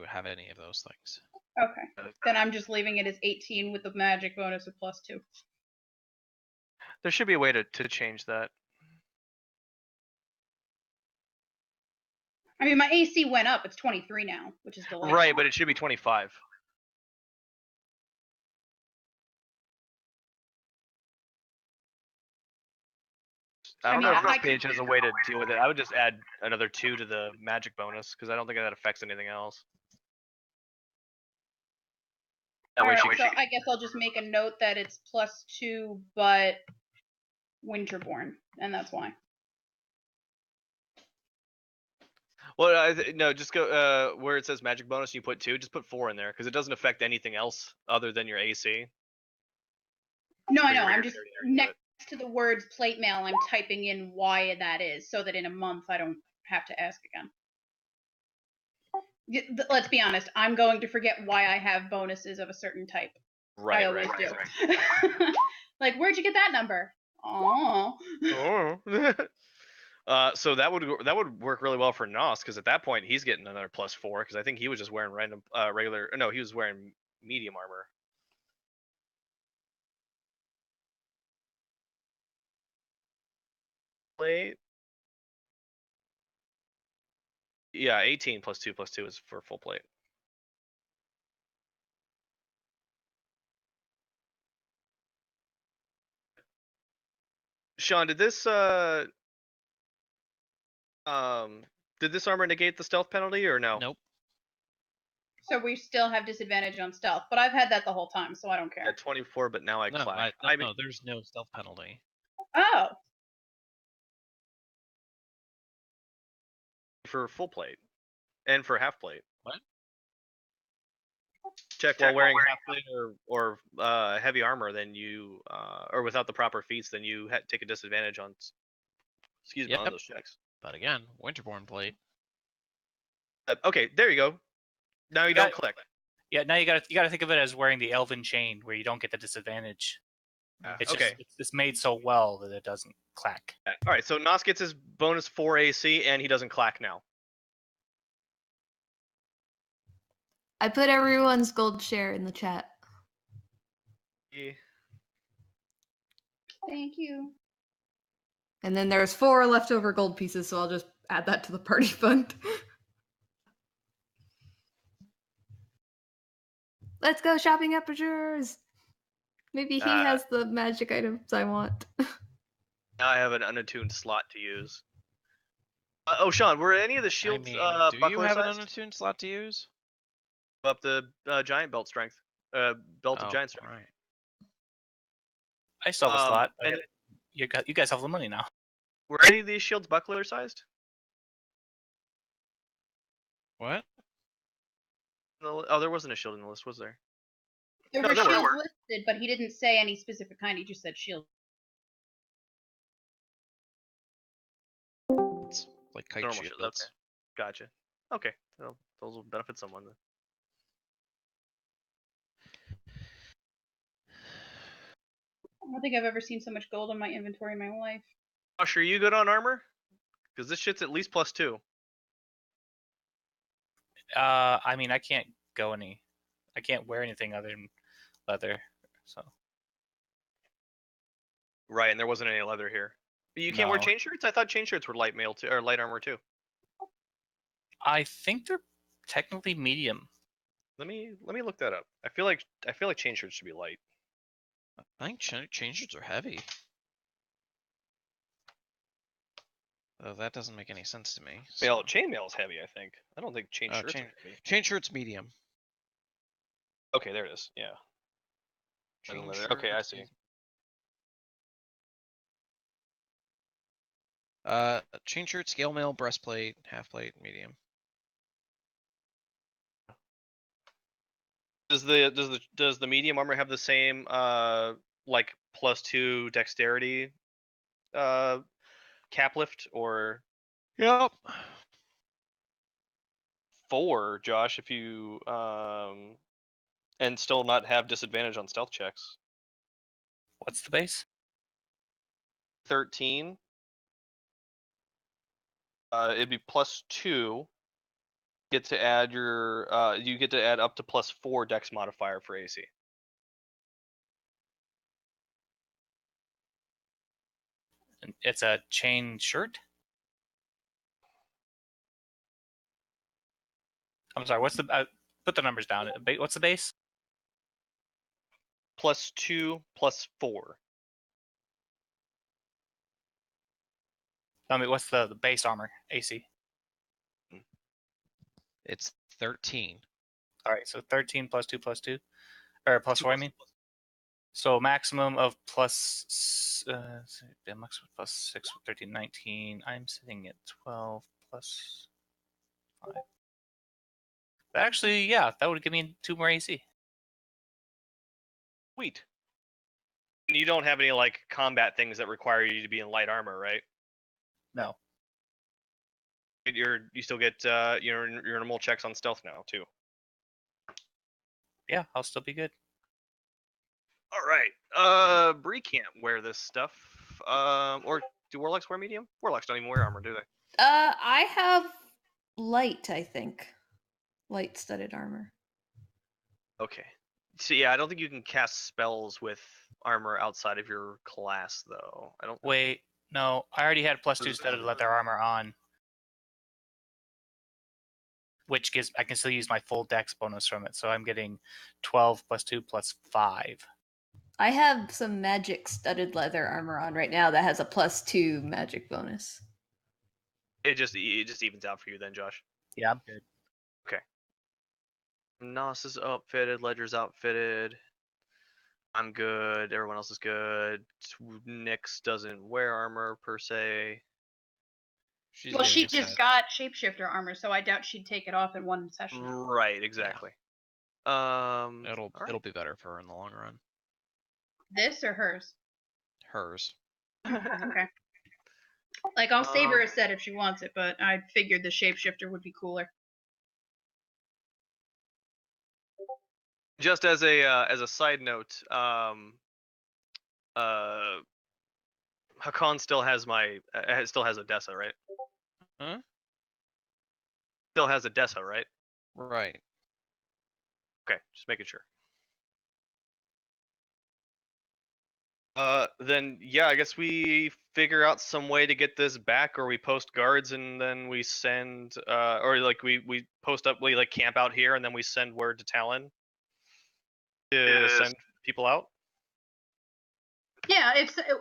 have any of those things. Okay. Then I'm just leaving it as 18 with the magic bonus of +2. There should be a way to change that. I mean, my AC went up. It's 23 now, which is delightful. Right, but it should be 25. I don't mean, know if I this page has a way to deal with it. I would just add another 2 to the magic bonus because I don't think that affects anything else. That way Alright, she so can. I guess I'll just make a note that it's +2, but Winterborn, and that's why. Well, no, just go where it says magic bonus. You put 2. Just put 4 in there because it doesn't affect anything else other than your AC. No, I Or know. your I'm just dexterity or next to the words plate mail. I'm typing in why that is, so that in a month I don't have to ask again. Let's be honest. I'm going to forget why I have bonuses of a certain type. Right, I always right, do. right. Like, where'd you get that number? Oh. So that would work really well for Nos because at that point he's getting another +4 because I think he was just wearing random regular. No, he was wearing medium armor. Plate. Yeah, 18 +2 is for full plate. Sean, did this armor negate the stealth penalty or no? Nope. So we still have disadvantage on stealth, but I've had that the whole time, so I don't care. At 24, but now I No, clack. no, there's no stealth penalty. Oh. For full plate and for half plate. What? Check while wearing half plate or heavy armor, then you or without the proper feats, then you take a disadvantage on. Excuse me, on Yep. those checks. But again, Winterborn plate. Okay, there you go. Now you don't click. Yeah, now you gotta think of it as wearing the elven chain, where you don't get the disadvantage. It's okay. it's made so well that it doesn't clack. All right, so Nos gets his bonus 4 AC, and he doesn't clack now. I put everyone's gold share in the chat. Yeah. Thank you. And then there's 4 leftover gold pieces, so I'll just add that to the party fund. Let's go shopping apertures! Maybe he has the magic items I want. Now I have an unattuned slot to use. Oh, Sean, were any of the shields do you buckler have an sized? unattuned slot to use? Up the giant belt strength. Belt of giant strength. Right. I still have a slot. And You guys have the money now. were any of these shields buckler sized? What? Oh, there wasn't a shield in the list, was there? There No, were there shields were. listed, but he didn't say any specific kind. He just said shield. It's like kite Normal shields. shield, okay. Gotcha. Okay, well, those will benefit someone then. I don't think I've ever seen so much gold in my inventory in my life. Josh, are you good on armor? Because this shit's at least +2. I mean, I can't wear anything other than leather. So. Right, and there wasn't any leather here. But you can't wear No. chain shirts? I thought chain shirts were light mail too, or light armor too. I think they're technically medium. Let me look that up. I feel like chain shirts should be light. I think chain shirts are heavy. Oh, that doesn't make any sense to me. Well, chainmail is heavy, I think. I don't think chain shirts are heavy. Chain shirts medium. Okay, there it is. Yeah. Chain Okay, I shirts see. Chain shirt, scale mail, breastplate, half plate, medium. Does the medium armor have the same like +2 dexterity cap lift or? Yep. 4, Josh, if you and still not have disadvantage on stealth checks. What's the base? 13. It'd be +2. Get to add your you get to add up to +4 dex modifier for AC. It's a chain shirt. I'm sorry. What's the? Put the numbers down. What's the base? +2 +4. I mean, what's the base armor AC? It's 13. All right, so 13 plus 2 plus 2, or plus 4, I mean. So maximum of maximum plus 6, 13, 19. I'm sitting at 12 plus 5. Actually, yeah, that would give me 2 more AC. Sweet. And you don't have any like combat things that require you to be in light armor, right? No. You still get your normal checks on stealth now too. Yeah, I'll still be good. All right. Bree can't wear this stuff. Or do warlocks wear medium? Warlocks don't even wear armor, do they? I have light, I think. Light studded armor. Okay. So yeah, I don't think you can cast spells with armor outside of your class, though. I don't. Wait, no, I already had plus 2 studded leather armor on, which gives I can still use my full dex bonus from it. So I'm getting 12 plus 2 plus 5. I have some magic studded leather armor on right now that has a plus 2 magic bonus. It just evens out for you then, Josh. Yeah, I'm good. Nos is outfitted. Ledger's outfitted. I'm good. Everyone else is good. Nyx doesn't wear armor per se. She's Well, she getting just got shapeshifter armor, so I doubt she'd take it off in one session. Right. Exactly. It'll all right. it'll be better for her in the long run. This or hers? Hers. Okay. Like, I'll save her a set if she wants it, but I figured the shapeshifter would be cooler. Just as a side note, Hakan still has Odessa, right? Huh? Still has Odessa, right? Right. Okay, just making sure. Then yeah, I guess we figure out some way to get this back, or we post guards and then we send, or like we post up, we like camp out here and then we send word to Talon to send people out. Yeah,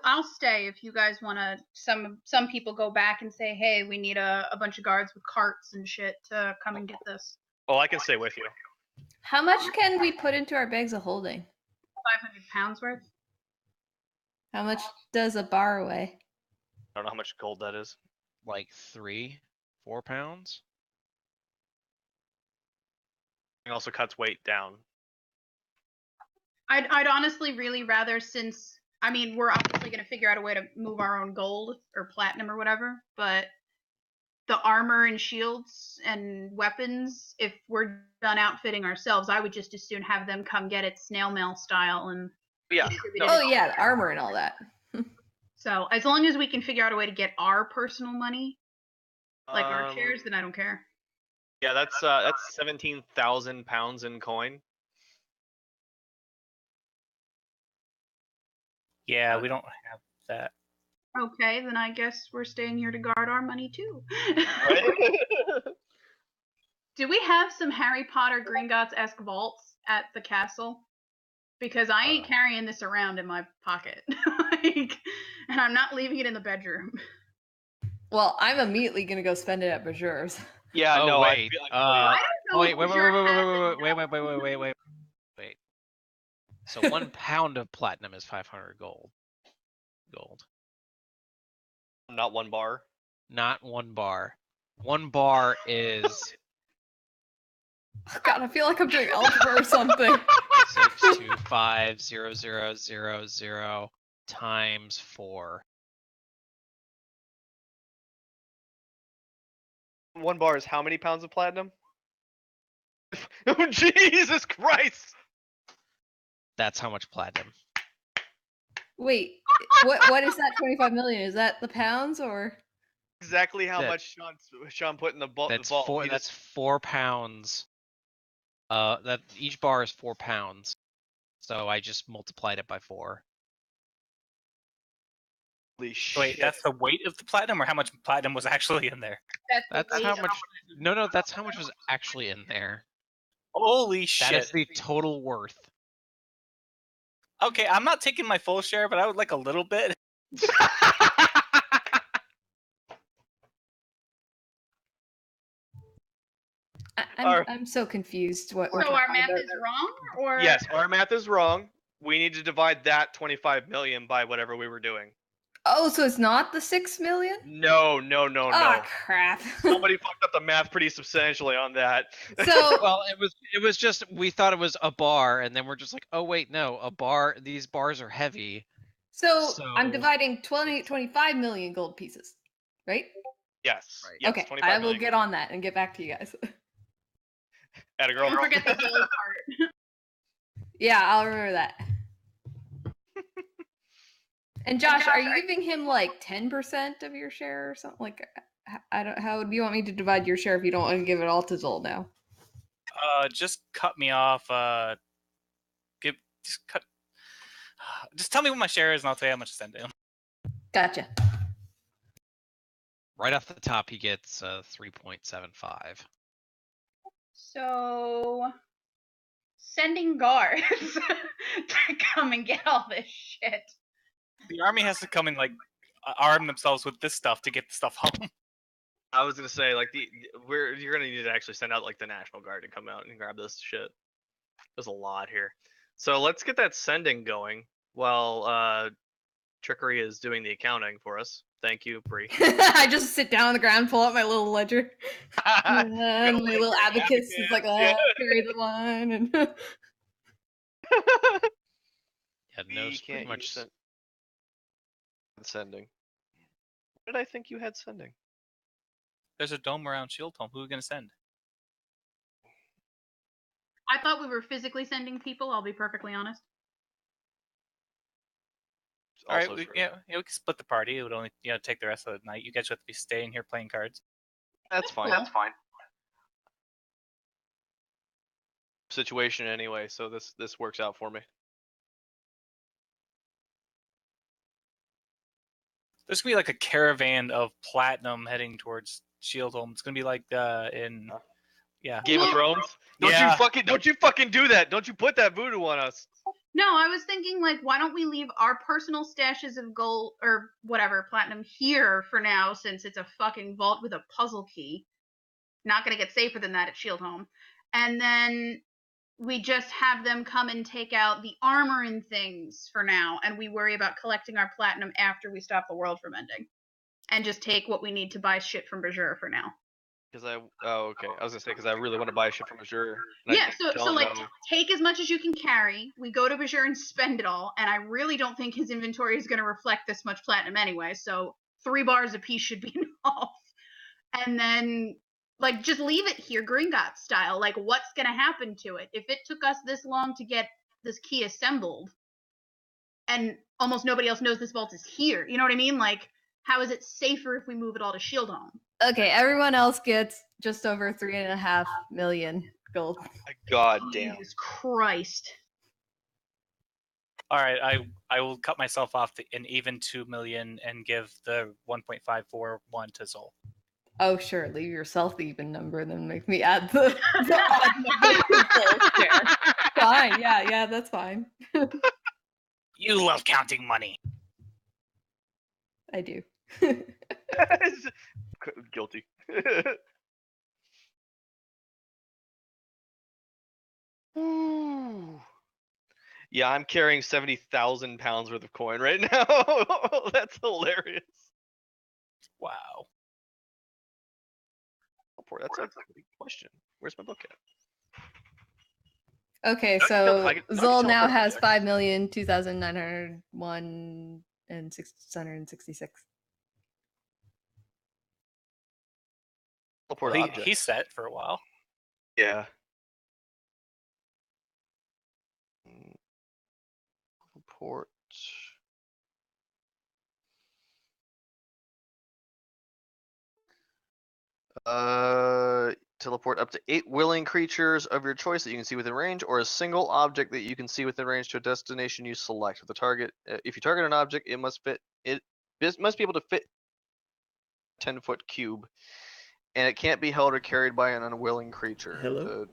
I'll stay if you guys want to. Some people go back and say, hey, we need a bunch of guards with carts and shit to come and get this. Well, I can stay with you. How much can we put into our bags of holding? 500 pounds worth. How much does a bar weigh? I don't know how much gold that is. Like 3-4 pounds. It also cuts weight down. I'd honestly really rather, since, I mean, we're obviously going to figure out a way to move our own gold or platinum or whatever, but the armor and shields and weapons, if we're done outfitting ourselves, I would just as soon have them come get it snail mail style and Yeah. distribute it. Oh yeah, the armor and all that. So as long as we can figure out a way to get our personal money, like our shares, then I don't care. Yeah, that's 17,000 pounds in coin. Yeah, we don't have that. Okay, then I guess we're staying here to guard our money too. Do we have some Harry Potter Gringotts-esque vaults at the castle? Because I ain't carrying this around in my pocket. And I'm not leaving it in the bedroom. Well, I'm immediately gonna go spend it at Berger's. Yeah, Oh, no, wait. I don't know Wait, if wait, Berger wait. So 1 pound of platinum is 500 gold. not 1 bar. Not 1 bar. 1 bar is God, I feel like I'm doing algebra or something. 625,000 times 4. 1 bar is how many pounds of platinum? Oh, Jesus Christ! That's how much platinum. Wait, what is that 25 million? Is that the pounds or? Exactly how That- much Sean put in the vault. That's the vault. 4. He That's just- 4 pounds. That each bar is 4 pounds. So I just multiplied it by 4. Holy Wait, shit. that's the weight of the platinum, or how much platinum was actually in there? That's the how weight much. of- No, that's how much was actually in there. Holy shit! That is the total worth. Okay, I'm not taking my full share, but I would like a little bit. I'm so confused. What we're So our talking math about is now. wrong, or Yes, our math is wrong. We need to divide that 25 million by whatever we were doing. Oh, so it's not the 6 million? No. Oh crap! Somebody fucked up the math pretty substantially on that. So Well, it was just we thought it was a bar, and then we're just like, oh wait, no, a bar. These bars are heavy. I'm So- dividing 25 million gold pieces, right? Yes. Right. Yes, Okay, 25 I will million. get on that and get back to you guys. Atta girl. don't forget the gold part. Yeah, I'll remember that. And Josh, are you giving him like 10% of your share or something? Like, I don't. How do you want me to divide your share if you don't want to give it all to Zol now? Just cut me off. Just tell me what my share is, and I'll tell you how much to send to him. Gotcha. Right off the top, he gets 3.75. So sending guards to come and get all this shit. The army has to come and like arm themselves with this stuff to get the stuff home. I was gonna say like you're gonna need to actually send out like the National Guard to come out and grab this shit. There's a lot here. So let's get that sending going while Trickery is doing the accounting for us. Thank you, Bree. I just sit down on the ground, pull out my little ledger, and my little abacus is like, Yeah. carry the line, and Yeah, no, You it's pretty can't much. use sending. What did I think you had sending? There's a dome around Shield Home. Who are we gonna send? I thought we were physically sending people, I'll be perfectly honest. All right, Also we, true. yeah, we can split the party. It would only take the rest of the night. You guys would have to be staying here playing cards. That's fine. That's fine. Situation anyway, so this works out for me. There's gonna be like a caravan of platinum heading towards Shield Home. It's gonna be like in yeah. Game of Well- Thrones? Don't you fucking do that! Don't you put that voodoo on us! No, I was thinking like, why don't we leave our personal stashes of gold or whatever platinum here for now, since it's a fucking vault with a puzzle key. Not gonna get safer than that at Shield Home, and then we just have them come and take out the armor and things for now, and we worry about collecting our platinum after we stop the world from ending, and just take what we need to buy shit from Bajur for now. Okay. I was gonna say because I really want to buy shit from Azure. and I Yeah, so don't like know. take as much as you can carry. We go to Bajur and spend it all, and I really don't think his inventory is going to reflect this much platinum anyway. So 3 bars a piece should be enough, and then like just leave it here, Gringotts style. Like, what's going to happen to it if it took us this long to get this key assembled, and almost nobody else knows this vault is here? You know what I mean? Like, how is it safer if we move it all to Shield Home? okay, everyone else gets just over 3.5 million gold. God damn. Jesus Christ. All right, I will cut myself off an even 2 million and give the 1.541 to Zol. Oh, sure, leave yourself the even number, and then make me add the odd number to Zol's share. Fine, yeah, that's fine. You love counting money. I do. Guilty. Ooh. Yeah, I'm carrying 70,000 pounds worth of coin right now. That's hilarious. Wow. That's a good question. Where's my book at? Okay, I can so tell Zol now from has there. 5,201,666. Teleport Well, object. he's set for a while. Yeah. Teleport. Teleport up to 8 willing creatures of your choice that you can see within range, or a single object that you can see within range to a destination you select. With the target, if you target an object, it must fit. It must be able to fit a 10-foot cube, and it can't be held or carried by an unwilling creature. Hello?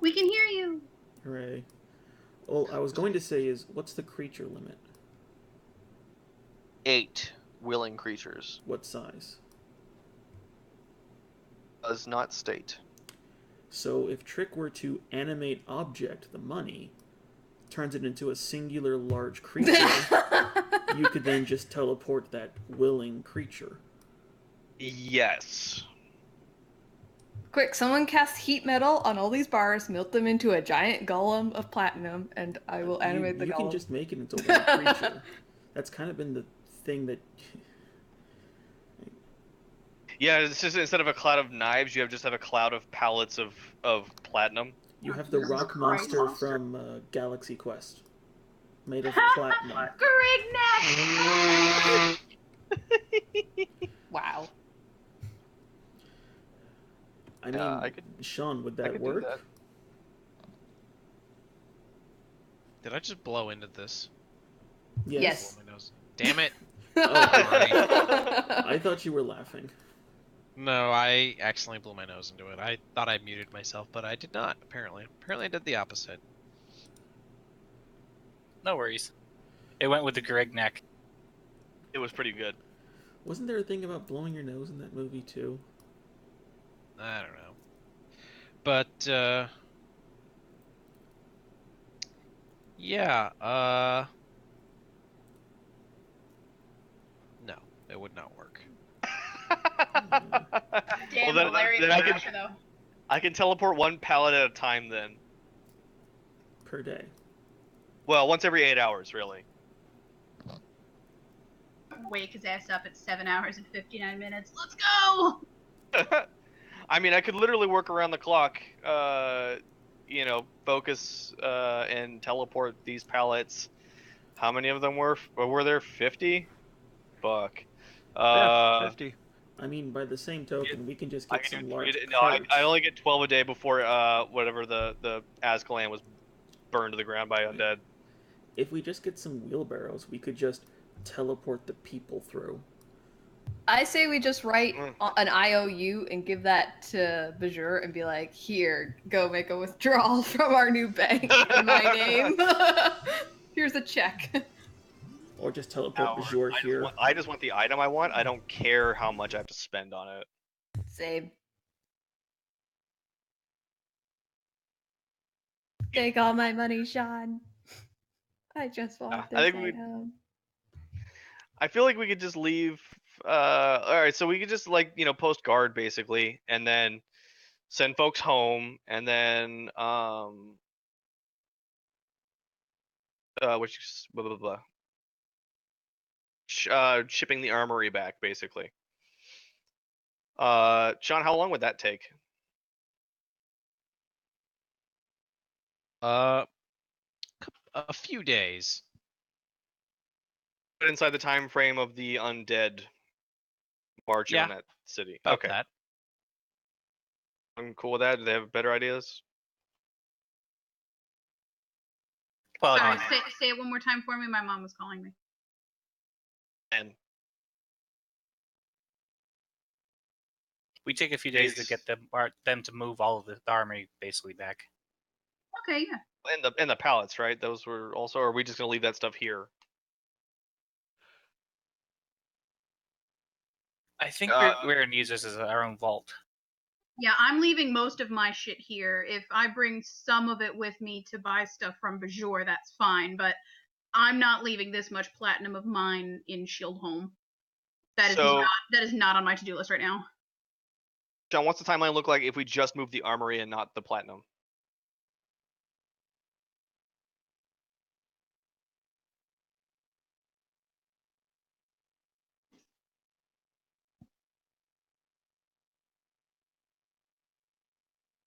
We can hear you. Hooray. All I was going to say is, what's the creature limit? 8 willing creatures. What size? Does not state. So if Trick were to animate object, the money, turns it into a singular large creature, you could then just teleport that willing creature. Yes. Quick, someone cast heat metal on all these bars, melt them into a giant golem of platinum, and I will animate the you golem. You can just make it into a willing creature. That's kind of been the thing that... Yeah, it's just instead of a cloud of knives, you just have a cloud of pallets of platinum. You have the rock Christ. monster from Galaxy Quest, made of platinum. Grignac! Wow. I mean, Sean, would that work? That. Did I just blow into this? Yes. Blow my nose. Damn it! Oh, Sorry. I thought you were laughing. No, I accidentally blew my nose into it. I thought I muted myself, but I did not, apparently. Apparently I did the opposite. No worries. It went with the Grignac. It was pretty good. Wasn't there a thing about blowing your nose in that movie, too? I don't know. But, yeah, no, it would not work. Damn, then hilarious I though. I can teleport one pallet at a time then. Per day. Well, once every 8 hours, really. Wake his ass up at 7 hours and 59 minutes. Let's go! I mean, I could literally work around the clock, focus and teleport these pallets. How many of them were there? 50? Fuck. Yeah, 50. I mean, by the same token, we can just get some large I carts. only get 12 a day before whatever the Azkaban was burned to the ground by undead. If we just get some wheelbarrows, we could just teleport the people through. I say we just write an IOU and give that to Bajur and be like, here, go make a withdrawal from our new bank in my name. Here's a check. Or just teleport Bajur here. I just want the item I want. I don't care how much I have to spend on it. Same. Take all my money, Sean. I just want this item. I feel like we could just leave. Alright, so we could just post guard basically, and then send folks home, and then shipping the armory back basically. Sean, how long would that take? A few days. Inside the time frame of the undead marching on that city. About okay. that. I'm cool with that. Do they have better ideas? Well, Sorry, say it one more time for me. My mom was calling me. And we take a few days to get them to move all of the army basically back. Okay, yeah. and the pallets, right? Those were also. Or are we just gonna leave that stuff here? I think we're gonna use this as our own vault. Yeah, I'm leaving most of my shit here. If I bring some of it with me to buy stuff from Bajor, that's fine. But I'm not leaving this much platinum of mine in Shieldholm. That is not on my to-do list right now. John, what's the timeline look like if we just move the armory and not the platinum?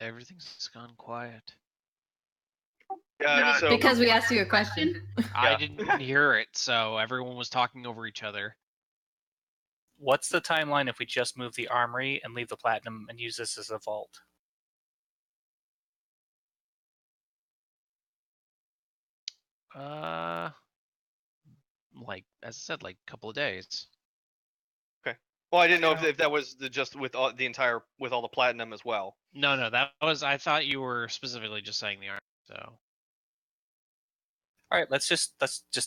Everything's gone quiet. Yeah, so Because we asked you a question. I didn't hear it, so everyone was talking over each other. What's the timeline if we just move the armory and leave the platinum and use this as a vault? Like as I said, like a couple of days. well, I didn't know if that was just with all the platinum as well. No, that was. I thought you were specifically just saying the army. So. All right, let's just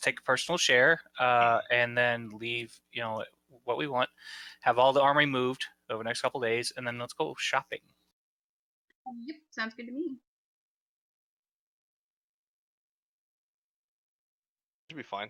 take a personal share, and then leave what we want. Have all the armory moved over the next couple days, and then let's go shopping. Yep, sounds good to me. Should be fine.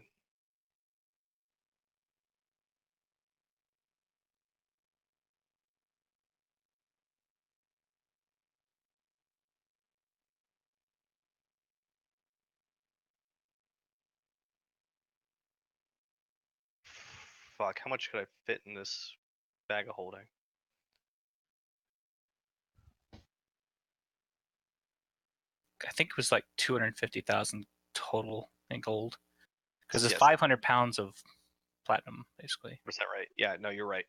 Fuck, how much could I fit in this bag of holding? I think it was like 250,000 total in gold, because it's Yes. 500 pounds of platinum, basically. Percent right. Yeah, no, you're right.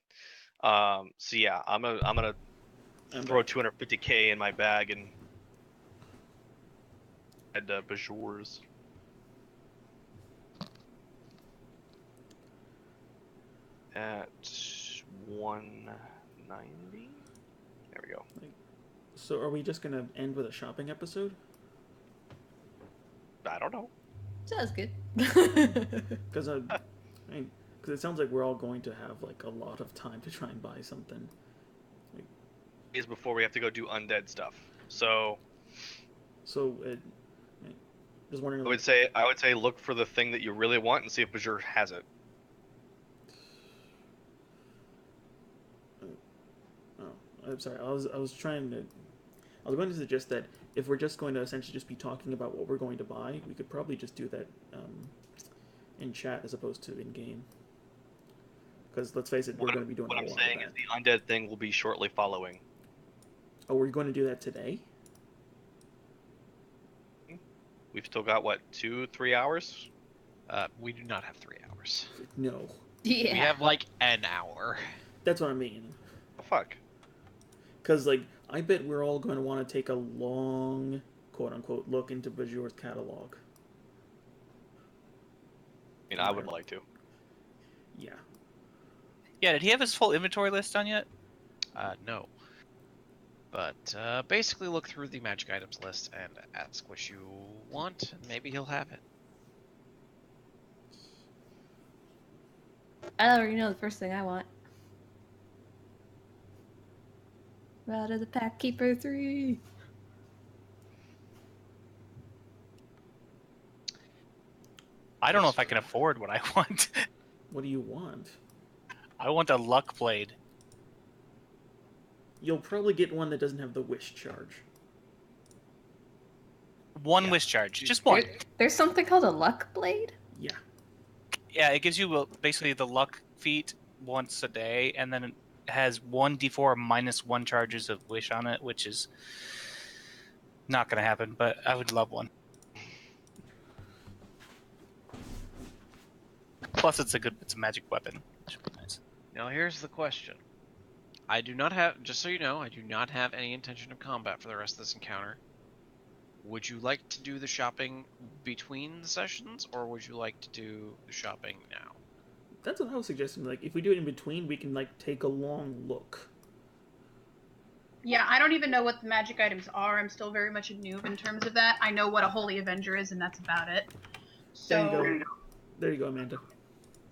So yeah, I'm gonna I'm throw back. 250K in my bag and head to Bajor's. At 190. There we go. So are we just gonna end with a shopping episode? I don't know. Sounds good. Because it sounds like we're all going to have like a lot of time to try and buy something. Is before we have to go do undead stuff. So So, just wondering. I would say look for the thing that you really want and see if Bajor has it. Oh, I'm sorry. I was going to suggest that if we're just going to essentially just be talking about what we're going to buy, we could probably just do that in chat as opposed to in game. Because let's face it, we're going to be doing What a I'm lot saying of is that. the undead thing will be shortly following. Oh, we're going to do that today? We've still got what, 2-3 hours? We do not have 3 hours. No, Yeah. We have like an hour. that's what I mean. Oh, fuck. Because like I bet we're all going to want to take a long, quote unquote, look into Bajor's catalog. I mean, I would like to. Yeah. Yeah, did he have his full inventory list done yet? No. But basically look through the magic items list and ask what you want, and maybe he'll have it. I already know the first thing I want. Out of the Pack Keeper 3. I don't know if I can afford what I want. What do you want? I want a luck blade. You'll probably get one that doesn't have the wish charge. One Yeah. wish charge, just one. There's something called a Luck Blade? Yeah. Yeah, it gives you basically the luck feat once a day, and then it has 1d4 minus 1 charges of wish on it, which is not going to happen, but I would love one. Plus, it's a magic weapon, which would be nice. Now here's the question. I do not have, just so you know, I do not have any intention of combat for the rest of this encounter. Would you like to do the shopping between the sessions, or would you like to do the shopping now? That's what I was suggesting. Like, if we do it in between, we can like take a long look. Yeah, I don't even know what the magic items are. I'm still very much a noob in terms of that. I know what a Holy Avenger is, and that's about it. There So, you go. There you go, Amanda.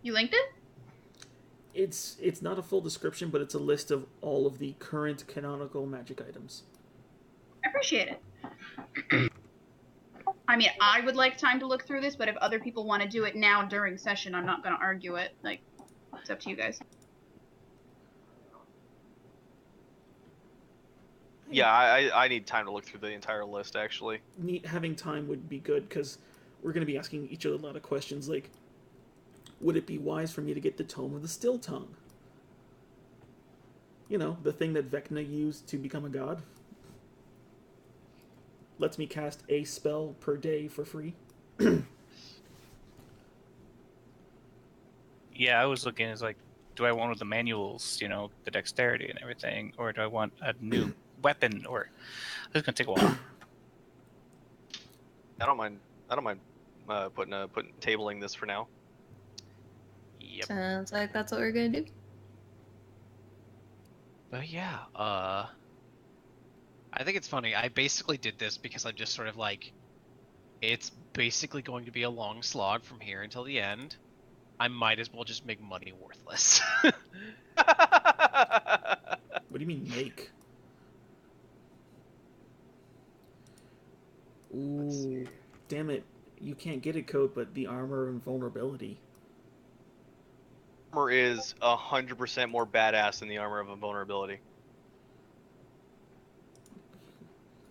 You linked it? It's not a full description, but it's a list of all of the current canonical magic items. I appreciate it. I mean, I would like time to look through this, but if other people want to do it now during session, I'm not going to argue it. Like, it's up to you guys. Yeah, I need time to look through the entire list, actually. Having time would be good because we're going to be asking each other a lot of questions like, would it be wise for me to get the Tome of the Still Tongue? You know, the thing that Vecna used to become a god. Lets me cast a spell per day for free. Yeah, I was looking as like, do I want one with the manuals, the dexterity and everything, or do I want a new weapon? Or this is gonna take a while. I don't mind putting tabling this for now. Yep. Sounds like that's what we're gonna do. But yeah, I think it's funny. I basically did this because I'm just sort of like, it's basically going to be a long slog from here until the end. I might as well just make money worthless. do you mean make? Ooh, damn it. You can't get a coat, but the armor and vulnerability. Armor is 100% more badass than the armor of invulnerability.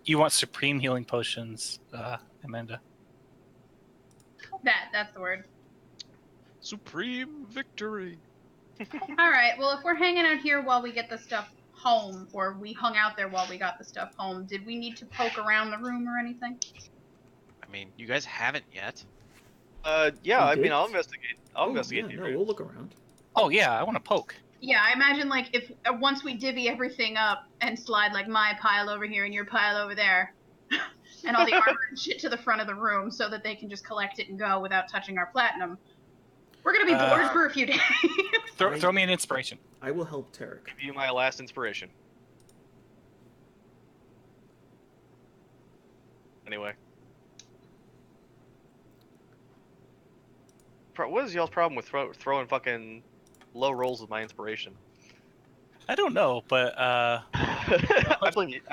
You want supreme healing potions, Amanda. That's the word. Supreme victory. All right. Well, if we're hanging out here while we get the stuff home, or we hung out there while we got the stuff home, did we need to poke around the room or anything? I mean, you guys haven't yet. Yeah, I We mean, did? I'll investigate. I'll investigate. Yeah, the no, area. we'll look around. Oh yeah, I want to poke. Yeah, I imagine like if once we divvy everything up and slide like my pile over here and your pile over there, and all the armor and shit to the front of the room so that they can just collect it and go without touching our platinum, we're gonna be bored for a few days. Throw me an inspiration. I will help Tarek. Give you my last inspiration. Anyway. What is y'all's problem with throwing fucking low rolls with my inspiration? I don't know, but I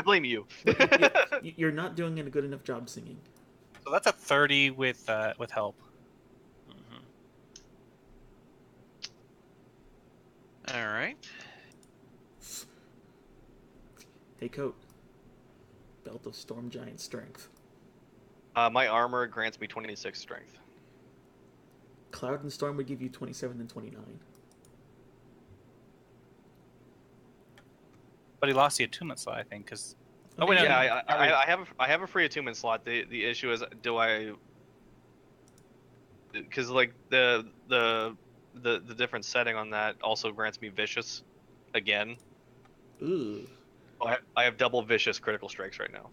blame you. You're not doing a good enough job singing. so that's a 30 with help. All right. Hey, Coat. Belt of Storm Giant Strength. My armor grants me 26 strength. Cloud and Storm would give you 27 and 29. But he lost the attunement slot, I think, because. Oh wait, Yeah, no, I have a free attunement slot. The issue is, do I? Because like the different setting on that also grants me vicious, again. Ooh. I have double vicious critical strikes right now.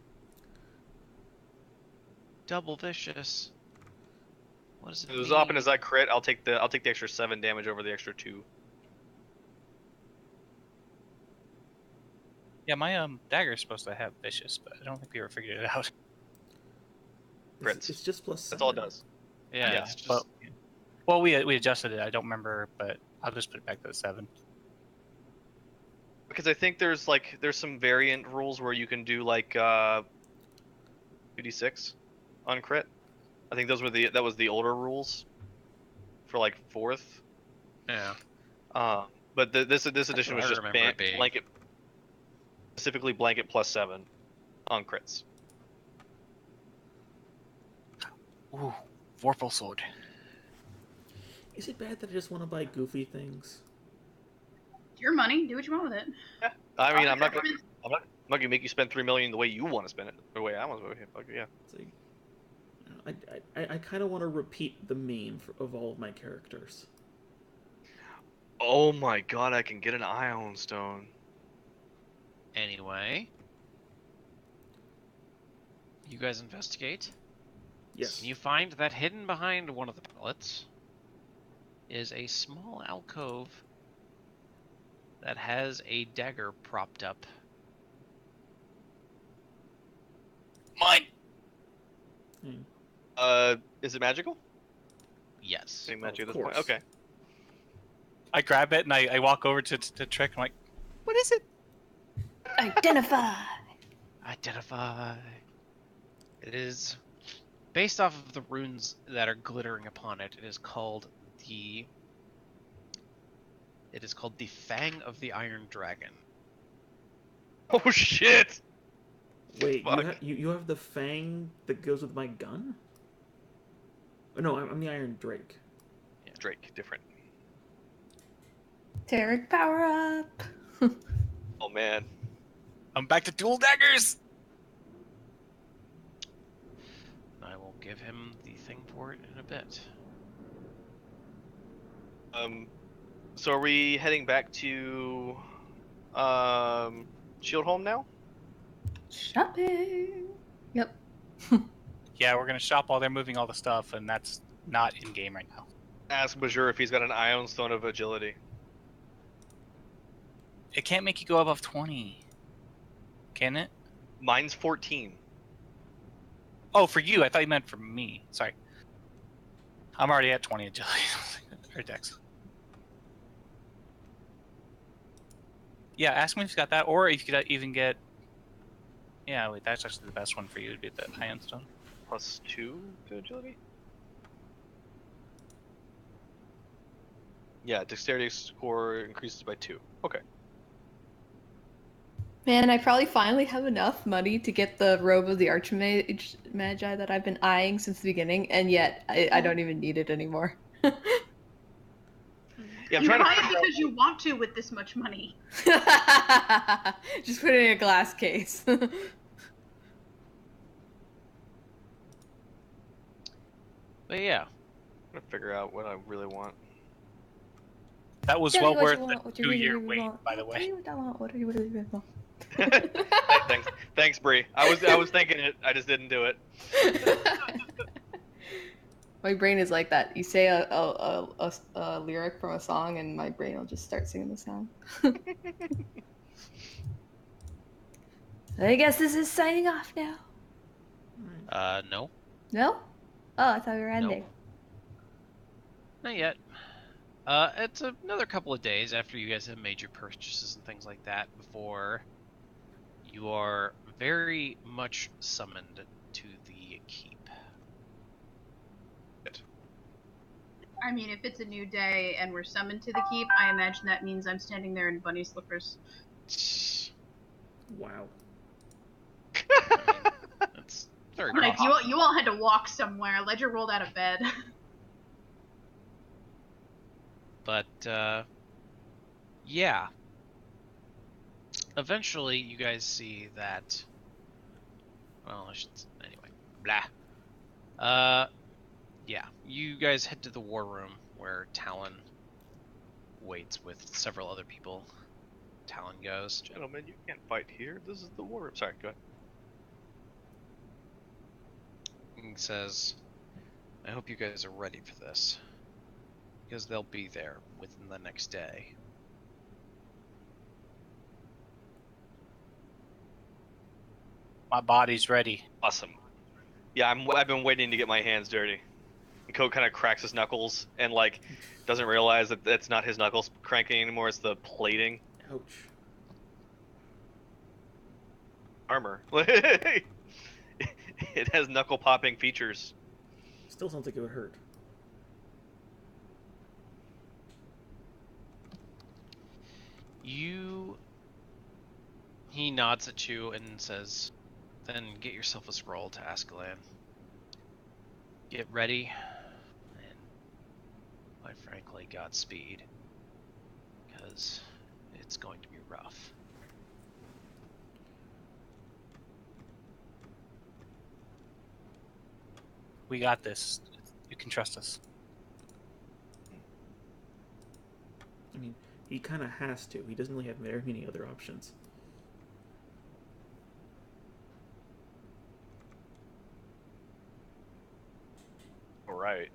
Double vicious. What does it As mean? often as I crit, I'll take the extra 7 damage over the extra 2. Yeah, my dagger is supposed to have vicious, but I don't think we ever figured it out. Crits. It's just plus 7. That's all it does. Yeah, Yeah, it's just But, well, we adjusted it. I don't remember, but I'll just put it back to the 7. Because I think there's some variant rules where you can do like 2d6 on crit. I think that was the older rules for like 4th. yeah. But this edition what was I just remember it being. blanket, specifically blanket plus 7 on crits. Ooh, Vorpal sword. Is it bad that I just want to buy goofy things? It's your money. Do what you want with it. I mean, I'm not gonna make you spend 3 million the way you want to spend it, the way I want to spend it. Fuck yeah. It's like, I kind of want to repeat the meme of all of my characters. Oh my god, I can get an Ion Stone. Anyway, you guys investigate. Yes. And you find that hidden behind one of the pallets is a small alcove that has a dagger propped up. Mine. Is it magical? Yes. Same magic Of at this point. course. Okay. I grab it and I walk over to Trick. I'm like, what is it? Identify. Identify. It is based off of the runes that are glittering upon it. It is called the Fang of the Iron Dragon. Oh shit! Wait, Fuck. you have the fang that goes with my gun? Oh, no, I'm the Iron Drake. Drake, different. Tarek, power up. Oh man. I'm back to dual daggers. I will give him the thing for it in a bit. So are we heading back to Shieldholm now? Shopping. Yep. Yeah, we're gonna shop while they're moving all the stuff, and that's not in game right now. Ask Bajur if he's got an Ion Stone of Agility. It can't make you go above 20, can it? Mine's 14. Oh, for you. I thought you meant for me. Sorry. I'm already at 20 agility. Or dex. Yeah, ask him if he's got that, or if you could even get. Yeah, wait, that's actually the best one for you to be that high end stone. +2 to agility. Yeah, dexterity score increases by 2. Okay. Man, I probably finally have enough money to get the robe of the Archmagi that I've been eyeing since the beginning, and yet I don't even need it anymore. Yeah, I'm You trying to buy it figure out, because you want to with this much money. Just put it in a glass case. But yeah, figure out what I really want. That was Tell me well what worth you the want, what you really, 2-year really wait, want. by the Tell way. me what I want, what do you really, really want. Thanks, Bree. I was thinking it. I just didn't do it. My brain is like that. You say a lyric from a song, and my brain will just start singing the song. I guess this is signing off now. no, No? Oh, I thought we were ending. not yet. It's another couple of days after you guys have made your purchases and things like that before you are very much summoned to the keep. I mean, if it's a new day and we're summoned to the keep, I imagine that means I'm standing there in bunny slippers. Wow. That's very Like, possible. you all had to walk somewhere. Ledger rolled out of bed. But yeah. Eventually, you guys see that. Well, I should anyway. Blah. Yeah. You guys head to the war room where Talon waits with several other people. Talon goes. Gentlemen, you can't fight here. This is the war room. Sorry, go ahead. He says, "I hope you guys are ready for this, because they'll be there within the next day." My body's ready. Awesome. Yeah, I've been waiting to get my hands dirty. And Coat kind of cracks his knuckles and like doesn't realize that it's not his knuckles cranking anymore. It's the plating. Ouch. Armor. It has knuckle popping features. Still sounds like it would hurt. He nods at you and says, "Then get yourself a scroll to Ascalon. Get ready, and quite frankly, Godspeed, because it's going to be rough." We got this. You can trust us. I mean, he kind of has to. He doesn't really have very many other options. All right.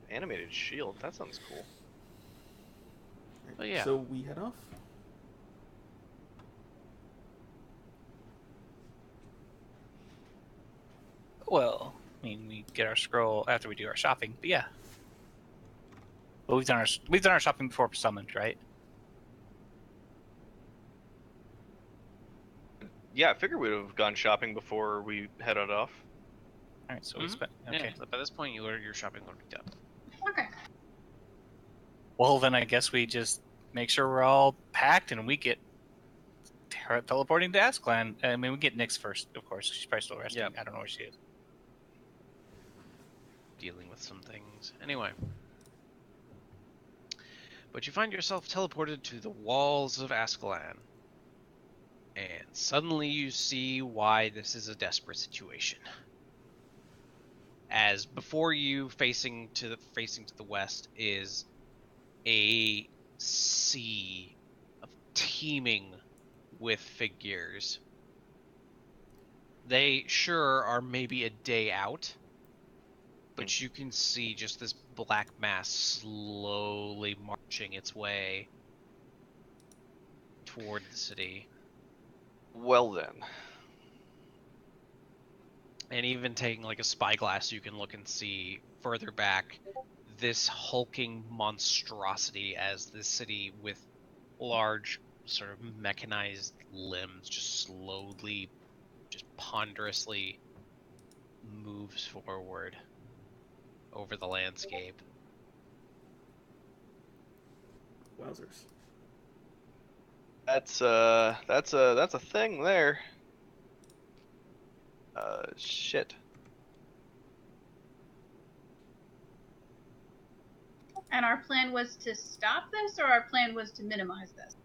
Animated shield. That sounds cool. But yeah. So we head off. Well, I mean, we get our scroll after we do our shopping, but yeah. Well, we've done our shopping before we're summoned, right? Yeah, I figured we'd have gone shopping before we headed off. All right, so we spent. Yeah, Okay. by this point, your shopping would be done. Okay. Well, then I guess we just make sure we're all packed and we get teleporting to Ascalon. I mean, we get Nyx first, of course. She's probably still resting. Yep. I don't know where she is. Dealing with some things. Anyway. But you find yourself teleported to the walls of Ascalon. And suddenly you see why this is a desperate situation. As before you, facing to the west, is a sea of teeming with figures. They sure are maybe a day out, but you can see just this black mass slowly marching its way toward the city. Well then. And even taking like a spyglass, you can look and see further back this hulking monstrosity as this city with large sort of mechanized limbs just slowly, just ponderously moves forward over the landscape. Wowzers. That's a thing there. Shit. And our plan was to stop this, or our plan was to minimize this?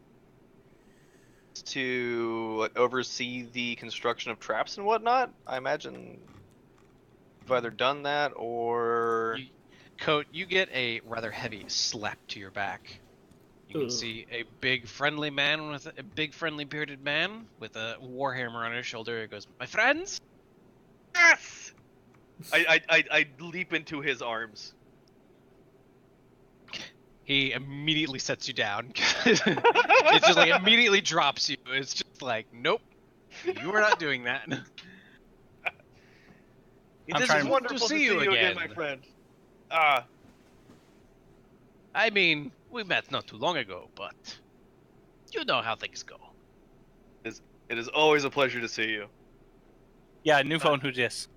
To oversee the construction of traps and whatnot. I imagine we've either done that or Coat, you get a rather heavy slap to your back. You can Ugh. see a big friendly man with a big friendly bearded man with a warhammer on his shoulder. He goes, "My friends." yes. I leap into his arms. He immediately sets you down. It just like immediately drops you. It's just like, nope, you are not doing that. It I'm is trying It's to- wonderful to see you again, my friend. I mean, we met not too long ago, but you know how things go. It is always a pleasure to see you. Yeah, new phone. Who dis?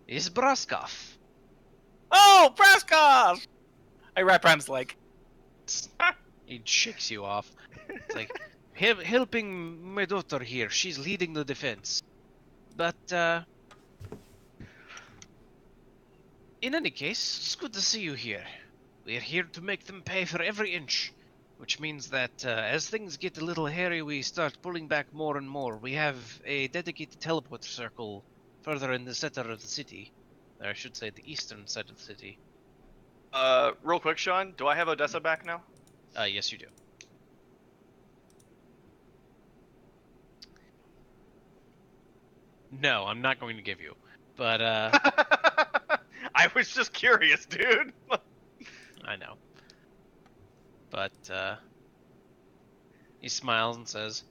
It's Braskov. Oh, Braskov! I wrap around his leg. He shakes you off. It's like, helping my daughter here. She's leading the defense. But, in any case, it's good to see you here. We're here to make them pay for every inch. Which means that, as things get a little hairy, we start pulling back more and more. We have a dedicated teleport circle further in the center of the city. Or I should say the eastern side of the city. Real quick, Sean, do I have Odessa back now? Yes, you do. No, I'm not going to give you. But, I was just curious, dude. I know. But, he smiles and says,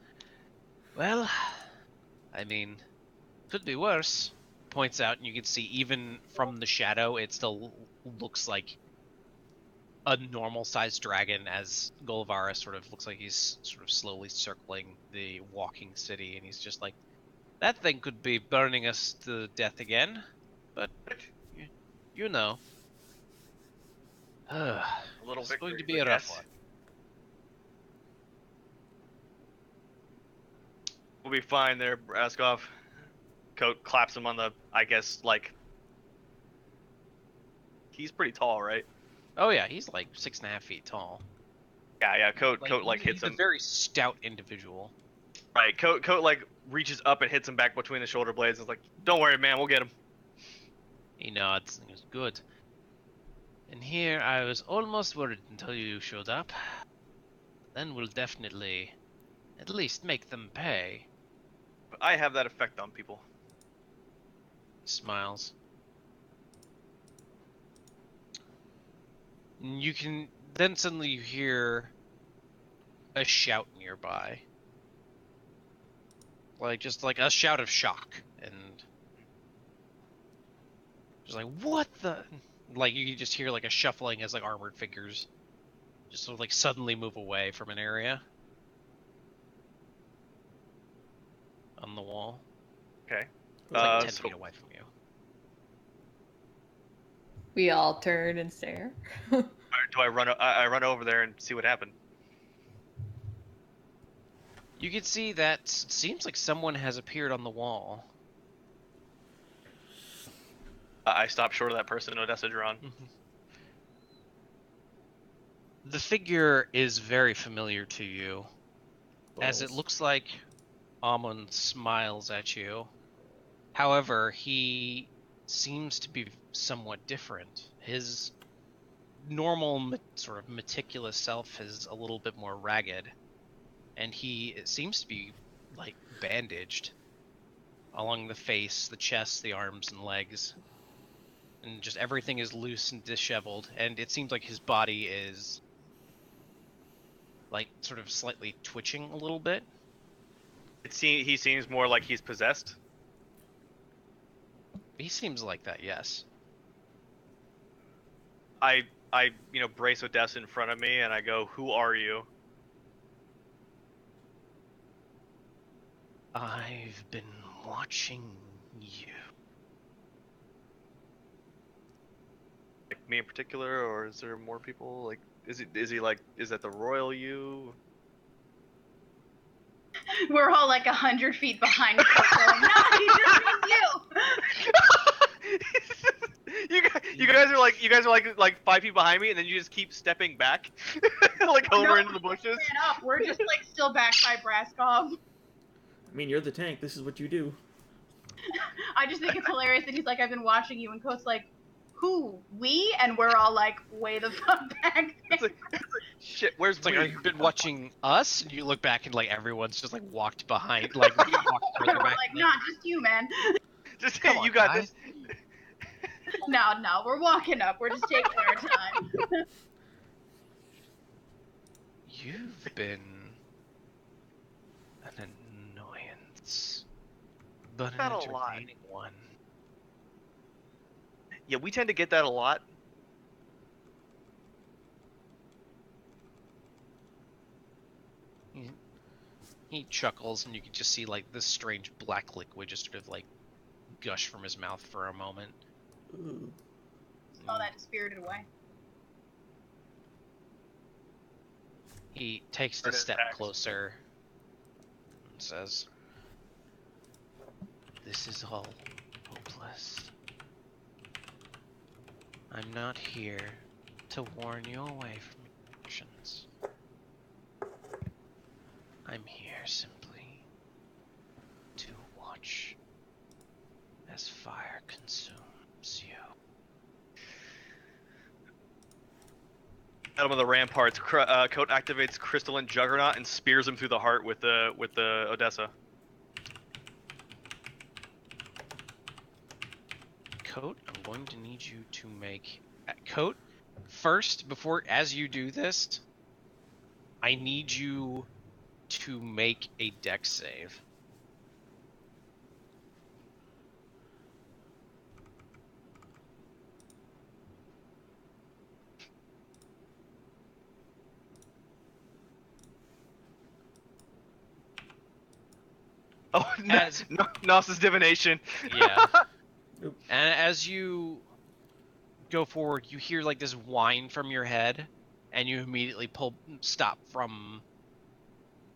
well, I mean, could be worse. Points out, and you can see even from the shadow, it still looks like a normal-sized dragon, as Golvara sort of looks like he's sort of slowly circling the walking city, and he's just like, that thing could be burning us to death again, but you know. A little It's going to victory, be a but rough yes. one. We'll be fine there, Braskov. Coat claps him on the, I guess, like... He's pretty tall, right? Oh yeah, he's like 6.5 feet tall. Yeah, Coat hits he's a him. very stout individual. Right, Coat like reaches up and hits him back between the shoulder blades. And is like, don't worry, man, we'll get him. He nods and goes, good. And here I was almost worried until you showed up. Then we'll definitely at least make them pay. But I have that effect on people. He smiles. And you can then suddenly you hear a shout nearby. Like just like a shout of shock, and just like what the, like you can just hear like a shuffling as like armored figures just sort of like suddenly move away from an area on the wall. Okay. It's like 10 so- feet away from you. We all turn and stare. Do I run? I run over there and see what happened. You can see that it seems like someone has appeared on the wall. I stop short of that person, Odessa Duran. The figure is very familiar to you, as it Balls. looks like Amon smiles at you. However, he seems to be somewhat different. His normal sort of meticulous self is a little bit more ragged, and he seems to be like bandaged along the face, the chest, the arms and legs, and just everything is loose and disheveled, and it seems like his body is like sort of slightly twitching a little bit. He seems more like he's possessed. He seems like that, yes. I brace Odessa in front of me and I go, "Who are you?" I've been watching you. Like me in particular, or is there more people? Like, is that the royal you? We're all like 100 feet behind him, going, no, he just means you. you guys are like 5 feet behind me, and then you just keep stepping back, like over No, into the bushes. Ran up. We're just like still back by Braskov. I mean, you're the tank. This is what you do. I just think it's hilarious that he's like, I've been watching you, and Coat's like, who? We? And we're all like, way the fuck back. It's like, shit. Where's It's like, we? you've been watching us, and you look back and like everyone's just like walked behind, like walked further We're back. like, not just you, man. Just Come on, you got guys. this. No, we're walking up. We're just taking our time. You've been an annoyance, but an Not a lot. entertaining one. Yeah, we tend to get that a lot. He chuckles, and you can just see like this strange black liquid just sort of like gush from his mouth for a moment. Ooh. Oh, that spirited away. He takes Or a an step attack. closer and says, "This is all hopeless. I'm not here to warn you away from your actions. I'm here simply to watch as fire consumes you." Bottom of the ramparts, Coat activates Crystalline Juggernaut and spears him through the heart with the Odessa. Coat, I'm going to need you to make... Coat, first, as you do this, I need you to make a dex save. Oh, As- Gnosis divination. Yeah. Oop. And as you go forward, you hear like this whine from your head, and you immediately stop from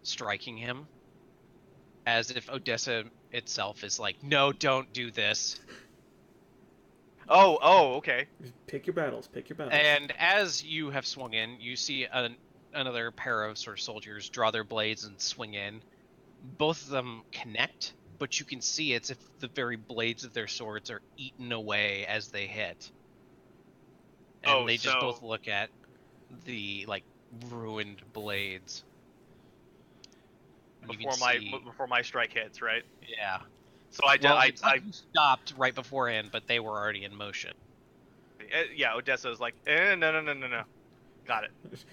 striking him, as if Odessa itself is like, "No, don't do this." Oh, okay. Pick your battles. Pick your battles. And as you have swung in, you see another pair of sort of soldiers draw their blades and swing in. Both of them connect, but you can see it's if the very blades of their swords are eaten away as they hit. And Oh, they just so- both look at the like ruined blades. And you can see- before my strike hits, right? yeah. So I You stopped right beforehand, but they were already in motion. yeah, Odessa is like, no. Got it.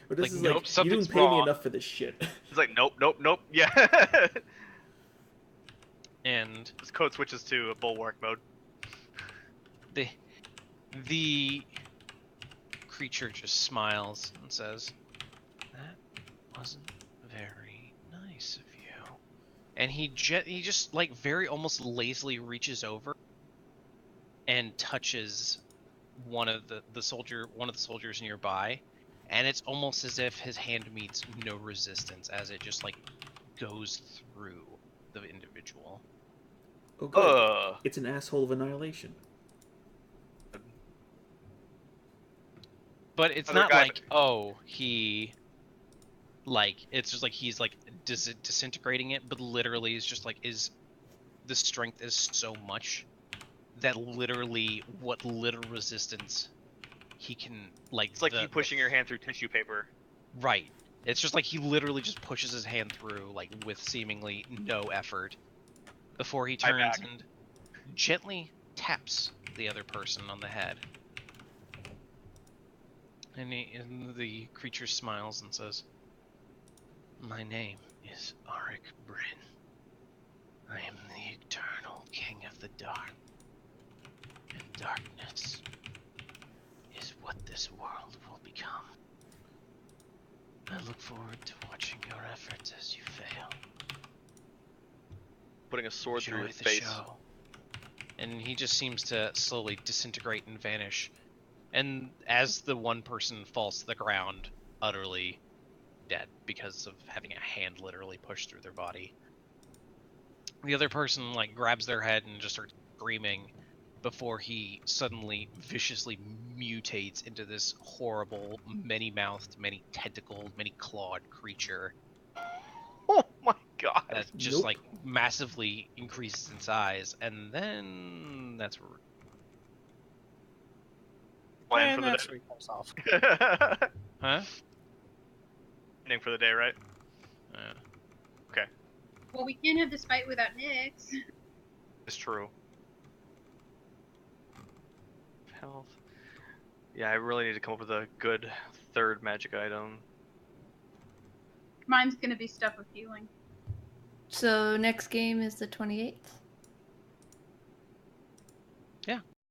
But this like, is nope, like, you something's didn't pay me wrong. enough for this shit. He's like, nope. Yeah. And This code switches to a bulwark mode. the creature just smiles and says, "That wasn't very nice of you." And he just like very almost lazily reaches over and touches one of the soldiers nearby, and it's almost as if his hand meets no resistance as it just like goes through the individual. Oh, good. Ugh. It's an asshole of annihilation. But it's Other not guy- like, oh, he, like, it's just like he's like disintegrating it, but literally is just like, the strength is so much that literally what little resistance he can, like, It's like you pushing your hand through tissue paper. Right. It's just like he literally just pushes his hand through, like, with seemingly no effort before he I turns back. and gently taps the other person on the head. And the creature smiles and says, "My name is Arik Bryn. I am the eternal king of the dark. Darkness is what this world will become. I look forward to watching your efforts as you fail. Putting a sword through your Enjoy the face. show. And he just seems to slowly disintegrate and vanish. And as the one person falls to the ground, utterly dead because of having a hand literally pushed through their body, the other person like grabs their head and just starts screaming before he suddenly viciously mutates into this horrible, many-mouthed, many-tentacled, many-clawed creature Oh my god. that just Nope. like massively increases in size, and then that's where Plan And for the that's where he comes off. day. huh? Ending for the day, right? Well, we can't have this fight without Nyx. It's true. Health. Yeah, I really need to come up with a good third magic item. Mine's gonna be stuff with healing. So next game is the 28th.